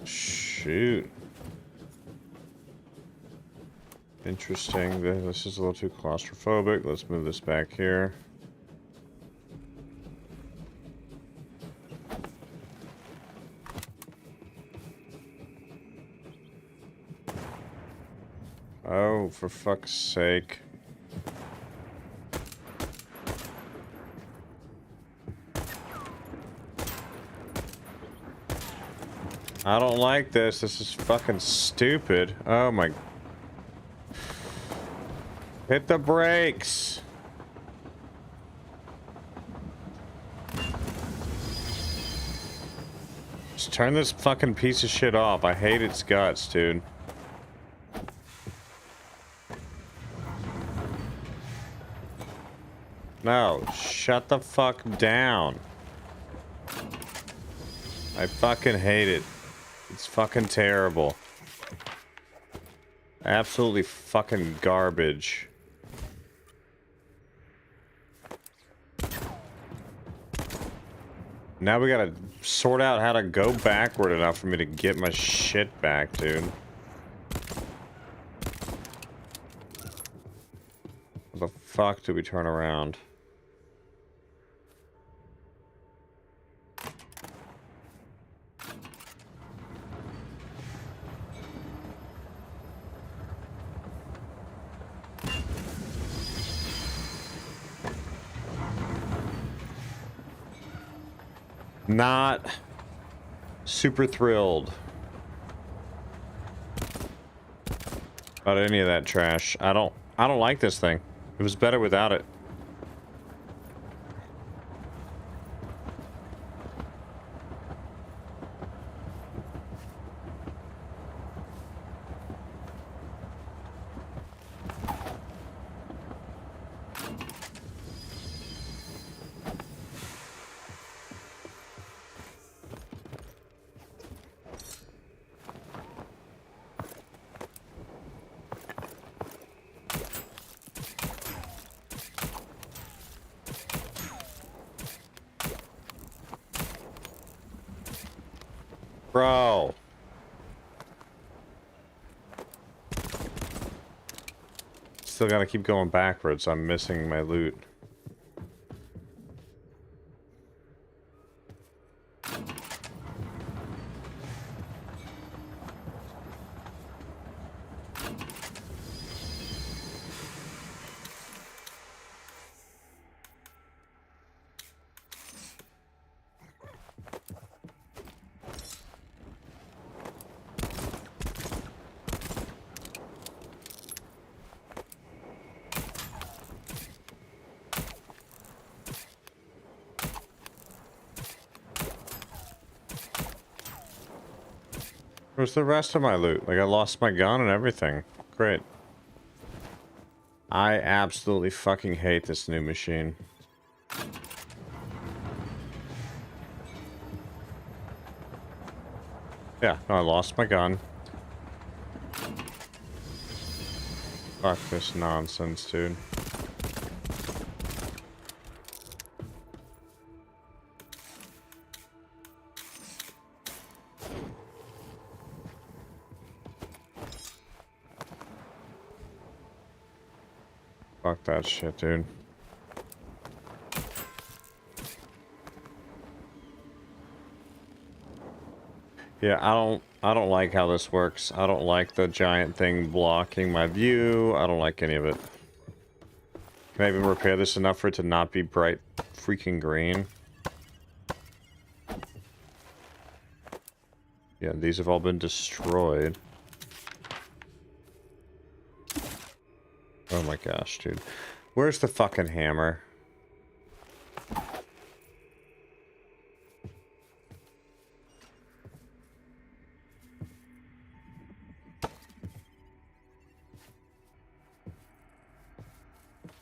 Shoot. Interesting. This is a little too claustrophobic. Let's move this back here. Oh, for fuck's sake. I don't like this. This is fucking stupid. Oh my. Hit the brakes. Just turn this fucking piece of shit off. I hate its guts, dude. No, shut the fuck down. I fucking hate it. It's fucking terrible. Absolutely fucking garbage. Now we gotta sort out how to go backward enough for me to get my shit back, dude. How the fuck do we turn around? Not super thrilled about any of that trash. I don't like this thing. It was better without it. Bro. Still gotta keep going backwards. I'm missing my loot. Where's the rest of my loot? Like, I lost my gun and everything. Great. I absolutely fucking hate this new machine. Yeah, no, I lost my gun. Fuck this nonsense, dude. Fuck that shit, dude. Yeah, I don't like how this works. I don't like the giant thing blocking my view. I don't like any of it. Can I even repair this enough for it to not be bright freaking green? Yeah, these have all been destroyed. Oh my gosh, dude. Where's the fucking hammer?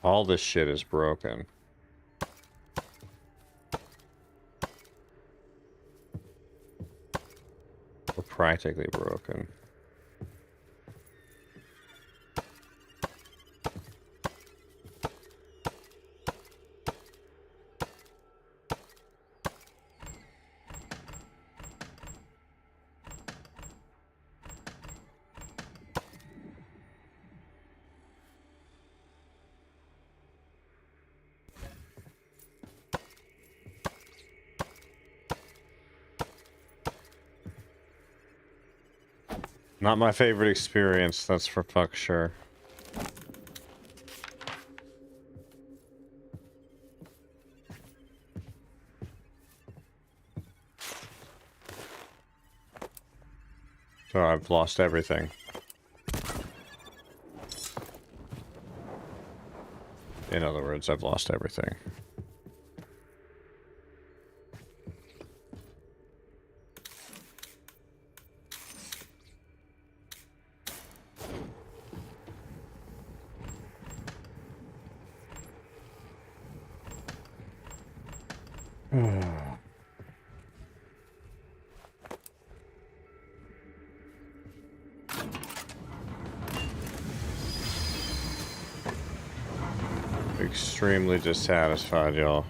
All this shit is broken. Or practically broken. Not my favorite experience, that's for fuck sure. So I've lost everything. In other words, I've lost everything. Extremely dissatisfied, y'all.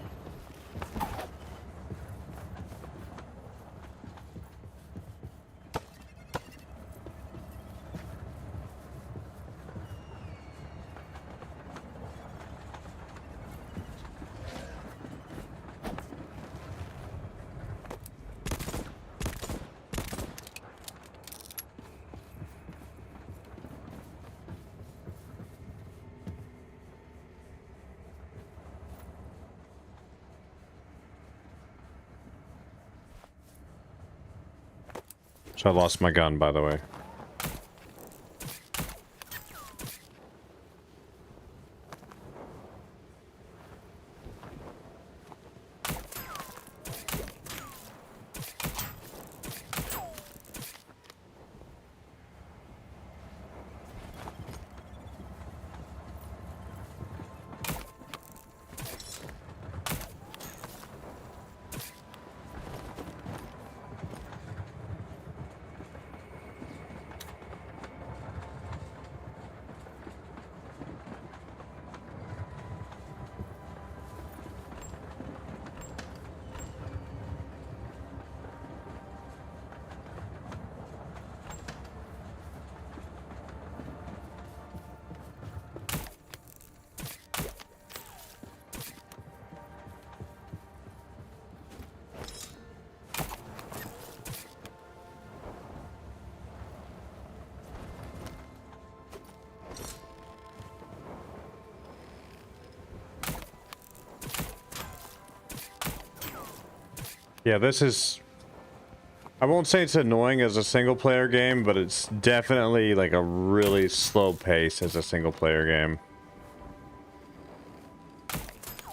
So I lost my gun, by the way. Yeah, this is... I won't say it's annoying as a single-player game, but it's definitely like a really slow pace as a single-player game.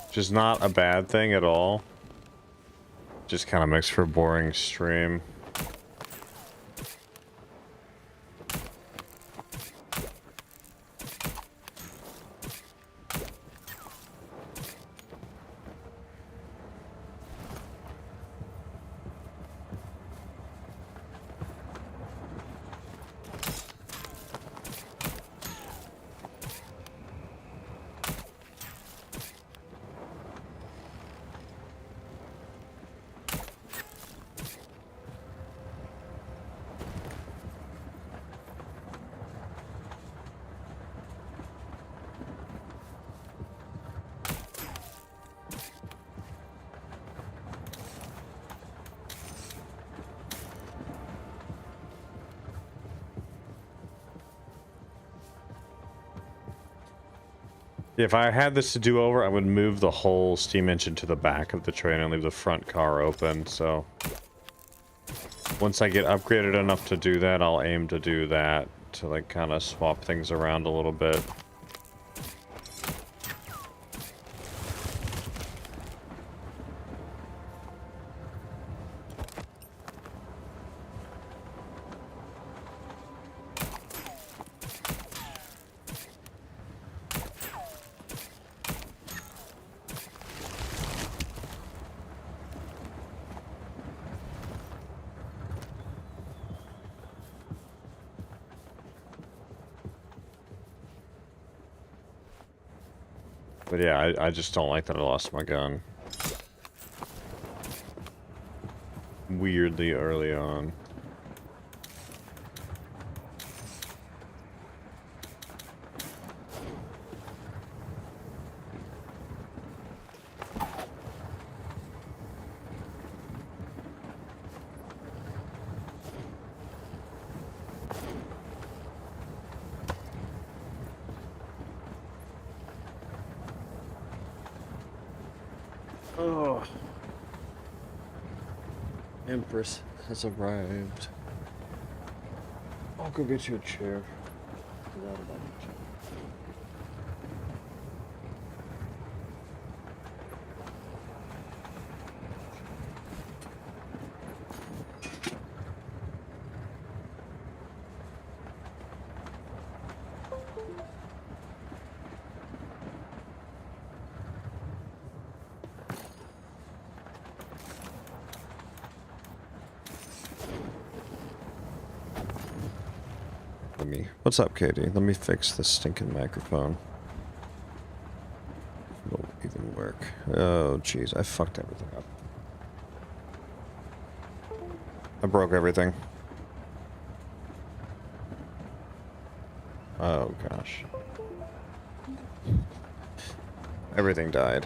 Which is not a bad thing at all. Just kind of makes for a boring stream. If I had this to do over, I would move the whole steam engine to the back of the train and leave the front car open, so... Once I get upgraded enough to do that, I'll aim to do that, to like kind of swap things around a little bit. But yeah, I just don't like that I lost my gun. Weirdly early on. Oh. Empress has arrived. I'll go get you a chair. Forgot about the chair. What's up, Katie? Let me fix this stinking microphone. It'll even work. Oh, jeez, I fucked everything up. I broke everything. Oh, gosh. Everything died.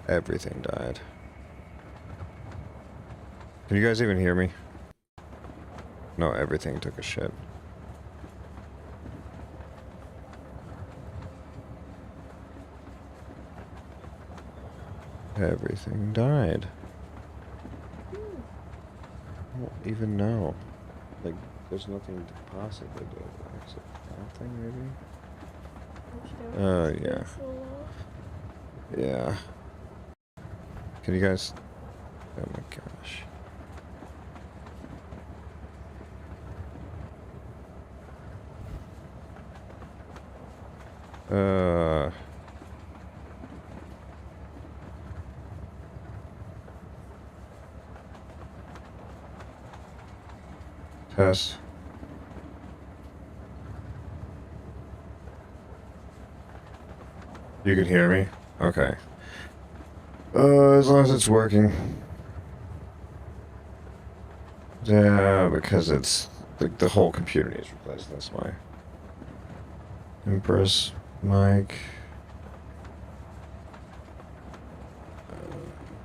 Everything died. Can you guys even hear me? No, everything took a shit. Everything died. I don't even know. Like, there's nothing to possibly do. Except that thing, maybe? Oh, yeah. Yeah. Can you guys... Oh my gosh. Test. You can hear me? Okay. As long as it's working. Yeah, because it's... the whole computer needs replaced, that's why. Empress, Mike.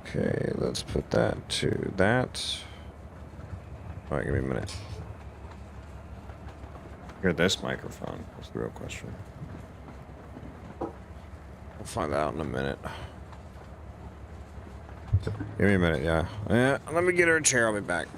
Okay, let's put that to that. Alright, give me a minute. Hear this microphone? That's the real question. We'll find out in a minute. Give me a minute, yeah. Yeah, let me get her a chair, I'll be back.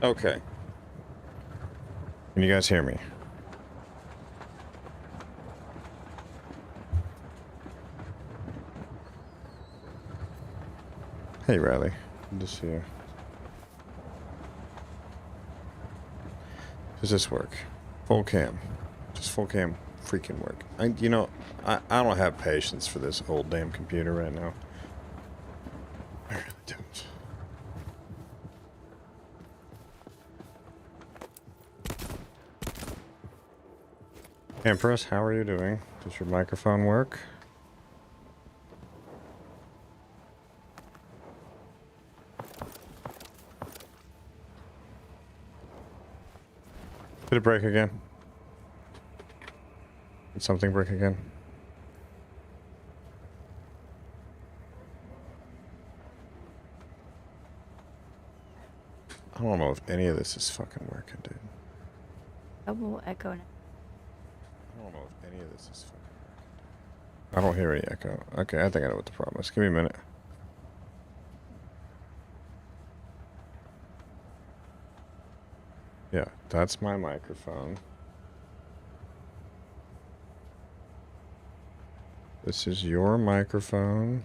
Okay. Can you guys hear me? Hey, Riley. Good to see you. Does this work? Full cam. Just full cam freaking work. I don't have patience for this old damn computer right now. I really don't. Empress, how are you doing? Does your microphone work? Did it break again? Did something break again? I don't know if any of this is fucking working, dude. Double echo now. I don't know if any of this is fucking working. I don't hear any echo. Okay, I think I know what the problem is. Give me a minute. Yeah, that's my microphone. This is your microphone.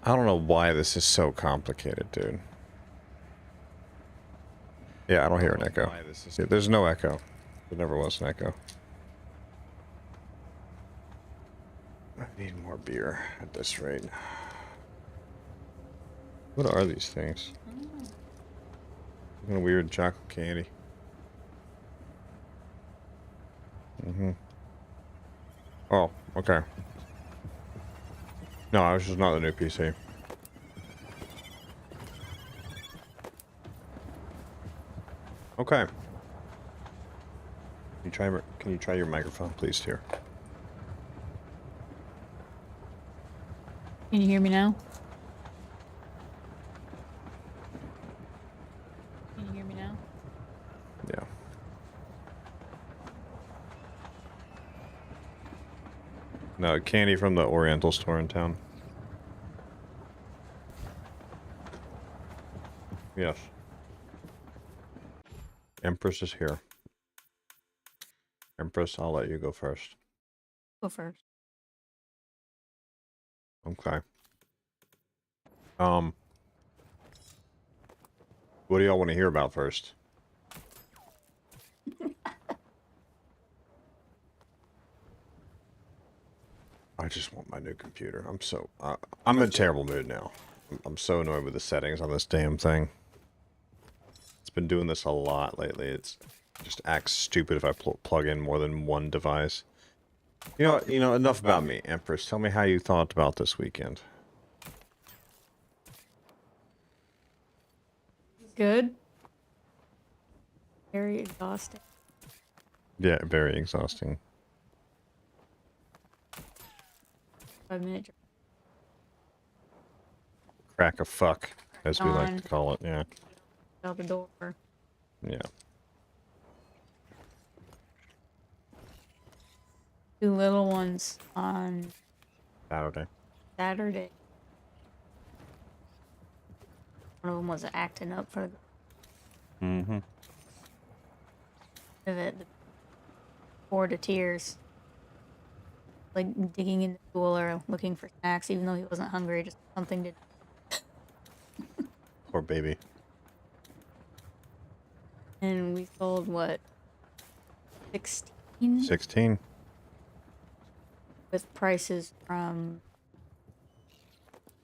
I don't know why this is so complicated, dude. Yeah, I don't hear an echo. Yeah, there's no echo. There never was an echo. I need more beer at this rate. What are these things? Kind of weird chocolate candy. Oh, okay. No, this is not the new PC. Okay. Can you try your microphone, please, dear? Can you hear me now? Can you hear me now? Yeah. No, candy from the Oriental store in town. Yes. Empress is here. Empress, I'll let you go first. Go first. Okay. What do y'all want to hear about first? I just want my new computer. I'm in a terrible mood now. I'm so annoyed with the settings on this damn thing. It's been doing this a lot lately. It's just acts stupid if I plug in more than one device. You know, enough about me, Empress. Tell me how you thought about this weekend. Good. Very exhausting. Yeah, very exhausting. 5 minute Crack a fuck, as we like on. to call it. Yeah. Out the door. Yeah. 2 little ones on Saturday. Saturday. One of them was acting up for Mm-hmm. the poured to tears. Like digging in the cooler, looking for snacks, even though he wasn't hungry, just something to. Poor baby. And we sold what? 16? 16. With prices from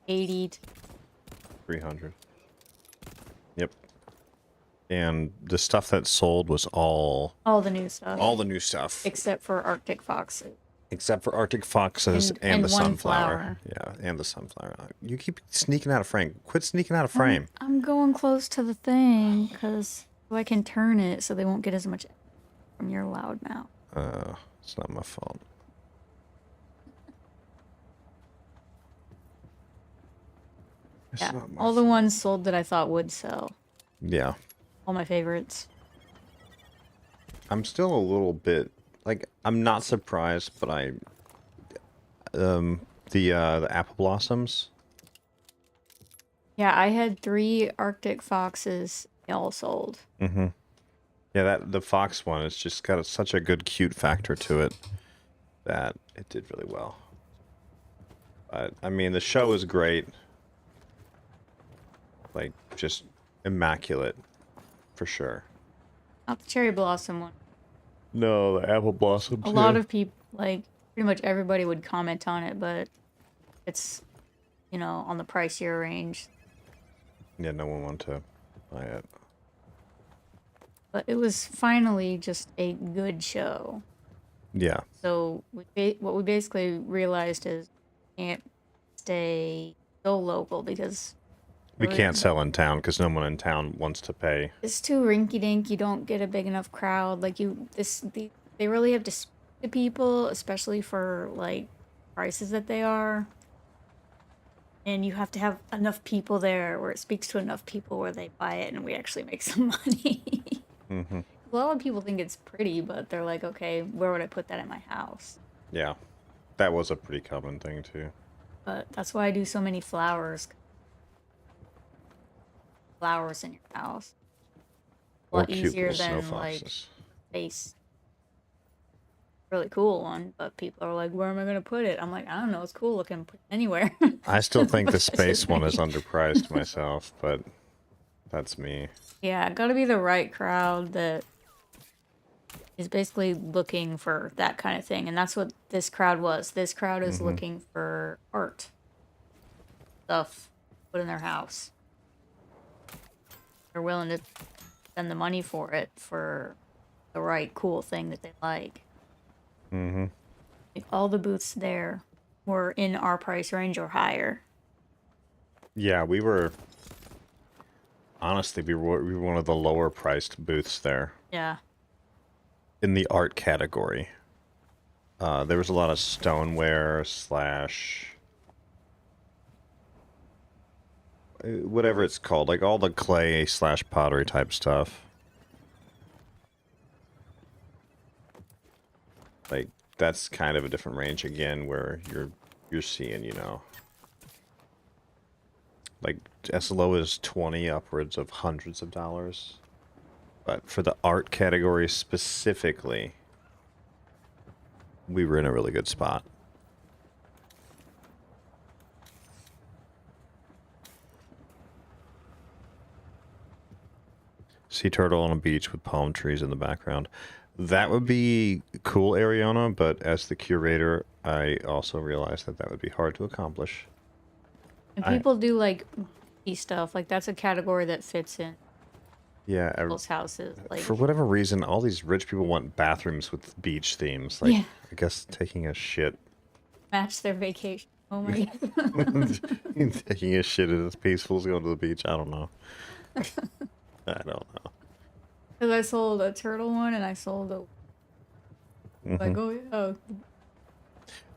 80 to 300. Yep. And the stuff that sold was all the new stuff. all the new stuff. Except for Arctic foxes. Except for Arctic foxes and the one sunflower. flower. Yeah, and the sunflower. You keep sneaking out of frame. Quit sneaking out of frame. I'm going close to the thing because so I can turn it so they won't get as much from your loud mouth. It's not my fault. It's Yeah, not my all the fault. ones sold that I thought would sell. Yeah. All my favorites. I'm still a little bit like I'm not surprised, but the apple blossoms. Yeah, I had 3 Arctic foxes. They all sold. Mm-hmm. Yeah, the fox one, it's just got such a good cute factor to it that it did really well. But I mean, the show is great. Like just immaculate for sure. Not the cherry blossom one. No, the apple blossoms. A lot of people, like, pretty much everybody would comment on it, but it's, you know, on the pricier range. Yeah, no one wanted to buy it. But it was finally just a good show. Yeah. So what we basically realized is we can't stay so local because We can't sell in town because no one in town wants to pay. it's too rinky-dink. You don't get a big enough crowd. Like they really have to speak to people, especially for like prices that they are. And you have to have enough people there where it speaks to enough people where they buy it and we actually make some money. Mm-hmm. A lot of people think it's pretty, but they're like, okay, where would I put that in my house? Yeah. That was a pretty common thing too. But that's why I do so many flowers. Flowers in your house. A Or lot cute easier little snow than like foxes. face. really cool one, but people are like, where am I gonna put it? I'm like, I don't know, it's cool looking, put it anywhere. I still think But the that's space just one me. is underpriced myself, but that's me. Yeah, gotta be the right crowd that is basically looking for that kind of thing, and that's what this crowd was. This crowd is Hmm. looking for art stuff put in their house. They're willing to spend the money for it for the right cool thing that they like. Hmm. Like, all the booths there were in our price range or higher. Yeah, we were honestly we were one of the lower priced booths there Yeah. in the art category. There was a lot of stoneware slash whatever it's called, like all the clay slash pottery type stuff. Like that's kind of a different range again, where you're seeing, you know, like as low as 20 upwards of hundreds of dollars. But for the art category specifically, we were in a really good spot. Sea turtle on a beach with palm trees in the background. That would be cool, Ariana, but as the curator, I also realized that that would be hard to accomplish. And I- people do like stuff. Like that's a category that fits in Yeah, people's houses. Like for whatever reason, all these rich people want bathrooms with beach themes. Like, Yeah. I guess taking a shit, match their vacation. Oh my god. taking a shit is as peaceful as going to the beach. I don't know. I don't know. Because I sold a turtle one and I sold a like, oh yeah.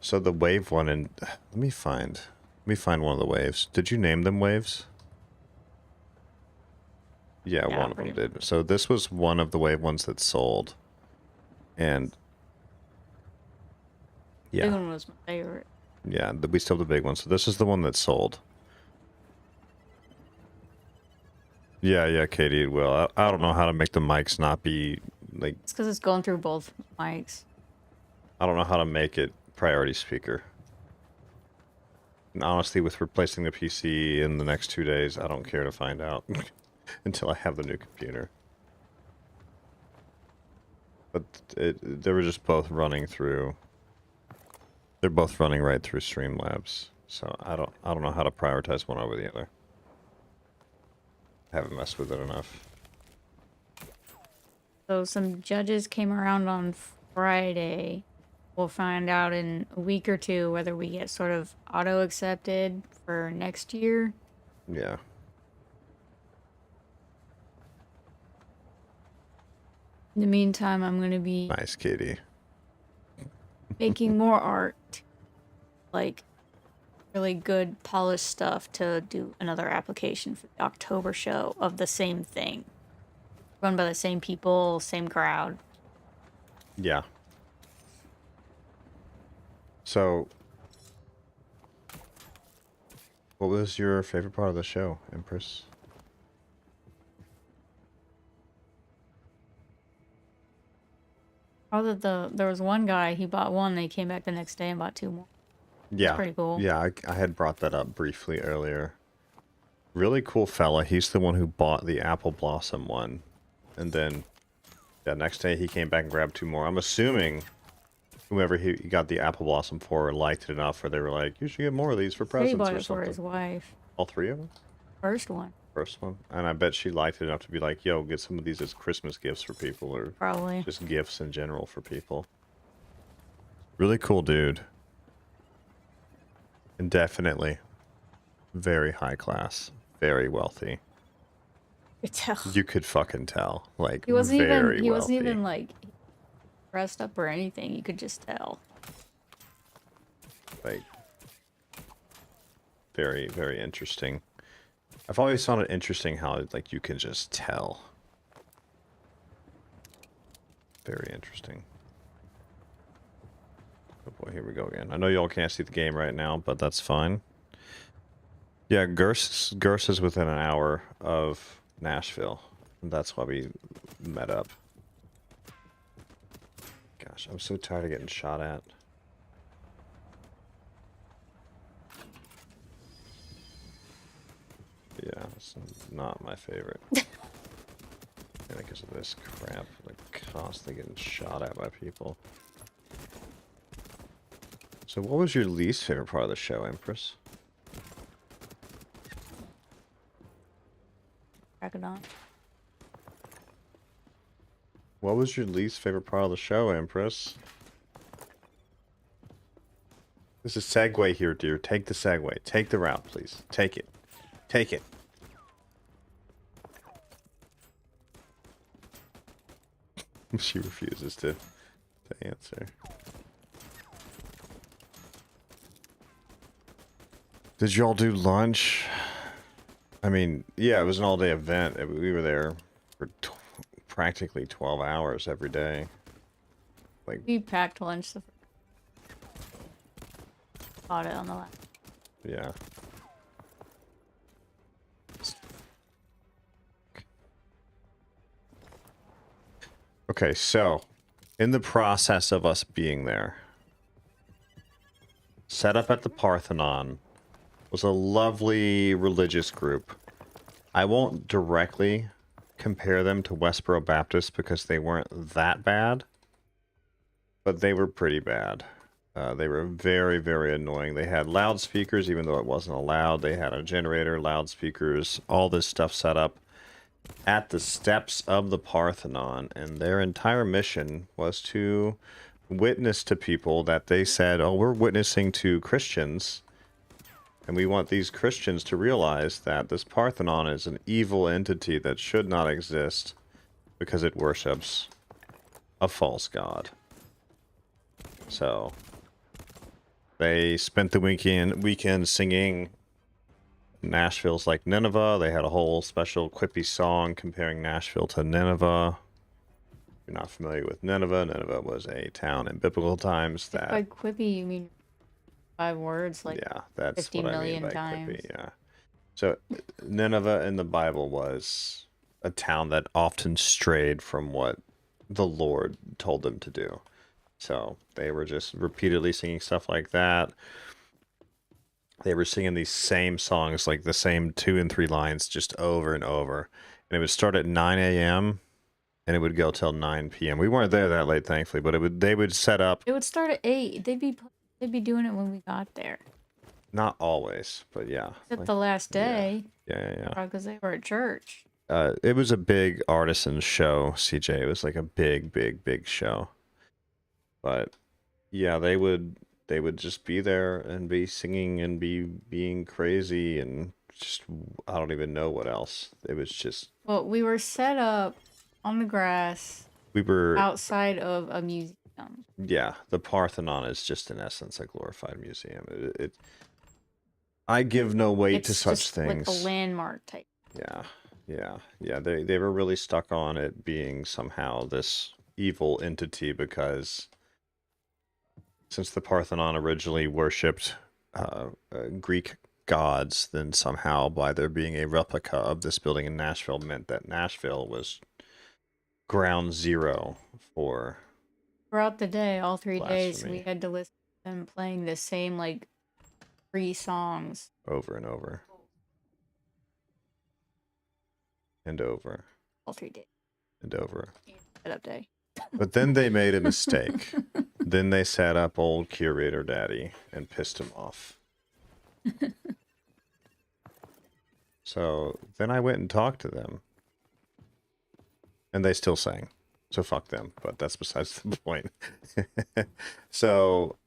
So the wave one, and let me find one of the waves. Did you name them waves? Yeah, Yeah, one of them pretty did. So this was one of the wave ones that sold, and Big yeah, one was my favorite. yeah, we still have the big one. So this is the one that sold. Yeah, Katie, it will. I don't know how to make the mics not be like. It's because it's going through both mics. I don't know how to make it priority speaker. And honestly, with replacing the PC in the next 2 days, I don't care to find out until I have the new computer. But they were just both running through. They're both running right through Streamlabs, so I don't know how to prioritize one over the other. I haven't messed with it enough. So some judges came around on Friday. We'll find out in a week or two whether we get sort of auto accepted for next year. Yeah. In the meantime, I'm going to be Nice, Katie. making more art. Like really good polished stuff to do another application for the October show of the same thing. Run by the same people, same crowd. Yeah. So, what was your favorite part of the show, Empress? Although there was one guy, he bought one, they came back the next day and bought two more. Yeah. pretty cool. Yeah, I had brought that up briefly earlier. Really cool fella. He's the one who bought the Apple Blossom one. And then, yeah, next day he came back and grabbed two more. I'm assuming whoever he got the Apple Blossom for liked it enough where they were like, you should get more of these for He presents bought or it for something. his wife. All three of them? First one, First one. And I bet she liked it enough to be like, yo, get some of these as Christmas gifts for people or probably. just gifts in general for people. Really cool dude. And definitely very high class, very wealthy. You could tell. You could fucking tell. Like, He wasn't very even. He wasn't wealthy. even like dressed up or anything. You could just tell. Like, very, very interesting. I've always found it interesting how, like, you can just tell. Very interesting. Oh boy, here we go again. I know y'all can't see the game right now, but that's fine. Yeah, Gers is within an hour of Nashville. And that's why we met up. God Gosh, I'm so tired of getting shot at. Yeah, it's not my favorite. And because of this crap, like constantly getting shot at by people. So what was your least favorite part of the show, Empress? Cracodon. What was your least favorite part of the show, Empress? This is segue here, dear. Take the segue. Take the route, please. Take it. Take it. She refuses to answer. Did y'all do lunch? I mean, yeah, it was an all-day event. We were there for practically 12 hours every day. Like, We packed lunch the bought it on the last. yeah. Okay, so in the process of us being there, set up at the Parthenon was a lovely religious group. I won't directly compare them to Westboro Baptist because they weren't that bad, but they were pretty bad. They were very, very annoying. They had loudspeakers, even though it wasn't allowed. They had a generator, loudspeakers, all this stuff set up at the steps of the Parthenon, and their entire mission was to witness to people that they said, oh, we're witnessing to Christians, and we want these Christians to realize that this Parthenon is an evil entity that should not exist because it worships a false god. So they spent the weekend singing Nashville's like Nineveh. They had a whole special quippy song comparing Nashville to Nineveh. If you're not familiar with Nineveh, Nineveh was a town in biblical times that... By quippy, you mean 5 words, like yeah, that's 50 what I mean million by times. quippy, yeah. So Nineveh in the Bible was a town that often strayed from what the Lord told them to do. So they were just repeatedly singing stuff like that. They were singing these same songs, like the same 2 and 3 lines, just over and over. And it would start at 9 a.m. and it would go till 9 p.m. We weren't there that late, thankfully, but they would set up. It would start at 8. They'd be doing it when we got there. Not always, but yeah. Except like, the last day. Yeah. Because they were at church. It was a big artisan show, CJ. It was like a big show. But yeah, they would just be there and be singing and being crazy and just, I don't even know what else. It was just... Well, we were set up on the grass. We were... outside of a museum. Yeah, the Parthenon is just in essence a glorified museum. I give no weight It's to such just things. like a landmark type. Yeah. They were really stuck on it being somehow this evil entity because since the Parthenon originally worshipped Greek gods, then somehow by there being a replica of this building in Nashville meant that Nashville was ground zero for... Throughout the day, all 3 days, blasphemy. we had to listen to them playing the same, like, 3 songs. Over and over. And over. All 3 days. And over. Setup day. But then they made a mistake. Then they sat up old Curator Daddy and pissed him off. So then I went and talked to them. And they still sang. So fuck them. But that's besides the point. So...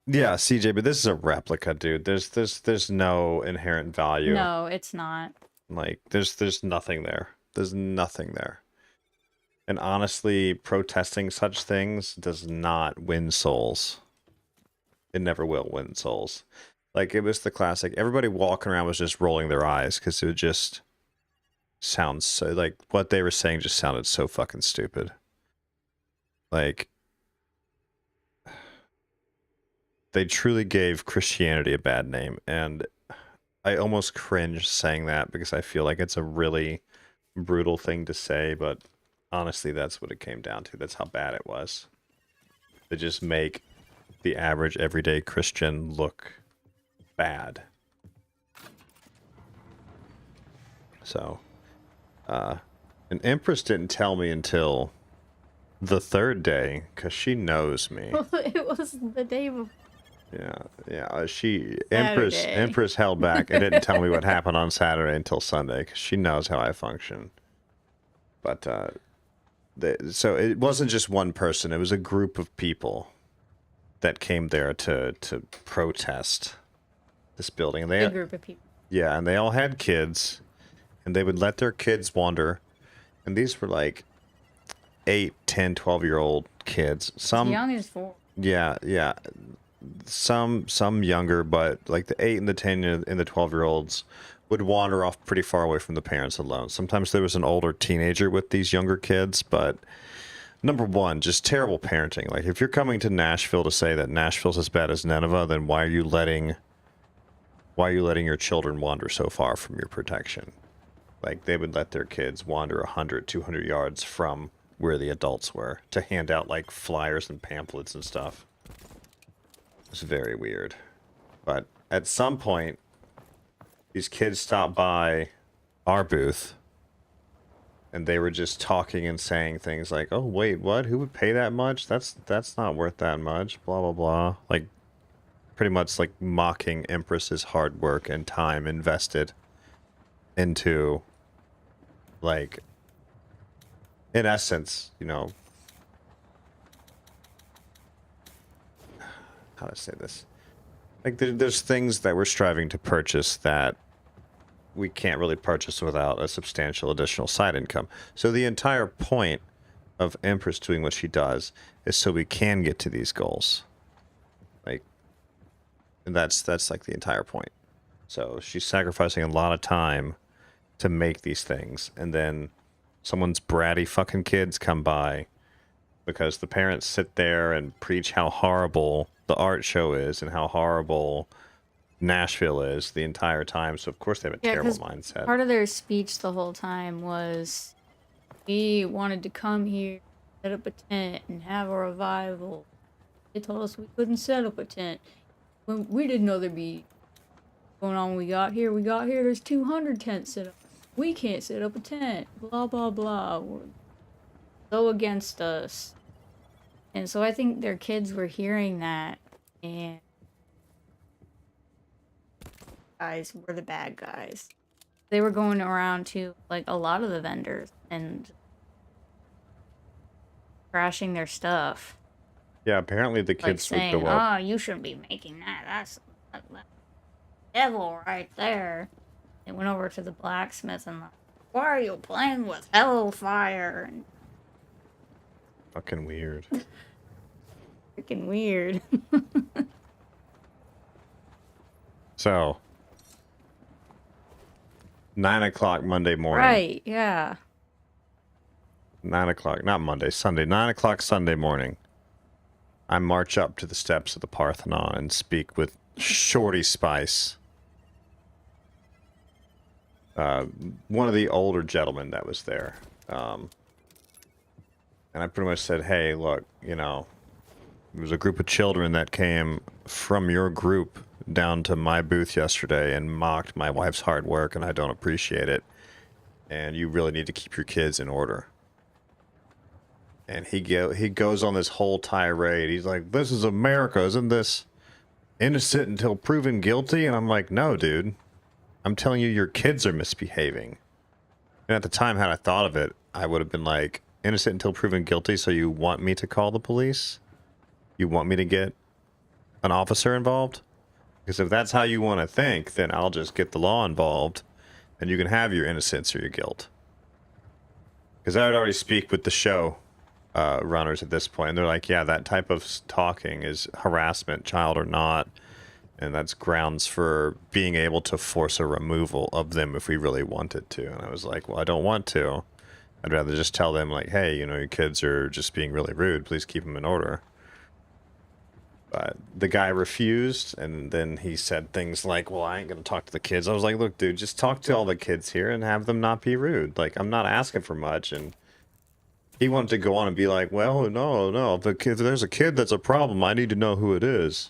yeah, CJ, but this is a replica, dude. There's no inherent value. No, it's not. Like, there's nothing there. There's nothing there. And honestly, protesting such things does not win souls. It never will win souls. Like, it was the classic. Everybody walking around was just rolling their eyes because it would just sound so... like, what they were saying just sounded so fucking stupid. Like... they truly gave Christianity a bad name, and I almost cringe saying that because I feel like it's a really brutal thing to say, but honestly, that's what it came down to. That's how bad it was. They just make the average everyday Christian look bad. So, and Empress didn't tell me until the third day, because she knows me. It was the day before. Yeah, she Saturday. Empress held back and didn't tell me what happened on Saturday until Sunday, because she knows how I function. But so it wasn't just one person; it was a group of people that came there to protest this building. And A group of people. yeah, and they all had kids, and they would let their kids wander, and these were like 8, 10, 12-year-old kids. Some As young as 4. yeah. Some younger, but like the 8 and the 10 and the 12-year-olds would wander off pretty far away from the parents alone. Sometimes there was an older teenager with these younger kids, but number one, just terrible parenting. Like, if you're coming to Nashville to say that Nashville's as bad as Nineveh, then why are you letting your children wander so far from your protection? Like, they would let their kids wander 100, 200 yards from where the adults were to hand out like flyers and pamphlets and stuff. It was very weird. But at some point, these kids stopped by our booth, and they were just talking and saying things like, "Oh, wait, what? Who would pay that much? That's not worth that much, blah, blah, blah." Like, pretty much like mocking Empress's hard work and time invested into, like, in essence, you know, how to say this? Like, there's things that we're striving to purchase that we can't really purchase without a substantial additional side income. So the entire point of Empress doing what she does is so we can get to these goals. Like, and that's like the entire point. So she's sacrificing a lot of time to make these things, and then someone's bratty fucking kids come by because the parents sit there and preach how horrible the art show is and how horrible Nashville is the entire time. So of course they have a terrible mindset. Part of their speech the whole time was, we wanted to come here, set up a tent, and have a revival. They told us we couldn't set up a tent. When we didn't know there'd be going on when we got here. We got here, there's 200 tents set up. We can't set up a tent. Blah, blah, blah. We're so against us. And so I think their kids were hearing that, and guys were the bad guys. They were going around to, like, a lot of the vendors and crashing their stuff. Yeah, apparently the kids like saying, would go up. "Oh, you shouldn't be making that. That's devil right there." They went over to the blacksmith and like, "Why are you playing with hellfire?" And Fucking weird. freaking weird. So 9 o'clock Monday morning. Right, yeah. 9 o'clock, not Monday, Sunday. 9 o'clock Sunday morning. I march up to the steps of the Parthenon and speak with Shorty Spice. One of the older gentlemen that was there. And I pretty much said, "Hey, look, you know, there was a group of children that came from your group down to my booth yesterday and mocked my wife's hard work, and I don't appreciate it. And you really need to keep your kids in order." And he goes on this whole tirade. He's like, "This is America. Isn't this innocent until proven guilty?" And I'm like, "No, dude. I'm telling you, your kids are misbehaving." And at the time, had I thought of it, I would have been like, "Innocent until proven guilty, so you want me to call the police? You want me to get an officer involved? Because if that's how you want to think, then I'll just get the law involved, and you can have your innocence or your guilt." Because I would already speak with the show runners at this point, and they're like, "Yeah, that type of talking is harassment, child or not, and that's grounds for being able to force a removal of them if we really wanted to." And I was like, "Well, I don't want to. I'd rather just tell them, like, hey, you know, your kids are just being really rude. Please keep them in order." But the guy refused, and then he said things like, well, I ain't going to talk to the kids. I was like, look, dude, just talk to all the kids here and have them not be rude. Like, I'm not asking for much. And he wanted to go on and be like, well, no, if there's a kid that's a problem, I need to know who it is.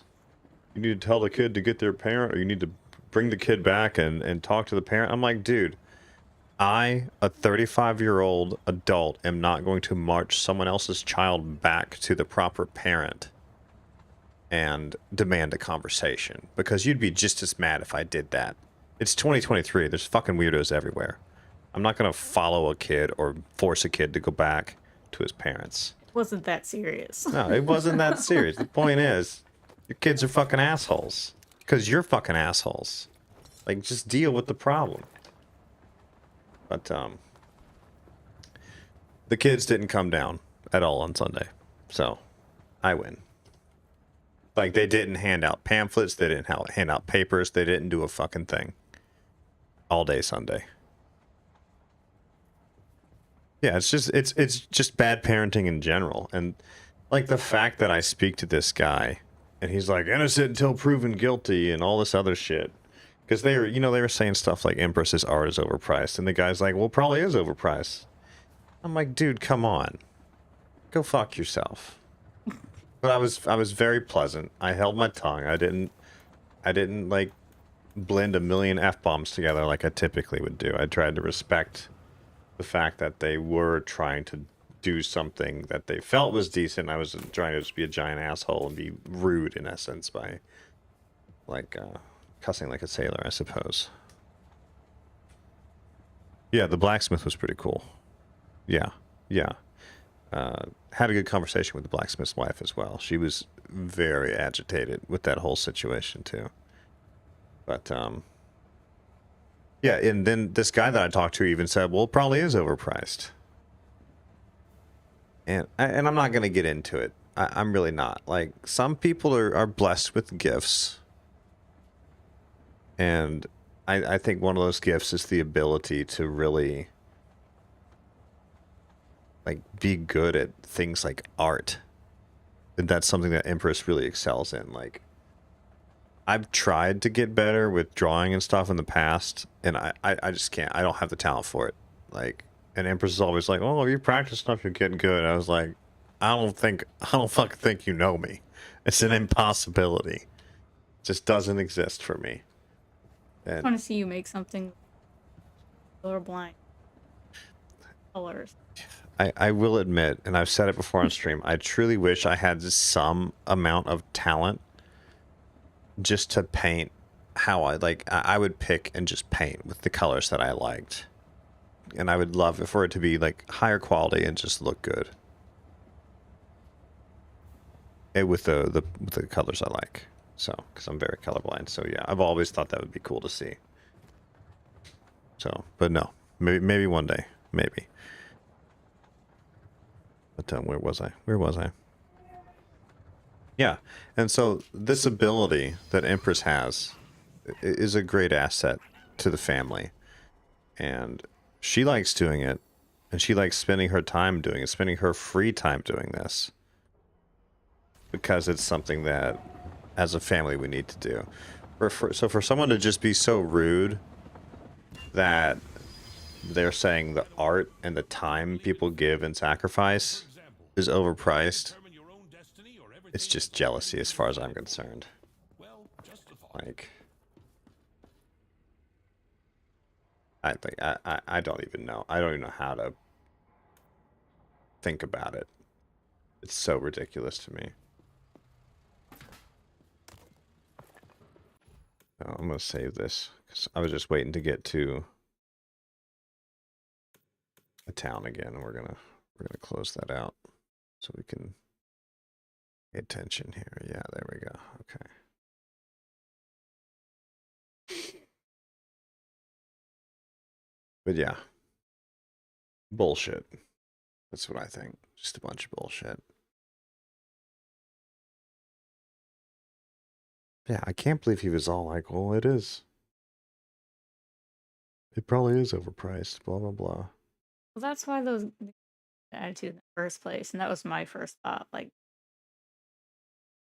You need to tell the kid to get their parent, or you need to bring the kid back and talk to the parent. I'm like, dude, I, a 35-year-old adult, am not going to march someone else's child back to the proper parent and demand a conversation, because you'd be just as mad if I did that. It's 2023. There's fucking weirdos everywhere. I'm not going to follow a kid or force a kid to go back to his parents. It wasn't that serious. No, it wasn't that serious. The point is, your kids are fucking assholes. Because you're fucking assholes. Like, just deal with the problem. But, the kids didn't come down at all on Sunday. So, I win. Like, they didn't hand out pamphlets, they didn't hand out papers, they didn't do a fucking thing. All day Sunday. Yeah, it's just bad parenting in general. And, like, the fact that I speak to this guy, and he's like, innocent until proven guilty, and all this other shit. Because they were saying stuff like Empress's art is overpriced, and the guy's like, well, it probably is overpriced. I'm like, dude, come on. Go fuck yourself. But I was very pleasant. I held my tongue. I didn't like blend a million F-bombs together like I typically would do. I tried to respect the fact that they were trying to do something that they felt was decent. I was trying to just be a giant asshole and be rude in essence by like cussing like a sailor, I suppose. Yeah, the blacksmith was pretty cool. Yeah. Had a good conversation with the blacksmith's wife as well. She was very agitated with that whole situation too. But yeah, and then this guy that I talked to even said, well, it probably is overpriced. And I'm not going to get into it. I'm really not. Like, some people are blessed with gifts. And I think one of those gifts is the ability to really, like, be good at things like art. And that's something that Empress really excels in. Like, I've tried to get better with drawing and stuff in the past, and I just can't. I don't have the talent for it. Like, and Empress is always like, oh, if you practice enough, you're getting good. And I was like, I don't fucking think you know me. It's an impossibility. It just doesn't exist for me. And I want to see you make something colorblind. Colors. I will admit, and I've said it before on stream, I truly wish I had some amount of talent just to paint how I like. I would pick and just paint with the colors that I liked. And I would love for it to be like higher quality and just look good. And with the colors I like. So, because I'm very colorblind. So yeah, I've always thought that would be cool to see. So, but no, maybe one day, maybe. But where was I? Yeah, and so this ability that Empress has is a great asset to the family. And she likes doing it, and she likes spending her time doing it, spending her free time doing this. Because it's something that, as a family, we need to do. So for someone to just be so rude that they're saying the art and the time people give and sacrifice is overpriced, it's just jealousy as far as I'm concerned. Like, I don't even know. I don't even know how to think about it. It's so ridiculous to me. Oh, I'm gonna save this because I was just waiting to get to a town again, and we're gonna close that out so we can pay attention here. Yeah, there we go. Okay. But yeah, bullshit. That's what I think. Just a bunch of bullshit. Yeah, I can't believe he was all like, well, it is. It probably is overpriced, blah, blah, blah. Well, that's why those attitude in the first place, and that was my first thought. Like,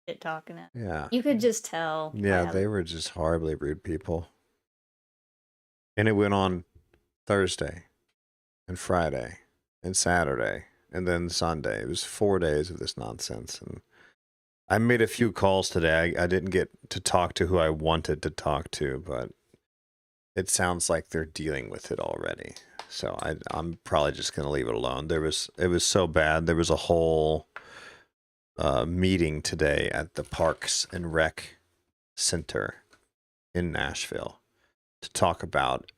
shit talking at. Yeah. You could just tell. Yeah, they were just horribly rude people. And it went on Thursday and Friday and Saturday and then Sunday. It was 4 days of this nonsense. And I made a few calls today. I didn't get to talk to who I wanted to talk to, but it sounds like they're dealing with it already. So I'm probably just going to leave it alone. It was so bad. There was a whole meeting today at the Parks and Rec Center in Nashville to talk about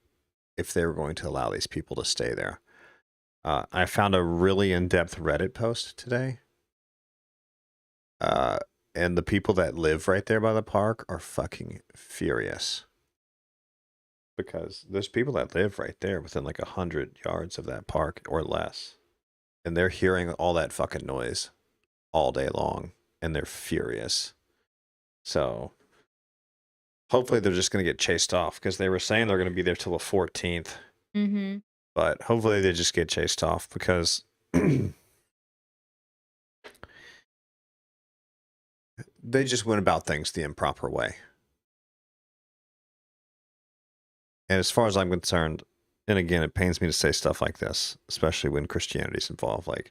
if they were going to allow these people to stay there. I found a really in-depth Reddit post today. And the people that live right there by the park are fucking furious. Because there's people that live right there within like 100 yards of that park or less. And they're hearing all that fucking noise all day long. And they're furious. So hopefully they're just going to get chased off. Because they were saying they're going to be there till the 14th. Mm-hmm. But hopefully they just get chased off. Because they just went about things the improper way. And as far as I'm concerned, and again, it pains me to say stuff like this, especially when Christianity's involved, like,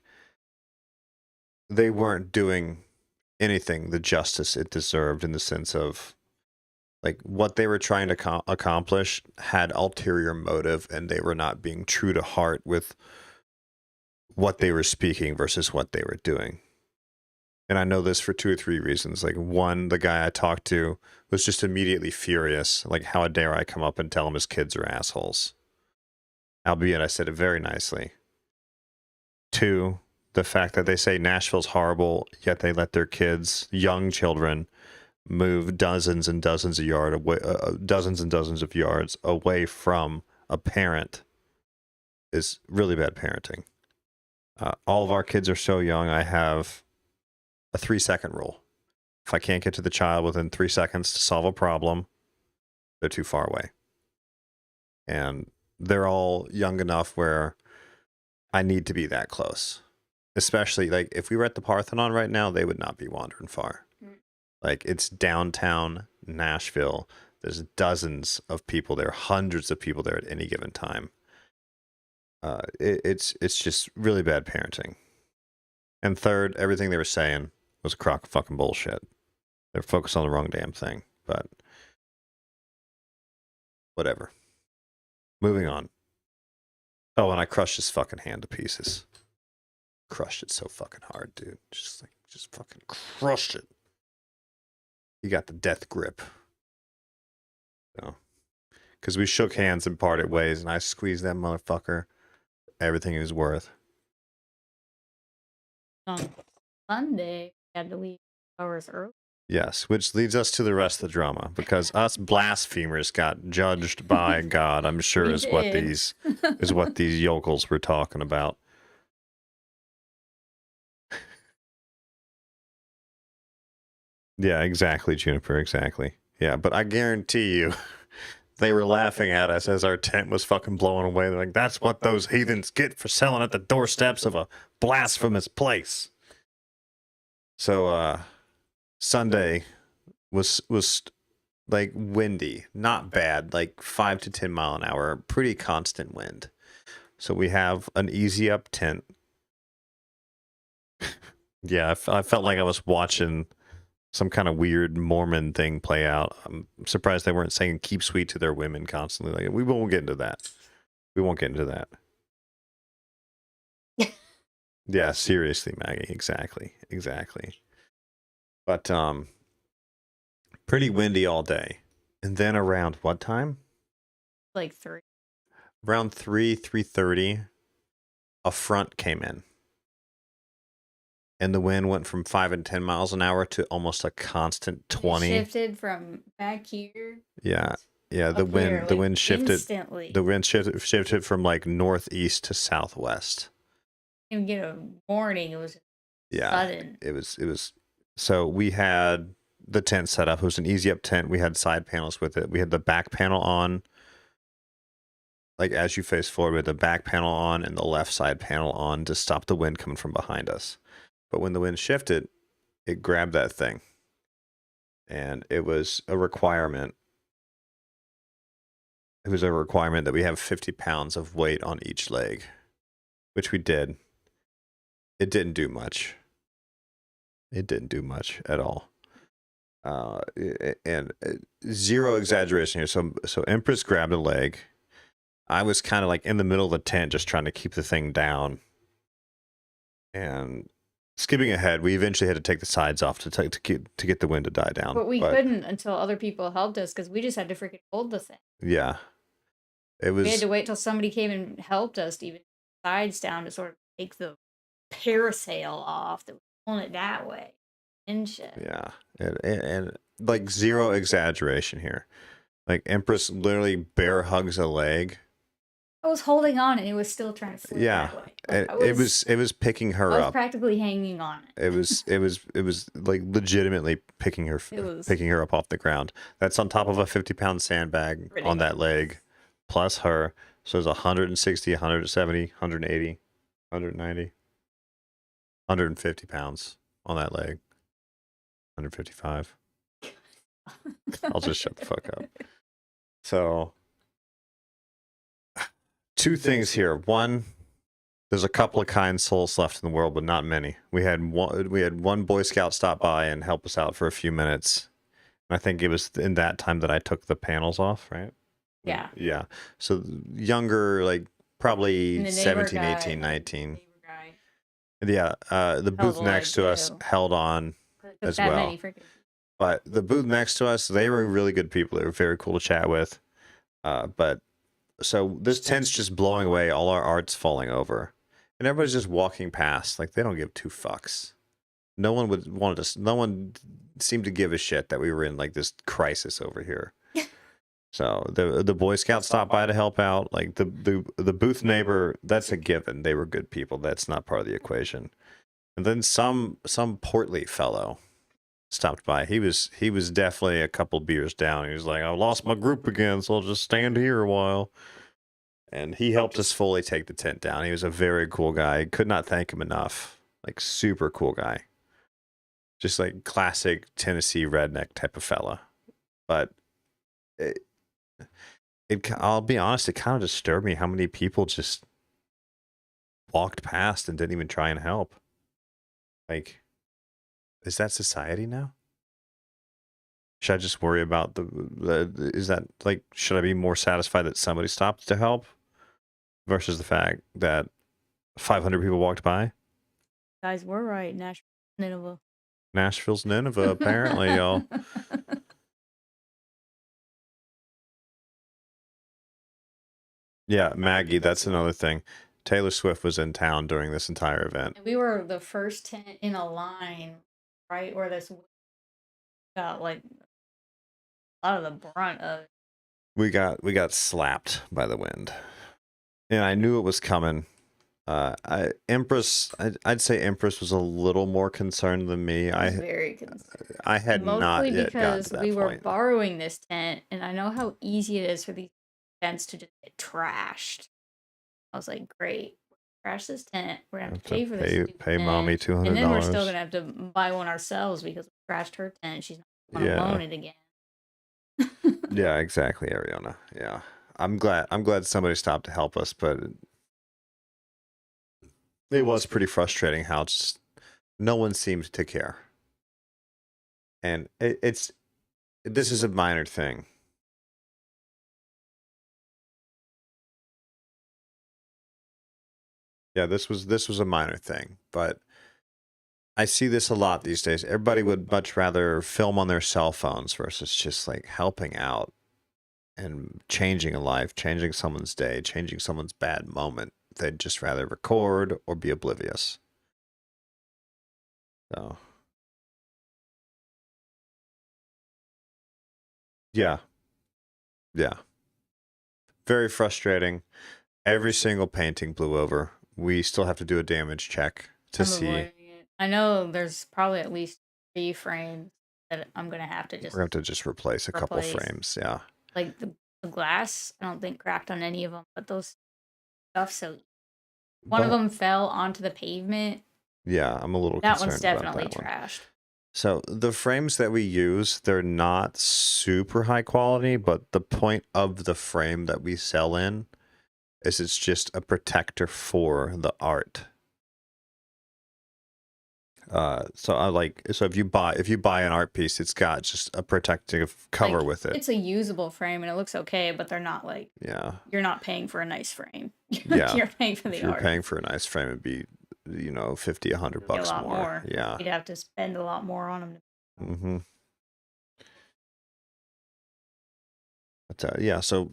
they weren't doing anything the justice it deserved in the sense of, like, what they were trying to accomplish had ulterior motive, and they were not being true to heart with what they were speaking versus what they were doing. And I know this for 2 or 3 reasons. Like, one, the guy I talked to was just immediately furious. Like, how dare I come up and tell him his kids are assholes? Albeit I said it very nicely. 2, the fact that they say Nashville's horrible, yet they let their kids, young children, move dozens and dozens of yards away from a parent is really bad parenting. All of our kids are so young. I have a 3-second rule. If I can't get to the child within 3 seconds to solve a problem, they're too far away. And they're all young enough where I need to be that close. Especially, like, if we were at the Parthenon right now, they would not be wandering far. Like, it's downtown Nashville. There's dozens of people there, hundreds of people there at any given time. It's just really bad parenting. And third, everything they were saying was a crock of fucking bullshit. They're focused on the wrong damn thing. But whatever. Moving on. Oh, and I crushed his fucking hand to pieces. Crushed it so fucking hard, dude. Just fucking crushed it. He got the death grip. So, because we shook hands and parted ways, and I squeezed that motherfucker everything he was worth. On Sunday, we had to leave hours early. Yes, which leads us to the rest of the drama, because us blasphemers got judged by God, I'm sure is what these yokels were talking about. Yeah, exactly, Juniper, exactly. Yeah, but I guarantee you, they were laughing at us as our tent was fucking blowing away. They're like, that's what those heathens get for selling at the doorsteps of a blasphemous place. So, Sunday was like windy, not bad, like 5 to 10 mile an hour, pretty constant wind. So we have an easy up tent. Yeah, I felt like I was watching some kind of weird Mormon thing play out. I'm surprised they weren't saying keep sweet to their women constantly. Like, we won't get into that. We won't get into that. Yeah, seriously, Maggie. Exactly. But pretty windy all day. And then around what time? Like 3. Around 3:30, a front came in. And the wind went from 5 and 10 miles an hour to almost a constant 20. It shifted from back here. Yeah. The wind shifted instantly. The wind shifted from like northeast to southwest. Didn't get a warning. It was sudden. It was. So we had the tent set up. It was an easy up tent. We had side panels with it. We had the back panel on. Like as you face forward, we had the back panel on and the left side panel on to stop the wind coming from behind us. But when the wind shifted, it grabbed that thing and it was a requirement. It was a requirement that we have 50 pounds of weight on each leg, which we did. It didn't do much. It didn't do much at all. And zero exaggeration here. So Empress grabbed a leg. I was kind of like in the middle of the tent, just trying to keep the thing down. And skipping ahead, we eventually had to take the sides off to get the wind to die down. But we couldn't until other people helped us because we just had to freaking hold the thing. Yeah, it was. We had to wait till somebody came and helped us to even sides down to sort of take the parasail off that was pulling it that way and shit. Yeah, and like zero exaggeration here. Like Empress literally bear hugs a leg. I was holding on and it was still trying to slip that way. Like, it was picking her I was up. practically hanging on it. It was like legitimately picking her up off the ground. That's on top of a 50-pound sandbag on that leg, plus her. So it's 160, 170, 180, 190, 150 pounds on that leg. 155. I'll just shut the fuck up. So, two things here. One, there's a couple of kind souls left in the world, but not many. We had one Boy Scout stop by and help us out for a few minutes. And I think it was in that time that I took the panels off, right? Yeah. Yeah. So younger, like probably 17, 18, 19. Yeah. The booth next to us held on as well. But the booth next to us, they were really good people. They were very cool to chat with. But so this tent's just blowing away. All our art's falling over. And everybody's just walking past. Like, they don't give two fucks. No one seemed to give a shit that we were in like this crisis over here. So the Boy Scouts stopped by to help out. Like the booth neighbor, that's a given. They were good people. That's not part of the equation. And then some portly fellow stopped by. He was definitely a couple beers down. He was like, I lost my group again, so I'll just stand here a while. And he helped us fully take the tent down. He was a very cool guy. Could not thank him enough. Like, super cool guy. Just like classic Tennessee redneck type of fella. But I'll be honest, it kind of disturbed me how many people just walked past and didn't even try and help. Like, is that society now? Should I just worry about is that like, should I be more satisfied that somebody stopped to help versus the fact that 500 people walked by? Guys, we're right. Nineveh. Nashville's Nineveh, apparently, y'all. Yeah, Maggie, that's another thing. Taylor Swift was in town during this entire event. And we were the first tent in a line, right where this got like a lot of the brunt of it. We got slapped by the wind, and I knew it was coming. I'd say Empress was a little more concerned than me. I was very concerned. I had not yet gotten to that point. Mostly because we were borrowing this tent, and I know how easy it is for these tents to just get trashed. I was like, great, trash this tent. We're gonna have to pay for this. Pay mommy $200, and then we're still gonna have to buy one ourselves because we trashed her tent. She's not gonna loan it again. Yeah, exactly, Ariana. Yeah, I'm glad somebody stopped to help us, but it was pretty frustrating how just no one seemed to care. And this is a minor thing. Yeah, this was a minor thing, but I see this a lot these days. Everybody would much rather film on their cell phones versus just like helping out and changing a life, changing someone's day, changing someone's bad moment. They'd just rather record or be oblivious. So, yeah. Very frustrating. Every single painting blew over. We still have to do a damage check to see. I know there's probably at least 3 frames that I'm gonna have to just. We're gonna have to just replace a couple frames. Yeah. Like the glass, I don't think cracked on any of them, but those stuff. So one of them fell onto the pavement. Yeah, I'm a little that concerned one's definitely about that trashed. So the frames that we use, they're not super high quality, but the point of the frame that we sell in is it's just a protector for the art. So if you buy an art piece, it's got just a protective cover Like, with it. It's a usable frame and it looks okay, but they're not like, Yeah. you're not paying for a nice frame. Yeah. You're paying for the If you're art. paying for a nice frame, it'd be, you know, 50, 100 It'd be bucks a lot more. Yeah. You'd have to spend a lot more on them. Mm-hmm. But yeah, so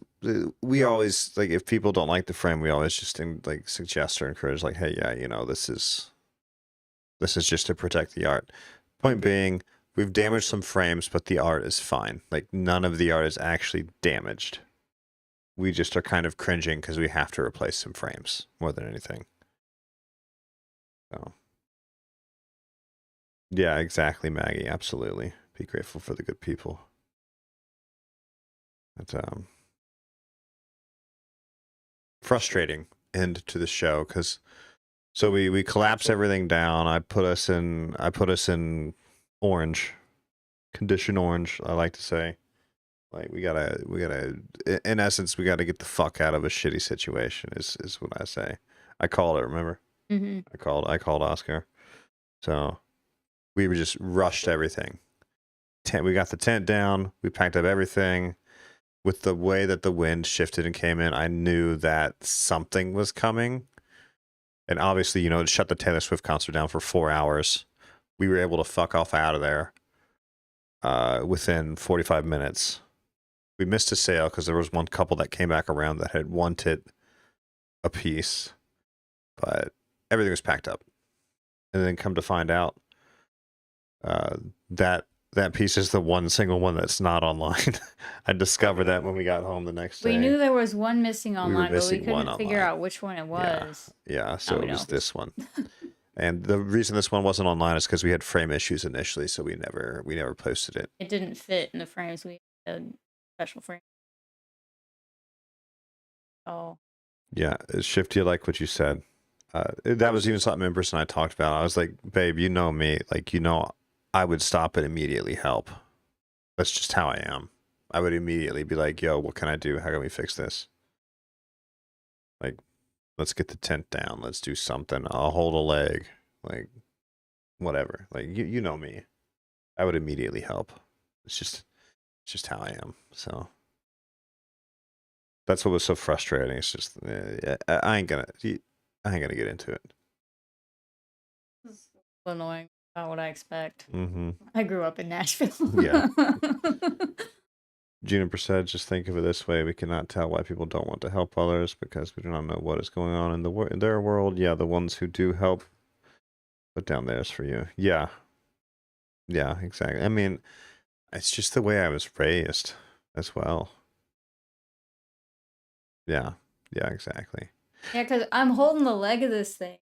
we always, like, if people don't like the frame, we always just like suggest or encourage, like, hey, yeah, you know, this is just to protect the art. Point being, we've damaged some frames, but the art is fine. Like, none of the art is actually damaged. We just are kind of cringing because we have to replace some frames more than anything. So, yeah, exactly, Maggie. Absolutely. Be grateful for the good people. But, frustrating end to the show because so we collapse everything down. I put us in orange, condition orange. I like to say, like we gotta in essence we gotta get the fuck out of a shitty situation is what I say. I called it. Remember? Mm-hmm. I called Oscar. So we were just rushed everything. We got the tent down. We packed up everything. With the way that the wind shifted and came in, I knew that something was coming. And obviously, you know, it shut the Taylor Swift concert down for 4 hours. We were able to fuck off out of there within 45 minutes. We missed a sale because there was one couple that came back around that had wanted a piece. But everything was packed up. And then come to find out that piece is the one single one that's not online. I discovered that when we got home the next day. We knew there was one missing online, missing but we couldn't one figure online. out which one it was. Yeah, so Now we it was know. this one. And the reason this one wasn't online is because we had frame issues initially, so we never posted it. It didn't fit in the frames. We had special frame. Oh. Yeah, Shifty, I like what you said. That was even something Empress and I talked about. I was like, babe, you know me. Like, you know, I would stop and immediately help. That's just how I am. I would immediately be like, yo, what can I do? How can we fix this? Like, let's get the tent down. Let's do something. I'll hold a leg. Like, whatever. Like, you know me. I would immediately help. It's just how I am. So that's what was so frustrating. It's just I ain't gonna get into it. It's annoying. Not what I expect. Mm-hmm. I grew up in Nashville. Yeah. Juniper said, just think of it this way. We cannot tell why people don't want to help others because we do not know what is going on in their world. Yeah, the ones who do help, put down theirs for you. Yeah. Yeah, exactly. I mean, it's just the way I was raised as well. Yeah. Yeah, exactly. Yeah, because I'm holding the leg of this thing.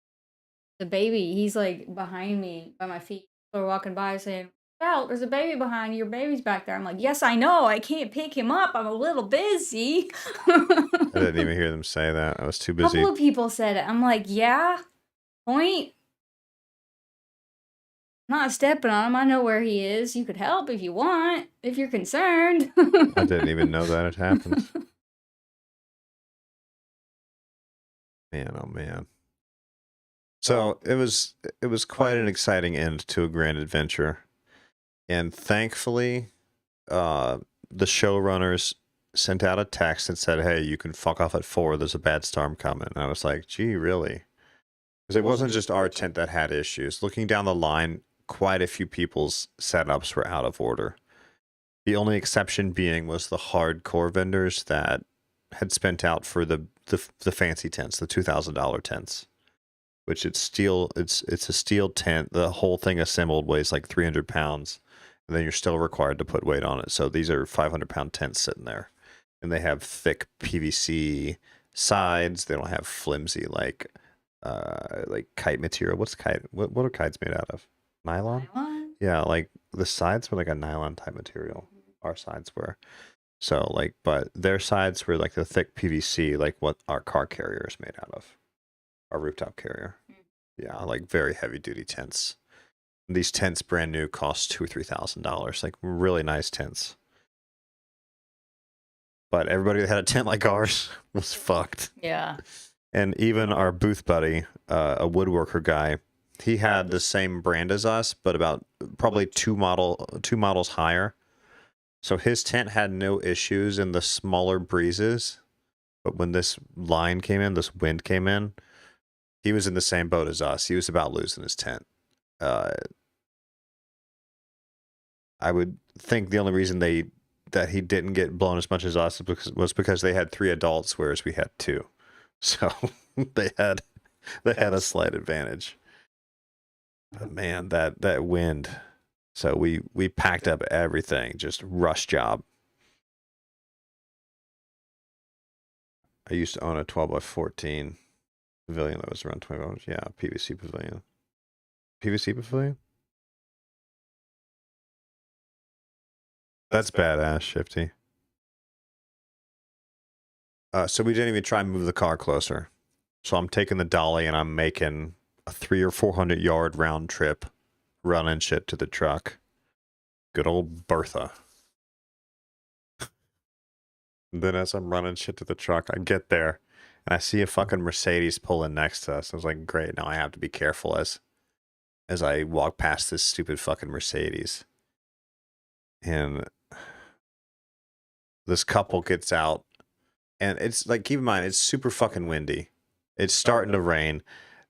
The baby, he's like behind me by my feet. People are walking by saying, well, there's a baby behind you. Your baby's back there. I'm like, yes, I know. I can't pick him up. I'm a little busy. I didn't even hear them say that. I was too A busy. couple of people said it. I'm like, yeah, point. I'm not stepping on him. I know where he is. You could help if you want, if you're concerned. I didn't even know that had happened. Man, oh man. So it was quite an exciting end to a grand adventure. And thankfully, the showrunners sent out a text and said, hey, you can fuck off at 4. There's a bad storm coming. And I was like, gee, really? Because it wasn't just our tent that had issues. Looking down the line, quite a few people's setups were out of order. The only exception being was the hardcore vendors that had spent out for the fancy tents, the $2,000 tents. Which it's a steel tent. The whole thing assembled weighs like 300 pounds. And then you're still required to put weight on it. So these are 500-pound tents sitting there. And they have thick PVC sides. They don't have flimsy like kite material. What's kite? What are kites made out of? Nylon? Nylon? Yeah, like the sides were like a nylon type material. Our sides were. So like, but their sides were like the thick PVC, like what our car carrier is made out of. Our rooftop carrier. Yeah, like very heavy duty tents. These tents, brand new, cost $2,000 or $3,000. Like really nice tents. But everybody that had a tent like ours was fucked. Yeah. And even our booth buddy, a woodworker guy, he had the same brand as us, but about probably two models higher. So his tent had no issues in the smaller breezes. But when this line came in, this wind came in, he was in the same boat as us. He was about losing his tent. I would think the only reason that he didn't get blown as much as us was because they had 3 adults, whereas we had 2. So they had a slight advantage. But man, that wind. So we packed up everything, just rush job. I used to own a 12x14 pavilion that was around $20. Yeah, PVC pavilion. PVC pavilion? That's badass, Shifty. So we didn't even try and move the car closer. So I'm taking the dolly and I'm making a 300 or 400 yard round trip, running shit to the truck. Good old Bertha. Then as I'm running shit to the truck, I get there and I see a fucking Mercedes pulling next to us. I was like, great, now I have to be careful as I walk past this stupid fucking Mercedes. And this couple gets out, and it's like, keep in mind, it's super fucking windy. It's starting to rain.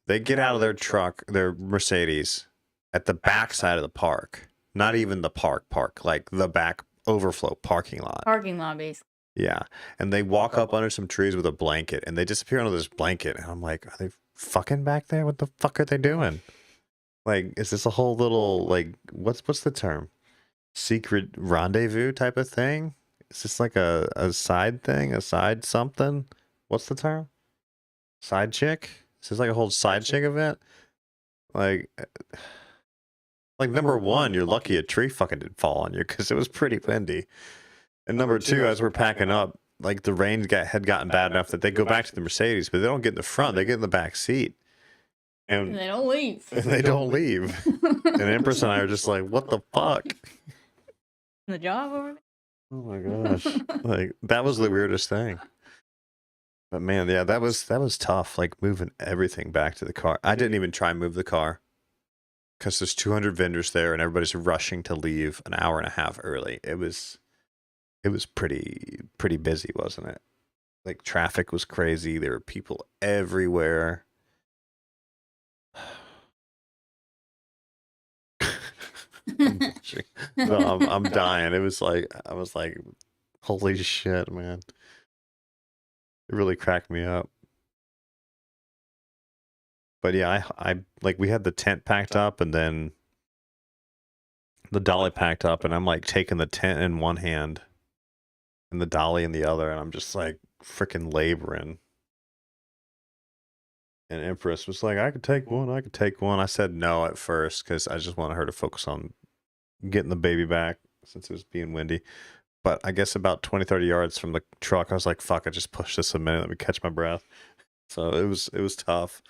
They get out of their truck, their Mercedes, at the back side of the park. Not even the park, like the back overflow parking lot. Parking lot, basically. Yeah. And they walk up under some trees with a blanket, and they disappear under this blanket. And I'm like, are they fucking back there? What the fuck are they doing? Like, is this a whole little, like, what's the term? Secret rendezvous type of thing? Is this like a side thing? A side something? What's the term? Side chick? Is this like a whole side chick event? Like number one, you're lucky a tree fucking didn't fall on you because it was pretty windy. And number two, as we're packing up, like the rain had gotten bad enough that they go back to the Mercedes, but they don't get in the front. They get in the back seat. And they don't leave. And they don't leave. And Empress and I are just like, what the fuck? The job over there? Oh my gosh. Like, that was the weirdest thing. But man, yeah, that was tough, like moving everything back to the car. I didn't even try and move the car because there's 200 vendors there and everybody's rushing to leave an hour and a half early. It was pretty busy, wasn't it? Like traffic was crazy. There were people everywhere. No, I'm dying. It was like, I was like, holy shit, man. It really cracked me up. But yeah, I like, we had the tent packed up and then the dolly packed up, and I'm like taking the tent in one hand and the dolly in the other, and I'm just like freaking laboring. And Empress was like, I could take one. I said no at first because I just wanted her to focus on getting the baby back since it was being windy. But I guess about 20, 30 yards from the truck, I was like, fuck, I just pushed this a minute. Let me catch my breath. So it was tough.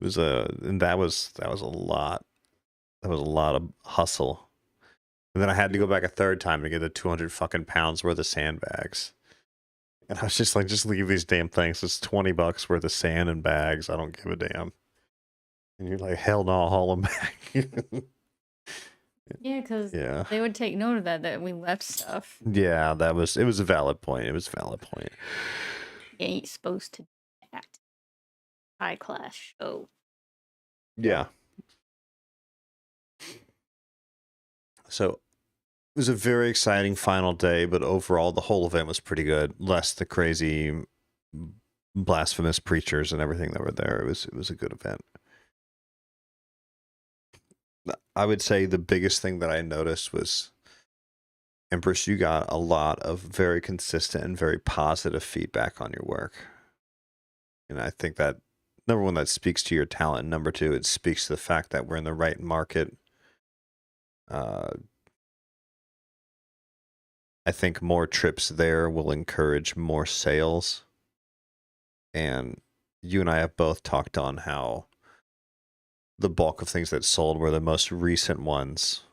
It was and that was a lot. That was a lot of hustle. And then I had to go back a third time to get the 200 fucking pounds worth of sandbags. And I was just like, just leave these damn things. It's $20 worth of sand and bags. I don't give a damn. And you're like, hell no, I'll haul them back. Yeah, because Yeah. they would take note of that we left stuff. Yeah, it was a valid point. It was a valid point. You ain't supposed to do that. High class show. Yeah. So it was a very exciting final day, but overall the whole event was pretty good. Less the crazy blasphemous preachers and everything that were there. It was a good event. I would say the biggest thing that I noticed was, Empress, you got a lot of very consistent and very positive feedback on your work. And I think that, number one, that speaks to your talent. And number two, it speaks to the fact that we're in the right market. I think more trips there will encourage more sales. And you and I have both talked on how the bulk of things that sold were the most recent ones.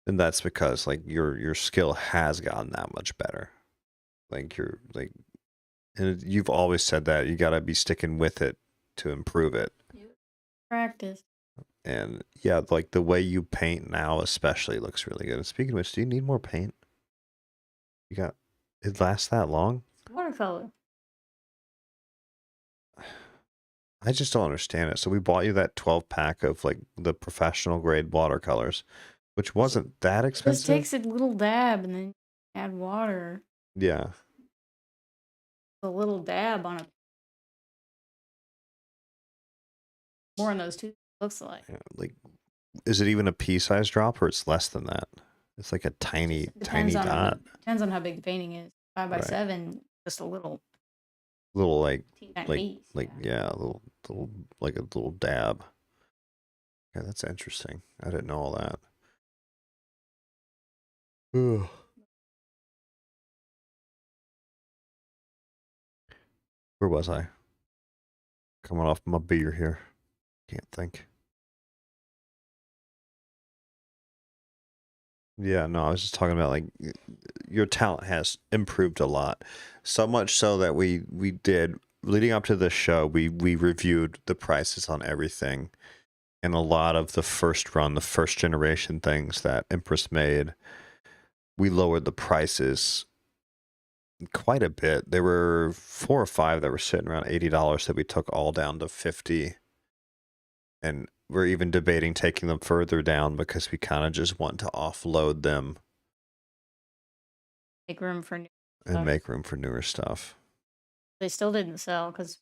And that's because like your skill has gotten that much better. Like you're like, and you've always said that you got to be sticking with it to improve it. Practice. And yeah, like the way you paint now especially looks really good. And speaking of which, do you need more paint? You got, it lasts that long? Watercolor. I just don't understand it. So we bought you that 12 pack of like the professional grade watercolors, which wasn't that Just expensive. takes a little dab and then add water. Yeah. A little dab on a. More on those two. Looks like. Yeah, like, is it even a pea-sized drop or it's less than that? It's like a tiny, tiny dot. Depends on how big the painting is. 5 by Right. 7, just a little. Little like, Piece, yeah, a little, like a little dab. Yeah, that's interesting. I didn't know all that. Ugh. Where was I? Coming off my beer here. Can't think. Yeah, no, I was just talking about like your talent has improved a lot. So much so that we did leading up to this show, we reviewed the prices on everything. And a lot of the first run, the first generation things that Empress made, we lowered the prices quite a bit. There were 4 or 5 that were sitting around $80 that we took all down to $50. And we're even debating taking them further down because we kind of just want to offload them. Make room for new and stuff. make room for newer stuff. They still didn't sell because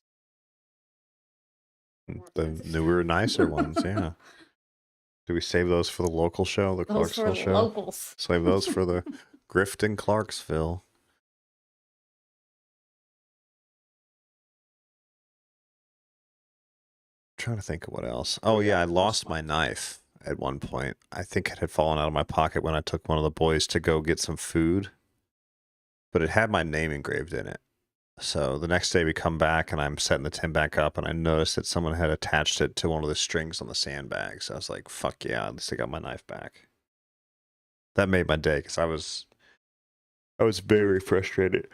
The newer, nicer ones, yeah. Do we save those for the local show, the those for Clarksville the show? locals. Save those for the grift in Clarksville. Trying to think of what else. Oh yeah, I lost my knife at one point. I think it had fallen out of my pocket when I took one of the boys to go get some food, but it had my name engraved in it. So the next day we come back and I'm setting the tin back up and I noticed that someone had attached it to one of the strings on the sandbag. So I was like, fuck yeah, at least I got my knife back. That made my day because I was very frustrated.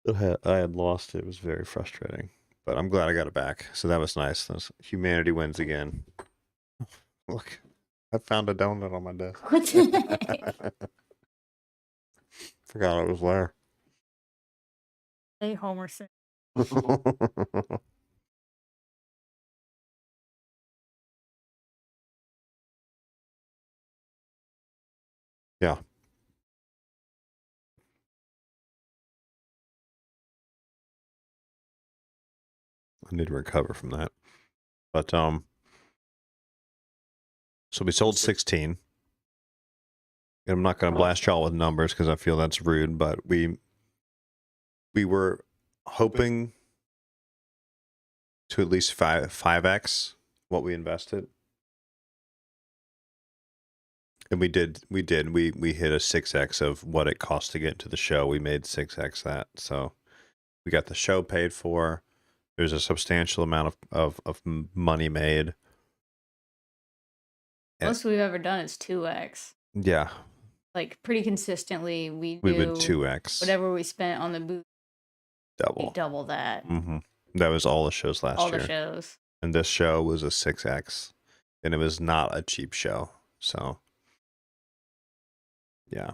I had lost it. It was very frustrating. But I'm glad I got it back. So that was nice. Humanity wins again. Look, I found a donut on my desk. Forgot it was there. Hey, Homer Simpson. Yeah. I need to recover from that. But so we sold 16. And I'm not going to blast y'all with numbers because I feel that's rude, but we were hoping to at least 5x what we invested. And we did. We hit a 6x of what it cost to get into the show. We made 6x that. So we got the show paid for. There's a substantial amount of money made. Most we've ever done is 2x. Yeah. Like pretty consistently, we would 2x. Whatever we spent on the booth. Double. Double that. Mm-hmm. That was all the shows last year. All the shows. And this show was a 6x. And it was not a cheap show. So, yeah.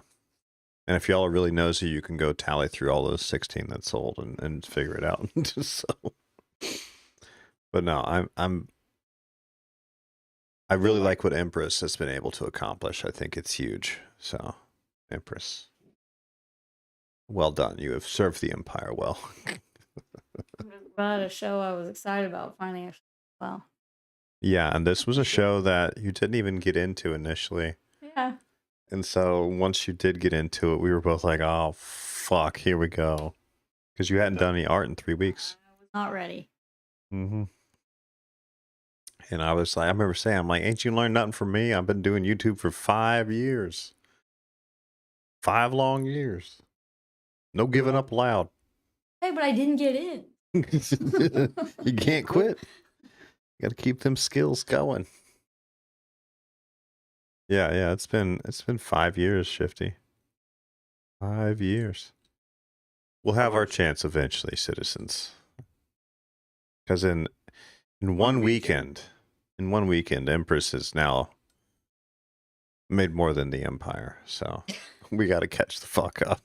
And if y'all are really nosy, you can go tally through all those 16 that sold and figure it out. So, but no, I really like what Empress has been able to accomplish. I think it's huge. So, Empress, well done. You have served the Empire well. About a show I was excited about finally. Well. Yeah, and this was a show that you didn't even get into initially. Yeah. And so once you did get into it, we were both like, oh, fuck, here we go. Because you hadn't done any art in 3 weeks. I was not ready. Mm-hmm. And I was like, I remember saying, I'm like, ain't you learned nothing from me? I've been doing YouTube for 5 years. 5 long years. No giving up loud. Hey, but I didn't get in. You can't quit. You got to keep them skills going. Yeah, it's been 5 years, Shifty. 5 years. We'll have our chance eventually, citizens. Because in one weekend, Empress has now made more than the Empire. So we got to catch the fuck up.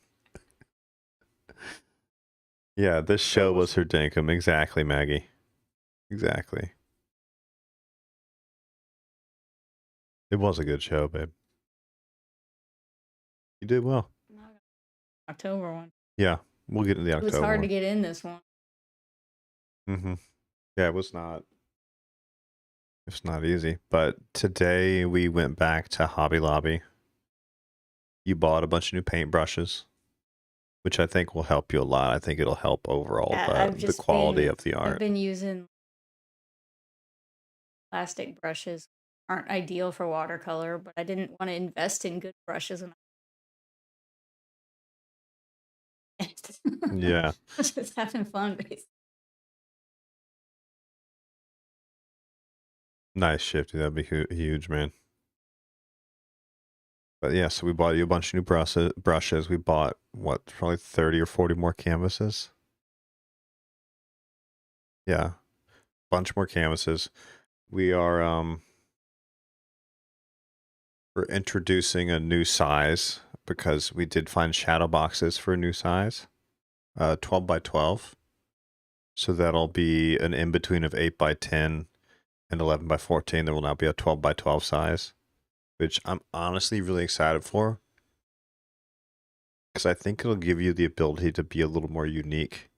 Yeah, this show was her dinkum. Exactly, Maggie. Exactly. It was a good show, babe. You did well. October one. Yeah, we'll get into the It October was hard one. to get in this one. Mm-hmm. Yeah, it was not. It's not easy. But today we went back to Hobby Lobby. You bought a bunch of new paintbrushes, which I think will help you a lot. I think it'll help overall the quality of the art. I've been using plastic brushes. Aren't ideal for watercolor, but I didn't want to invest in good brushes. And Yeah. just having fun, basically. Nice, Shifty. That'd be huge, man. But yeah, so we bought you a bunch of new brushes. We bought, what, probably 30 or 40 more canvases? Yeah. Bunch more canvases. We are, we're introducing a new size because we did find shadow boxes for a new size. 12 by 12. So that'll be an in-between of 8 by 10 and 11 by 14. There will now be a 12 by 12 size, which I'm honestly really excited for. Because I think it'll give you the ability to be a little more unique.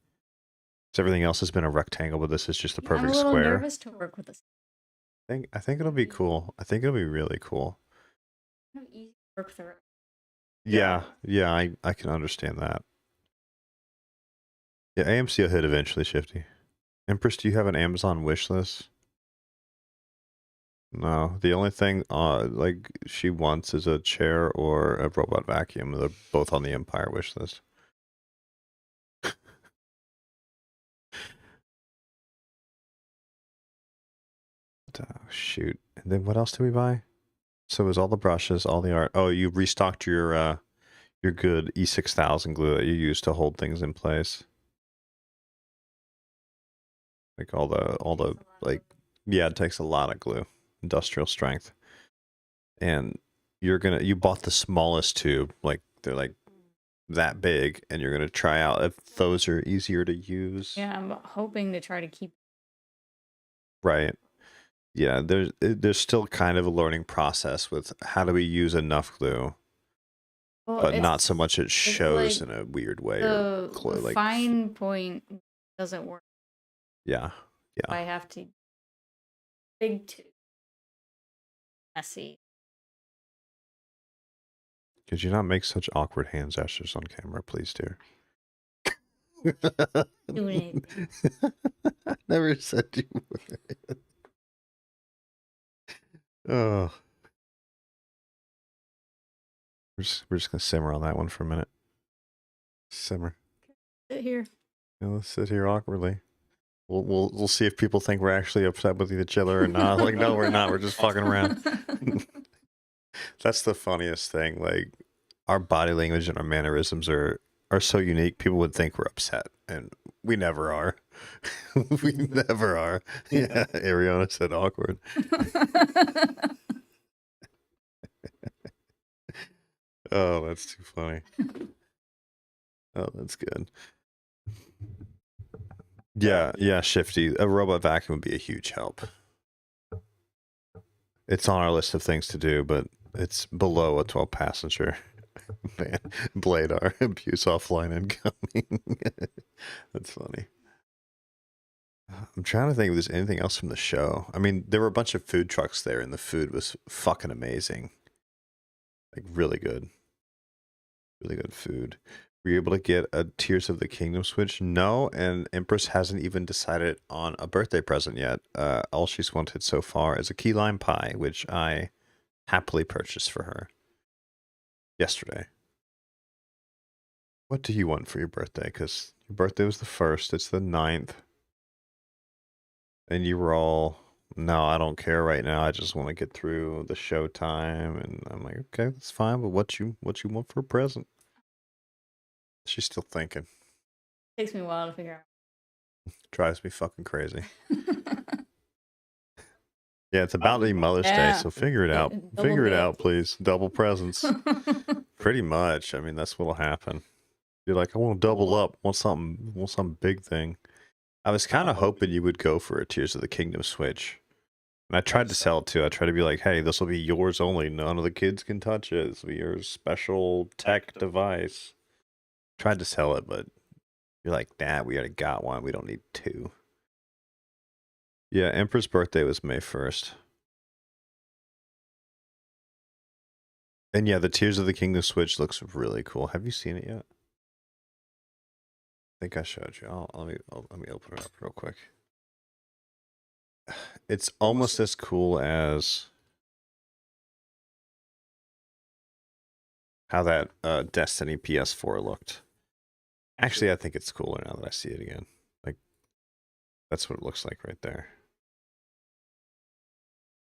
Because everything else has been a rectangle, but this is just a perfect square. I'm a little nervous to work with this. I think it'll be cool. I think it'll be really cool. Easy to work through. Yeah, I can understand that. Yeah, AMC will hit eventually, Shifty. Empress, do you have an Amazon wish list? No, the only thing like she wants is a chair or a robot vacuum. They're both on the Empire wish list. Shoot. And then what else did we buy? So it was all the brushes, all the art. Oh, you restocked your good E6000 glue that you use to hold things in place. Like all the like, yeah, it takes a lot of glue, industrial strength. And you bought the smallest tube, like they're like that big, and you're gonna try out if those are easier to use. Yeah, I'm hoping to try to keep. Right. Yeah, there's still kind of a learning process with how do we use enough glue, but not so much it shows like in a weird way the or glue, like fine point doesn't work. yeah. I have to big tube. Messy. Could you not make such awkward hand gestures on camera, please, dear? Doing it. I never said you would. Oh. We're just gonna simmer on that one for a minute. Simmer. Sit here. Yeah, let's sit here awkwardly. We'll see if people think we're actually upset with each other or not. Like, no, we're not. We're just fucking around. That's the funniest thing. Like, our body language and our mannerisms are so unique. People would think we're upset, and we never are. We never are. Yeah, Ariana said awkward. Oh, that's too funny. Oh, that's good. Yeah, Shifty. A robot vacuum would be a huge help. It's on our list of things to do, but it's below a 12-passenger. Man, Bladar, abuse offline incoming. That's funny. I'm trying to think if there's anything else from the show. I mean, there were a bunch of food trucks there, and the food was fucking amazing. Like, really good. Really good food. Were you able to get a Tears of the Kingdom Switch? No, and Empress hasn't even decided on a birthday present yet. All she's wanted so far is a key lime pie, which I happily purchased for her yesterday. What do you want for your birthday? Because Your birthday was the 1st. It's the 9th. And you were all, no, I don't care right now. I just want to get through the show time. And I'm like, okay, that's fine. But what you want for a present? She's still thinking. Takes me a while to figure out. Drives me fucking crazy. Yeah, it's about to be Mother's Day, so figure it out. Figure it out, please. Double presents. Pretty much. I mean, that's what'll happen. You're like, I want to double up. Want some big thing. I was kind of hoping you would go for a Tears of the Kingdom Switch. And I tried to sell it too. I tried to be like, hey, this will be yours only. None of the kids can touch it. This will be your special tech device. Tried to sell it, but you're like, nah, we already got one. We don't need two. Yeah, Emperor's birthday was May 1st. And yeah, the Tears of the Kingdom Switch looks really cool. Have you seen it yet? I think I showed you. Let me open it up real quick. It's almost as cool as how that Destiny PS4 looked. Actually, I think it's cooler now that I see it again. Like, that's what it looks like right there.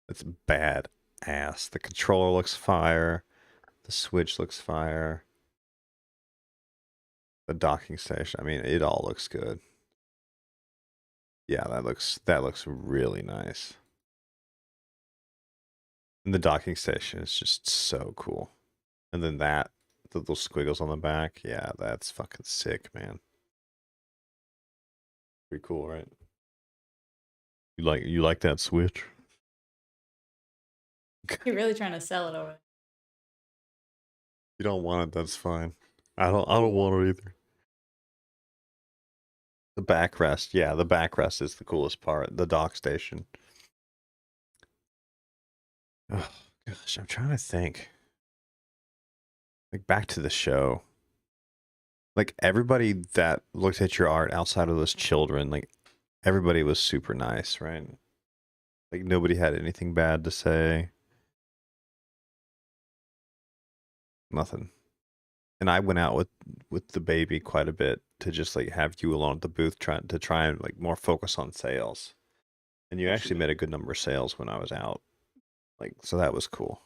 It's bad ass. The controller looks fire. The Switch looks fire. The docking station. I mean, it all looks good. Yeah, that looks really nice. And the docking station is just so cool. And then the little squiggles on the back. Yeah, that's fucking sick, man. Pretty cool, right? You like that Switch? You're really trying to sell it over. You don't want it, that's fine. I don't want it either. The backrest, yeah, the backrest is the coolest part. The dock station. Oh gosh, I'm trying to think. Like, back to the show. Like, everybody that looked at your art outside of those children, like, everybody was super nice, right? Like, nobody had anything bad to say. Nothing. And I went out with the baby quite a bit to just like have you alone at the booth try and like more focus on sales. And you actually made a good number of sales when I was out. Like, so that was cool.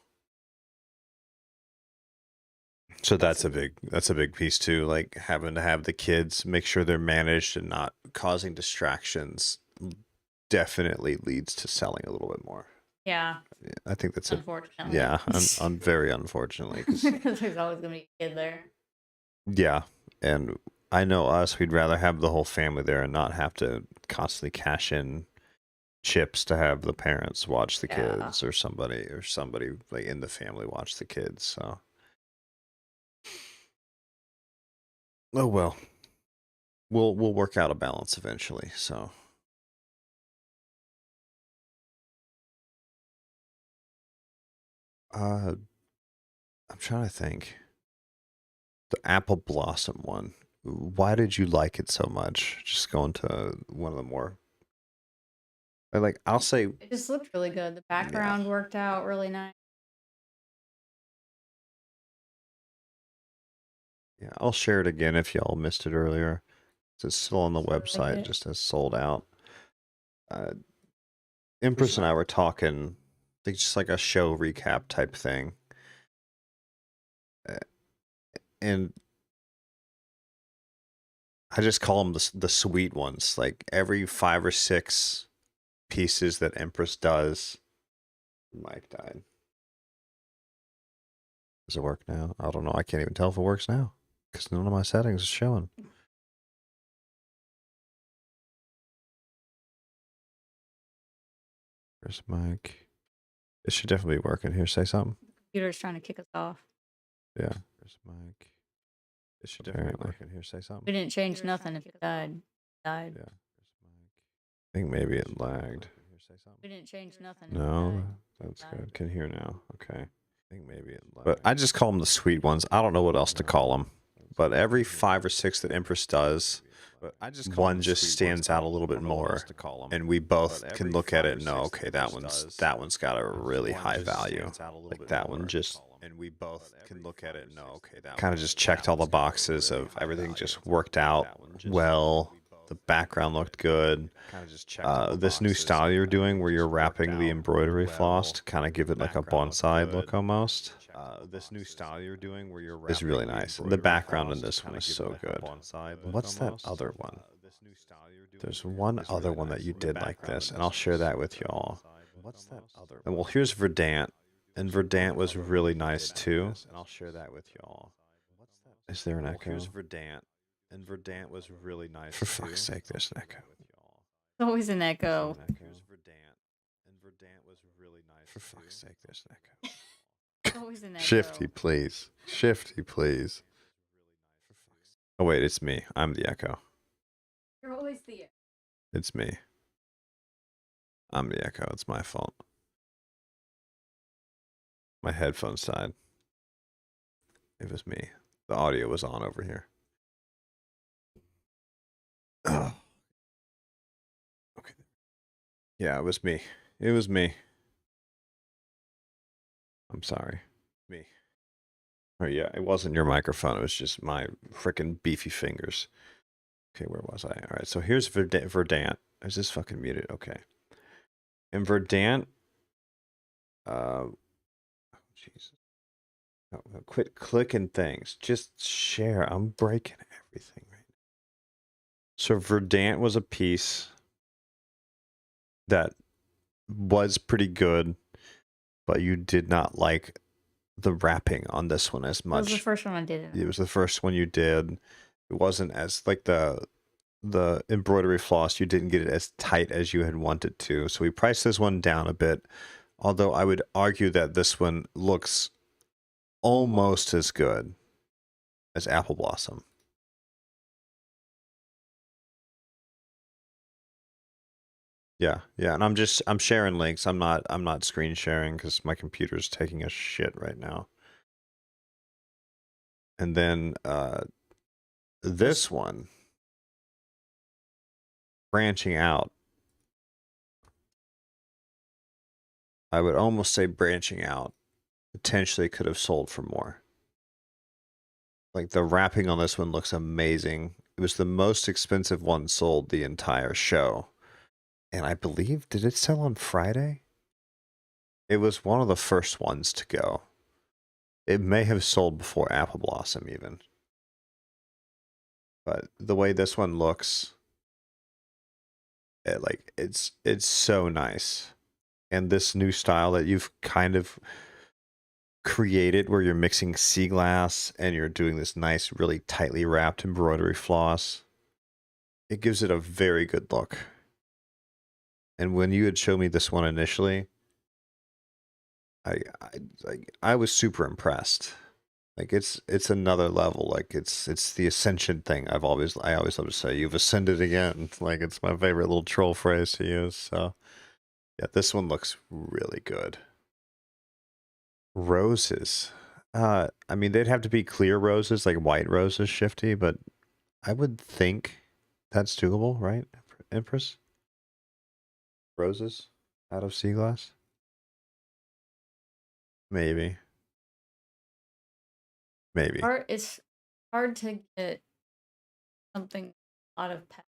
So that's a big piece too, like having to have the kids make sure they're managed and not causing distractions definitely leads to selling a little bit more. Yeah. I think that's unfortunately. Yeah, I'm very unfortunately. Because there's always going to be a kid there. Yeah, and I know us, we'd rather have the whole family there and not have to constantly cash in chips to have the parents watch the kids or somebody like in the family watch the kids, so. Oh well. We'll work out a balance eventually, so. I'm trying to think. The Apple Blossom one. Why did you like it so much? Just going to one of the more. I'll say. It just looked really good. The background worked out really nice. Yeah, I'll share it again if y'all missed it earlier. It's still on the website, just as sold out. Empress and I were talking, I think just like a show recap type thing. And I just call them the sweet ones. Like every 5 or 6 pieces that Empress does. Mic died. Does it work now? I don't know. I can't even tell if it works now because none of my settings is showing. Where's mic? It should definitely be working. Here, say something. The computer's trying to kick us off. Yeah. Where's mic? It should definitely be working. Here, say something. We didn't change nothing if it died. Yeah. I think maybe it lagged. We didn't change nothing. No, that's good. Can hear now. Okay. I think maybe it lagged. But I just call them the sweet ones. I don't know what else to call them. But every 5 or 6 that Empress does, one just stands out a little bit more, and we both can look at it and know, okay, that one's got a really high value. Like that one just and we both can look at it and know, okay, that kind of just checked all the boxes of everything just worked out well. The background looked good. This new style you're doing where you're wrapping the embroidery floss to kind of give it like a bonsai look almost. This new style you're doing where you're wrapping is really nice. And the background in this one is so good. What's that other one? There's one other one that you did like this, and I'll share that with y'all. What's that other one? Well, here's Verdant. And Verdant was really nice too. And I'll share that with y'all. Is there an echo? Here's Verdant. And Verdant was really nice. For fuck's sake, there's an echo. It's always an echo. Here's Verdant. And Verdant was really nice. For fuck's sake, there's an echo. It's always an echo. Shifty, please. Shifty, please. Oh wait, it's me. I'm the echo. You're always the echo. It's me. I'm the echo. It's my fault. My headphones died. It was me. The audio was on over here. Oh. Okay. Yeah, it was me. It was me. I'm sorry. Me. Oh yeah, it wasn't your microphone. It was just my freaking beefy fingers. Okay, where was I? All right, so here's Verdant. Is this fucking muted? Okay. And Verdant. Jesus. Oh, quit clicking things. Just share. I'm breaking everything right now. So Verdant was a piece that was pretty good, but you did not like the wrapping on this one as much. It was the first one I did. It was the first one you did. It wasn't as like the embroidery floss. You didn't get it as tight as you had wanted to. So we priced this one down a bit. Although I would argue that this one looks almost as good as Apple Blossom. Yeah, and I'm sharing links. I'm not screen sharing because my computer's taking a shit right now. And then this one branching out. I would almost say branching out potentially could have sold for more. Like the wrapping on this one looks amazing. It was the most expensive one sold the entire show. And I believe, did it sell on Friday? It was one of the first ones to go. It may have sold before Apple Blossom even. But the way this one looks, it's so nice. And this new style that you've kind of created where you're mixing sea glass and you're doing this nice, really tightly wrapped embroidery floss, it gives it a very good look. And when you had shown me this one initially, I was super impressed. Like it's another level. Like it's the ascension thing. I always love to say you've ascended again. Like it's my favorite little troll phrase to use. So yeah, this one looks really good. Roses. I mean they'd have to be clear roses, like white roses, Shifty, but I would think that's doable, right? Empress? Roses out of sea glass? Maybe. It's hard to get something out of pet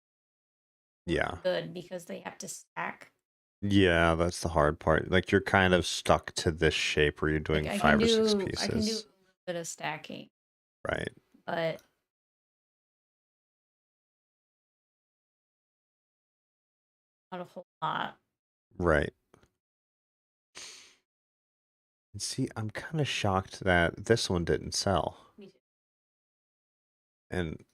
good because they have to stack. Yeah, that's the hard part. Like you're kind of stuck to this shape where you're doing Like, 5 or 6 pieces. I can do a little bit of stacking. Right. But not a whole lot. Right. And see, I'm kind of shocked that this one didn't sell. Me too. And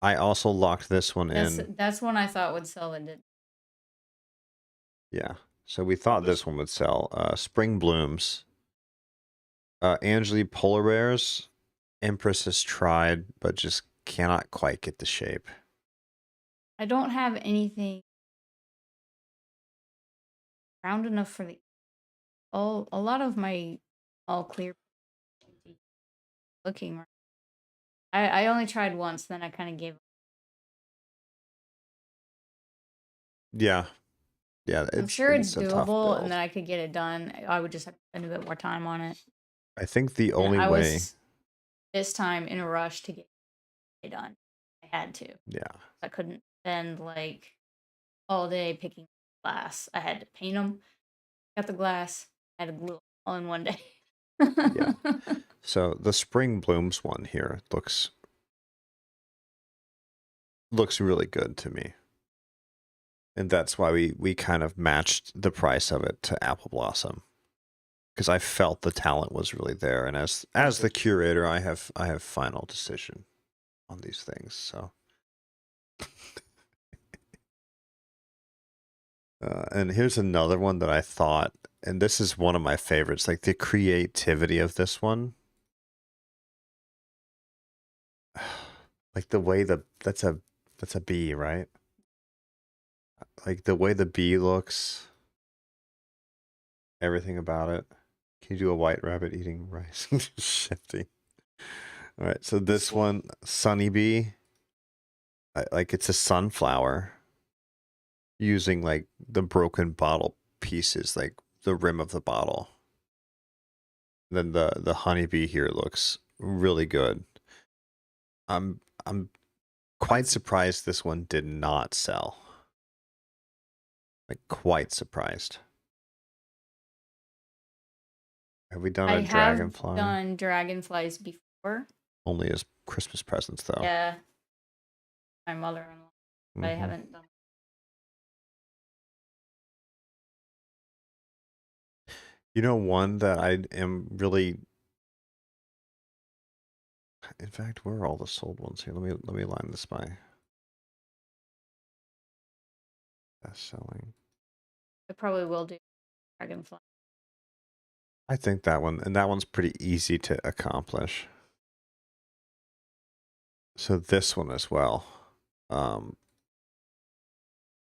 I also locked this one in. That's one I thought would sell and didn't. Yeah. So we thought this one would sell. Spring Blooms. Angeli Polar Bears. Empress has tried, but just cannot quite get the shape. I don't have anything round enough for the a lot of my all clear looking. I only tried once, then I kind of gave up. Yeah. I'm sure it's doable, and then I could get it done. I would just have to spend a bit more time on it. I think the And only I way. was this time in a rush to get it done. I had to. Yeah. I couldn't spend like all day picking glass. I had to paint them, got the glass, had to glue 'em all in one day. Yeah. So the Spring Blooms one here looks really good to me. And that's why we kind of matched the price of it to Apple Blossom. Because I felt the talent was really there, and as the curator, I have final decision on these things. So, and here's another one that I thought, and this is one of my favorites. Like the creativity of this one, like the way that's a bee, right? Like the way the bee looks, everything about it. Can you do a white rabbit eating rice? Shifty. All right, so this one, Sunny Bee, like it's a sunflower using like the broken bottle pieces, like the rim of the bottle. Then the honeybee here looks really good. I'm quite surprised this one did not sell. Like quite surprised. Have we done I a have dragonfly? done dragonflies before. Only as Christmas presents though. Yeah. My mother-in-law. But I Mhm. haven't done. You know, one that I am really. In fact, where are all the sold ones here? Let me line this by best selling. I probably will do dragonfly. I think that one, and that one's pretty easy to accomplish. So this one as well.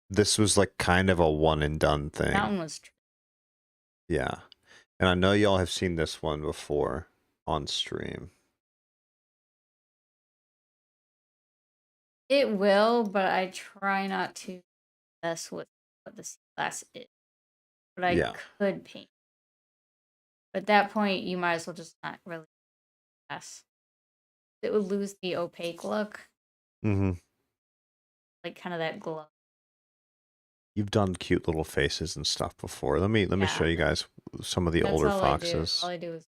This was like kind of a one and done thing. That one was. Yeah. And I know y'all have seen this one before on stream. It will, but I try not to mess with what the glass is. But I Yeah. could paint. But at that point, you might as well just not really glass. It would lose the opaque look, Mm-hmm. like kind of that glow. You've done cute little faces and stuff before. Let me show you guys some of the That's older all foxes. All I do is.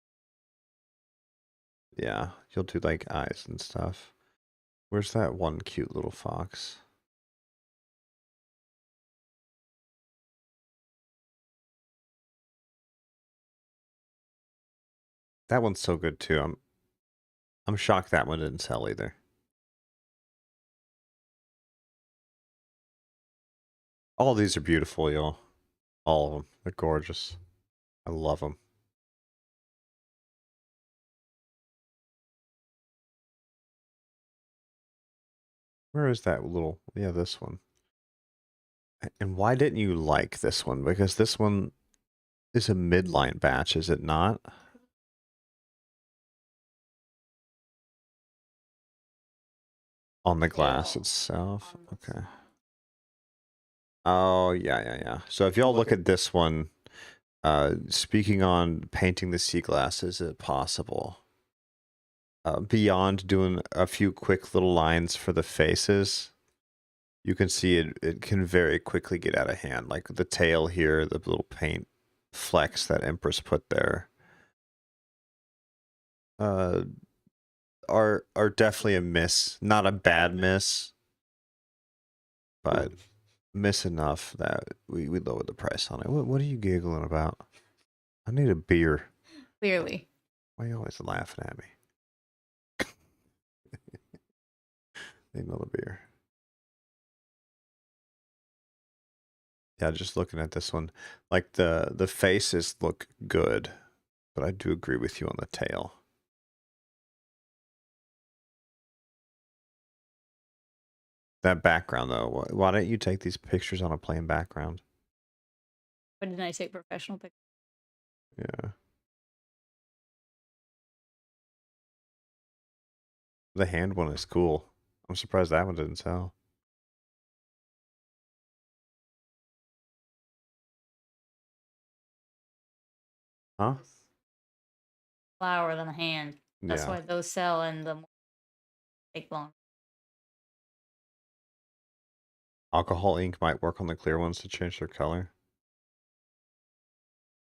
Yeah, you'll do like eyes and stuff. Where's that one cute little fox? That one's so good too. I'm shocked that one didn't sell either. All these are beautiful, y'all. All of them. They're gorgeous. I love them. Where is that little... Yeah, this one. And why didn't you like this one? Because this one is a midline batch, is it not? On the glass itself? Okay. Oh, yeah. So if y'all look at this one, speaking on painting the sea glass, is it possible? Beyond doing a few quick little lines for the faces, you can see it can very quickly get out of hand. Like the tail here, the little paint flecks that Empress put there are definitely a miss. Not a bad miss, but miss enough that we lowered the price on it. What are you giggling about? I need a beer. Clearly. Why are you always laughing at me? Need another beer. Yeah, just looking at this one, like the faces look good, but I do agree with you on the tail. That background though, why don't you take these pictures on a plain background? But didn't I take professional pictures? Yeah. The hand one is cool. I'm surprised that one didn't sell. Huh? flower than a hand. That's Yeah. why those sell and the more take long. Alcohol ink might work on the clear ones to change their color.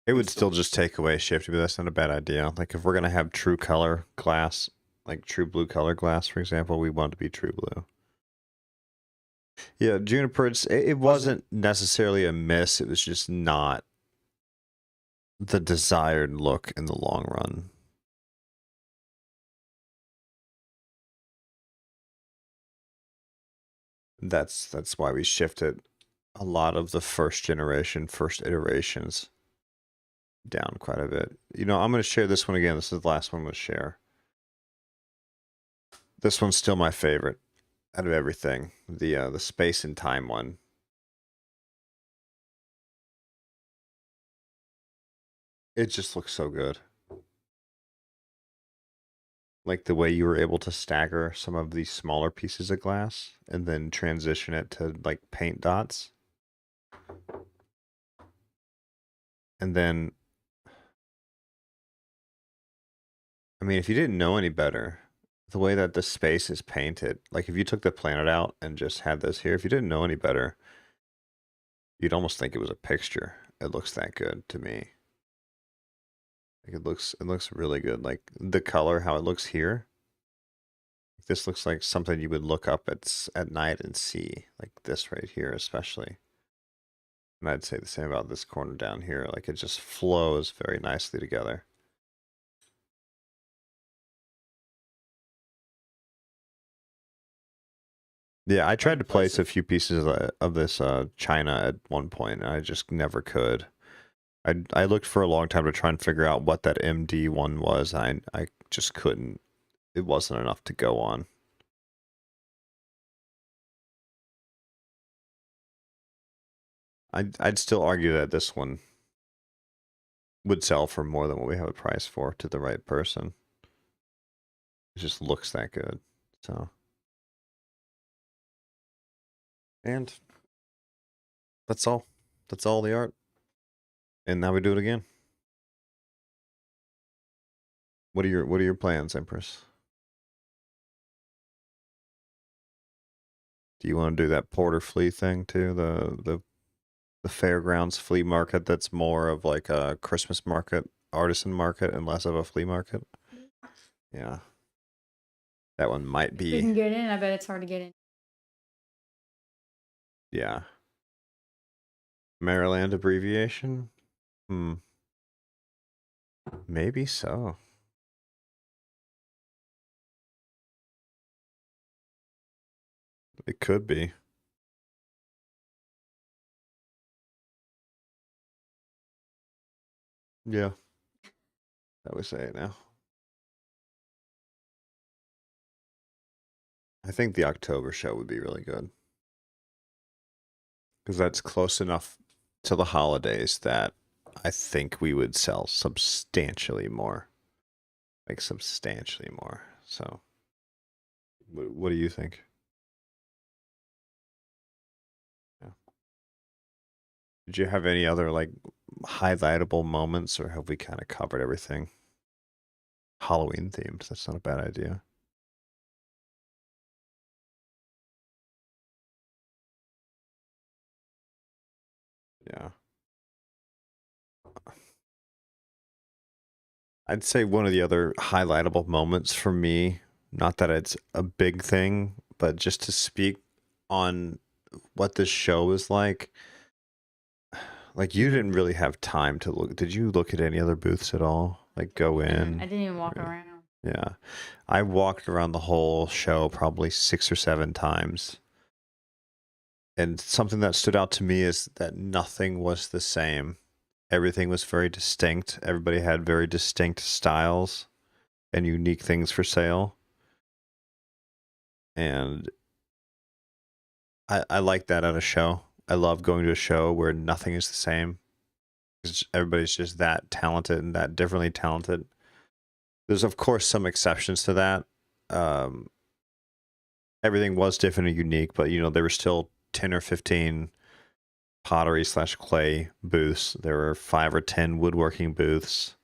It would still just take away shifting, but that's not a bad idea. Like if we're gonna have true color glass, like true blue color glass, for example, we want it to be true blue. Yeah, Juniper, it wasn't necessarily a miss. It was just not the desired look in the long run. That's why we shifted a lot of the first iterations down quite a bit. You know, I'm going to share this one again. This is the last one we'll share. This one's still my favorite out of everything. The space and time one. It just looks so good. Like the way you were able to stagger some of these smaller pieces of glass and then transition it to like paint dots. And then, I mean, if you didn't know any better, the way that the space is painted, like if you took the planet out and just had this here, if you didn't know any better, you'd almost think it was a picture. It looks that good to me. Like it looks really good. Like the color, how it looks here. This looks like something you would look up at night and see, like this right here, especially. And I'd say the same about this corner down here. Like it just flows very nicely together. Yeah, I tried to place a few pieces of this China at one point, and I just never could. I looked for a long time to try and figure out what that MD one was. I just couldn't. It wasn't enough to go on. I'd still argue that this one would sell for more than what we have a price for to the right person. It just looks that good. So, and that's all. That's all the art. And now we do it again. What are your plans, Empress? Do you want to do that Porter Flea thing too? The fairgrounds flea market that's more of like a Christmas market, artisan market, and less of a flea market? Yeah. That one might be. You can get in. I bet it's hard to get in. Yeah. Maryland abbreviation? Maybe so. It could be. Yeah. That would say it now. I think the October show would be really good. Because that's close enough to the holidays that I think we would sell substantially more. Like substantially more. So, what do you think? Yeah. Did you have any other like highlightable moments, or have we kind of covered everything? Halloween themed. That's not a bad idea. Yeah. I'd say one of the other highlightable moments for me, not that it's a big thing, but just to speak on what this show is like you didn't really have time to look. Did you look at any other booths at all? Like go in? I didn't even walk around. Yeah. I walked around the whole show probably 6 or 7 times. And something that stood out to me is that nothing was the same. Everything was very distinct. Everybody had very distinct styles and unique things for sale. And I like that at a show. I love going to a show where nothing is the same. Because everybody's just that talented and that differently talented. There's, of course, some exceptions to that. Everything was different and unique, but, you know, there were still 10 or 15 pottery/clay booths. There were 5 or 10 woodworking booths.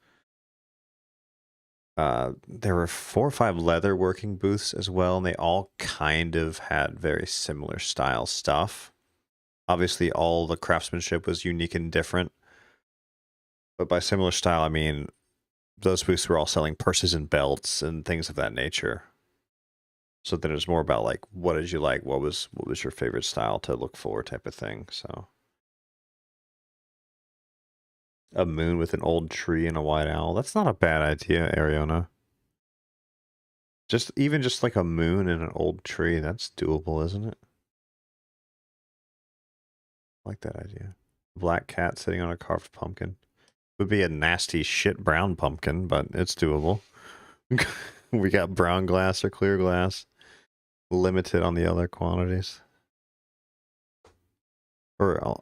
There were 4 or 5 leather working booths as well, and they all kind of had very similar style stuff. Obviously, all the craftsmanship was unique and different. But by similar style, I mean those booths were all selling purses and belts and things of that nature. So then it was more about like, what did you like? What was your favorite style to look for, type of thing. So a moon with an old tree and a white owl. That's not a bad idea, Ariana. Even just like a moon and an old tree, that's doable, isn't it? I like that idea. Black cat sitting on a carved pumpkin. Would be a nasty shit brown pumpkin, but it's doable. We got brown glass or clear glass. Limited on the other quantities. Or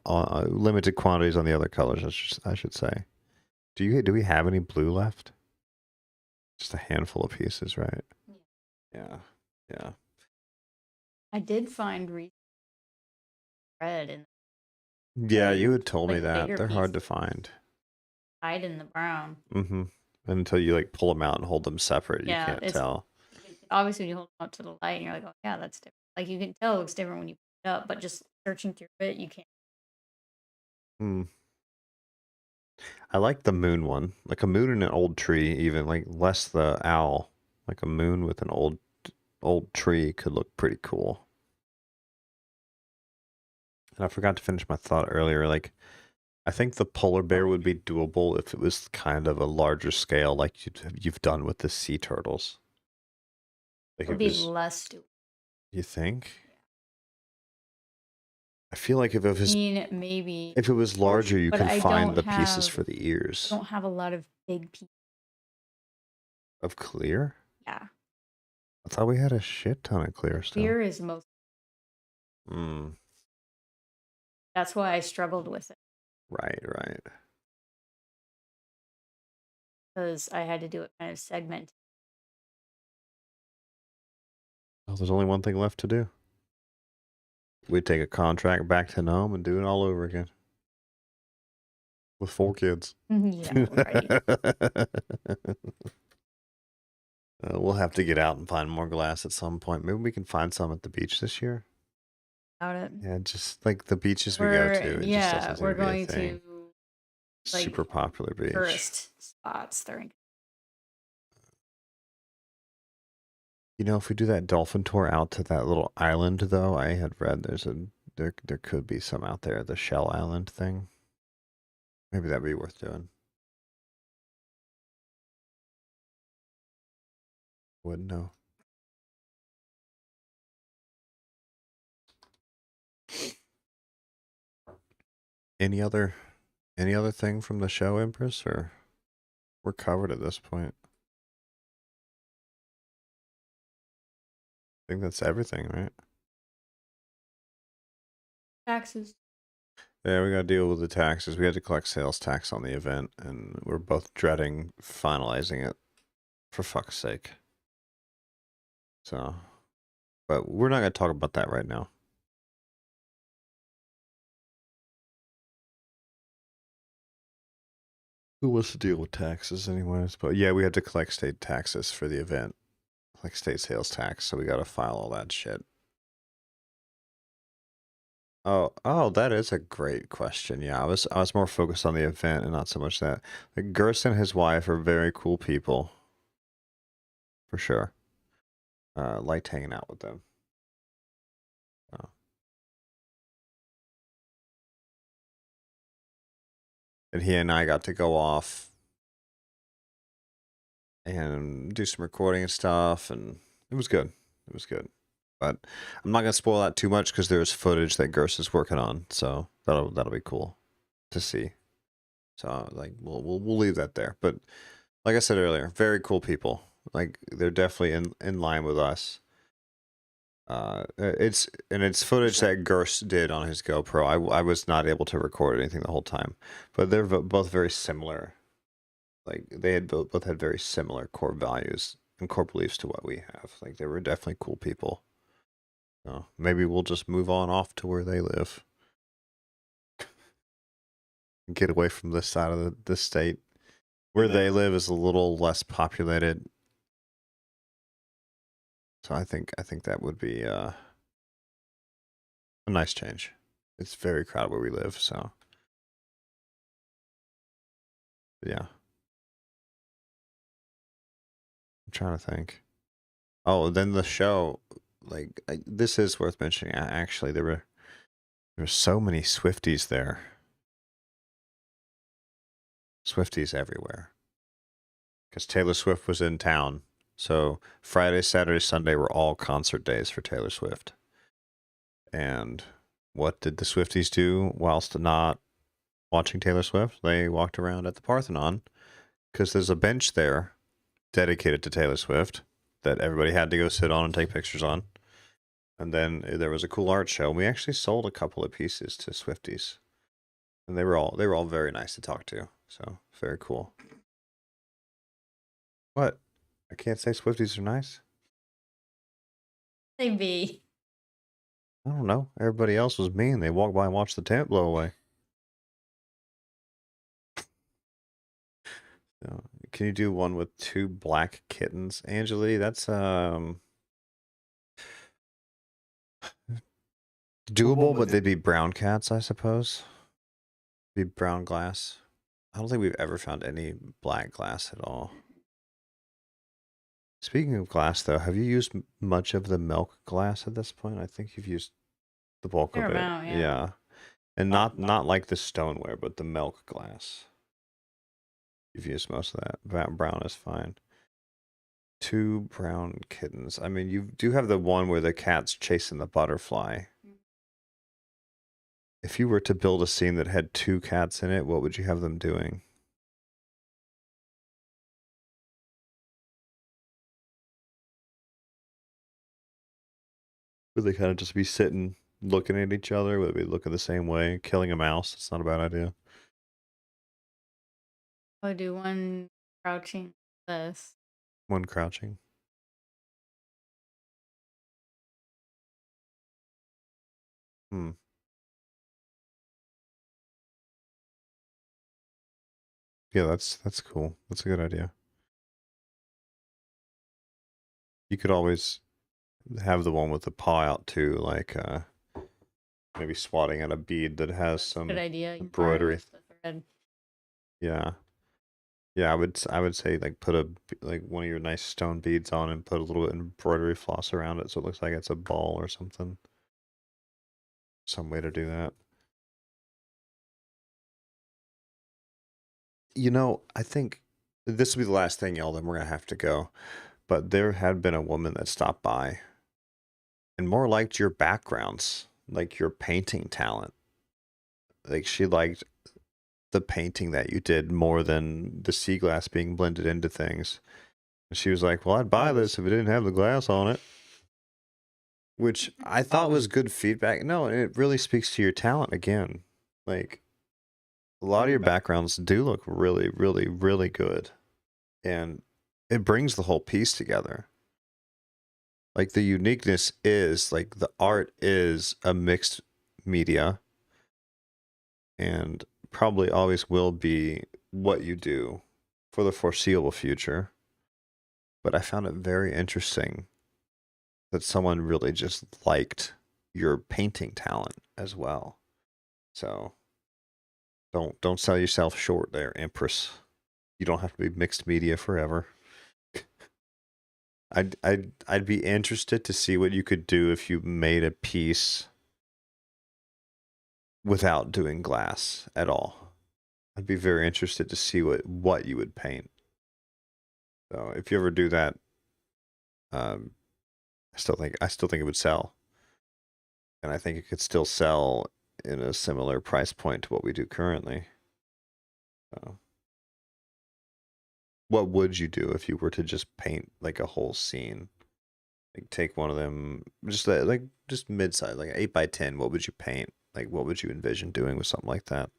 limited quantities on the other colors, I should say. Do we have any blue left? Just a handful of pieces, right? Yeah. Yeah. I did find red and Yeah, you had told me like that. bigger They're hard to pieces. find. hide in the brown. Mm-hmm. Until you like pull them out and hold them separate, Yeah, you can't it's tell. obviously when you hold them up to the light and you're like, oh yeah, that's different. Like you can tell it looks different when you put it up, but just searching through it, you can't. Hmm. I like the moon one. Like a moon and an old tree, even like less the owl. Like a moon with an old tree could look pretty cool. And I forgot to finish my thought earlier. Like, I think the polar bear would be doable if it was kind of a larger scale, like you've done with the sea turtles. Like It would it be was, less doable. you think? I feel like if it I was, mean, maybe if it was larger, you but could I find don't the pieces have for the ears I don't have a lot of big pieces. of clear. Yeah, I thought we had a shit ton of clear stuff. clear is most. Mm, That's why I struggled with it right. because I had to do it kind of segmented. Well, there's only one thing left to do. We'd take a contract back to Nome and do it all over again. With 4 kids. Yeah, right. We'll have to get out and find more glass at some point. Maybe we can find some at the beach this year. About it. Yeah, just like the beaches we go to. It just doesn't seem we're to be a going thing. to like, Super popular beach. tourist spots. They're in. You know, if we do that dolphin tour out to that little island, though, I had read there could be some out there, the Shell Island thing. Maybe that'd be worth doing. Wouldn't know. Any other thing from the show, Empress, or we're covered at this point? I think that's everything, right? Taxes. Yeah, we gotta deal with the taxes. We had to collect sales tax on the event, and we're both dreading finalizing it, for fuck's sake. So, but we're not gonna talk about that right now. Who wants to deal with taxes anyways? But yeah, we had to collect state taxes for the event. Like state sales tax, so we gotta file all that shit. Oh, that is a great question. Yeah, I was more focused on the event and not so much that. Like, Gerst and his wife are very cool people. For sure. Liked hanging out with them. Oh. And he and I got to go off and do some recording and stuff, and it was good. It was good. But I'm not gonna spoil that too much because there's footage that Gerst is working on, so that'll be cool to see. So like we'll leave that there. But like I said earlier, very cool people. Like they're definitely in line with us. It's footage that Gerst did on his GoPro. I was not able to record anything the whole time, but they're both very similar. Like they had both had very similar core values and core beliefs to what we have. Like they were definitely cool people. So maybe we'll just move on off to where they live. Get away from this side of the state. Where they live is a little less populated. So I think that would be a nice change. It's very crowded where we live, so yeah. I'm trying to think. Oh, then the show, like this is worth mentioning. Actually, there were so many Swifties there. Swifties everywhere. Because Taylor Swift was in town. So Friday, Saturday, Sunday were all concert days for Taylor Swift. And what did the Swifties do whilst not watching Taylor Swift? They walked around at the Parthenon because there's a bench there dedicated to Taylor Swift that everybody had to go sit on and take pictures on. And then there was a cool art show. We actually sold a couple of pieces to Swifties. And they were all very nice to talk to. So very cool. What? I can't say Swifties are nice? They be. I don't know. Everybody else was mean. They walked by and watched the tent blow away. So, can you do one with 2 black kittens, Angeli? That's doable, but they'd be brown cats, I suppose. Be brown glass. I don't think we've ever found any black glass at all. Speaking of glass, though, have you used much of the milk glass at this point? I think you've used the bulk Fair of it. amount, yeah. Yeah. And not like the stoneware, but the milk glass. You've used most of that. Brown is fine. 2 brown kittens. I mean, you do have the one where the cat's chasing the butterfly. If you were to build a scene that had 2 cats in it, what would you have them doing? Would they kind of just be sitting, looking at each other? Would they be looking the same way? Killing a mouse? It's not a bad idea. I would do one crouching this. One crouching. Hmm. Yeah, that's cool. That's a good idea. You could always have the one with the paw out too, like maybe swatting at a bead that has some Good idea. embroidery. The thread. Yeah. Yeah, I would say like put one of your nice stone beads on and put a little embroidery floss around it so it looks like it's a ball or something. Some way to do that. You know, I think this will be the last thing, y'all, then we're gonna have to go. But there had been a woman that stopped by and more liked your backgrounds, like your painting talent. Like she liked the painting that you did more than the sea glass being blended into things. And she was like, well, I'd buy this if it didn't have the glass on it. Which I thought was good feedback. No, it really speaks to your talent again. Like, a lot of your backgrounds do look really, really, really good. And it brings the whole piece together. Like, the uniqueness is, like, the art is a mixed media. And probably always will be what you do for the foreseeable future. But I found it very interesting that someone really just liked your painting talent as well. So don't sell yourself short there, Empress. You don't have to be mixed media forever. I'd be interested to see what you could do if you made a piece without doing glass at all. I'd be very interested to see what you would paint. So if you ever do that, I still think it would sell, and I think it could still sell in a similar price point to what we do currently. So, what would you do if you were to just paint like a whole scene? Like take one of them, just mid-size, like 8x10. What would you paint? Like what would you envision doing with something like that?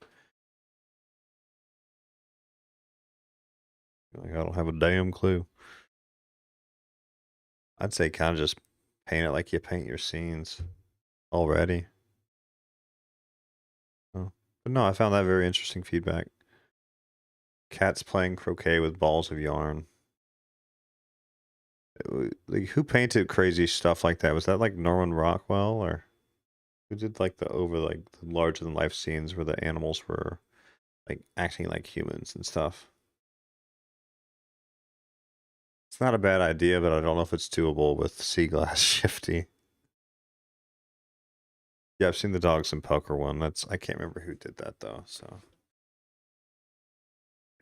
Like I don't have a damn clue. I'd say kind of just paint it like you paint your scenes already. Oh. But no, I found that very interesting feedback. Cats playing croquet with balls of yarn. Like, who painted crazy stuff like that? Was that like Norman Rockwell, or who did like the larger than life scenes where the animals were like acting like humans and stuff? It's not a bad idea, but I don't know if it's doable with sea glass shifty. Yeah, I've seen the Dogs and Poker one. I can't remember who did that though, so.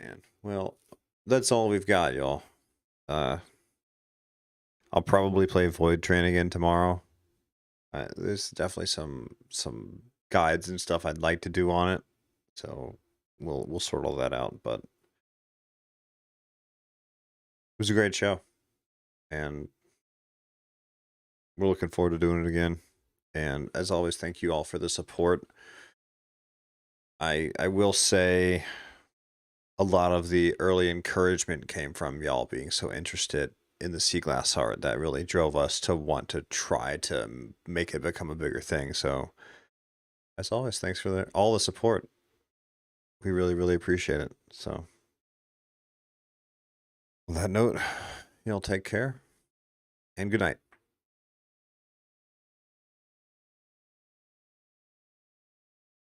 Man, well, that's all we've got, y'all. I'll probably play VoidTrain again tomorrow. There's definitely some guides and stuff I'd like to do on it, so we'll sort all that out. But it was a great show, and we're looking forward to doing it again. And as always, thank you all for the support. I will say a lot of the early encouragement came from y'all being so interested in the sea glass art. That really drove us to want to try to make it become a bigger thing. So as always, thanks for all the support. We really, really appreciate it. So on that note, y'all take care and good night.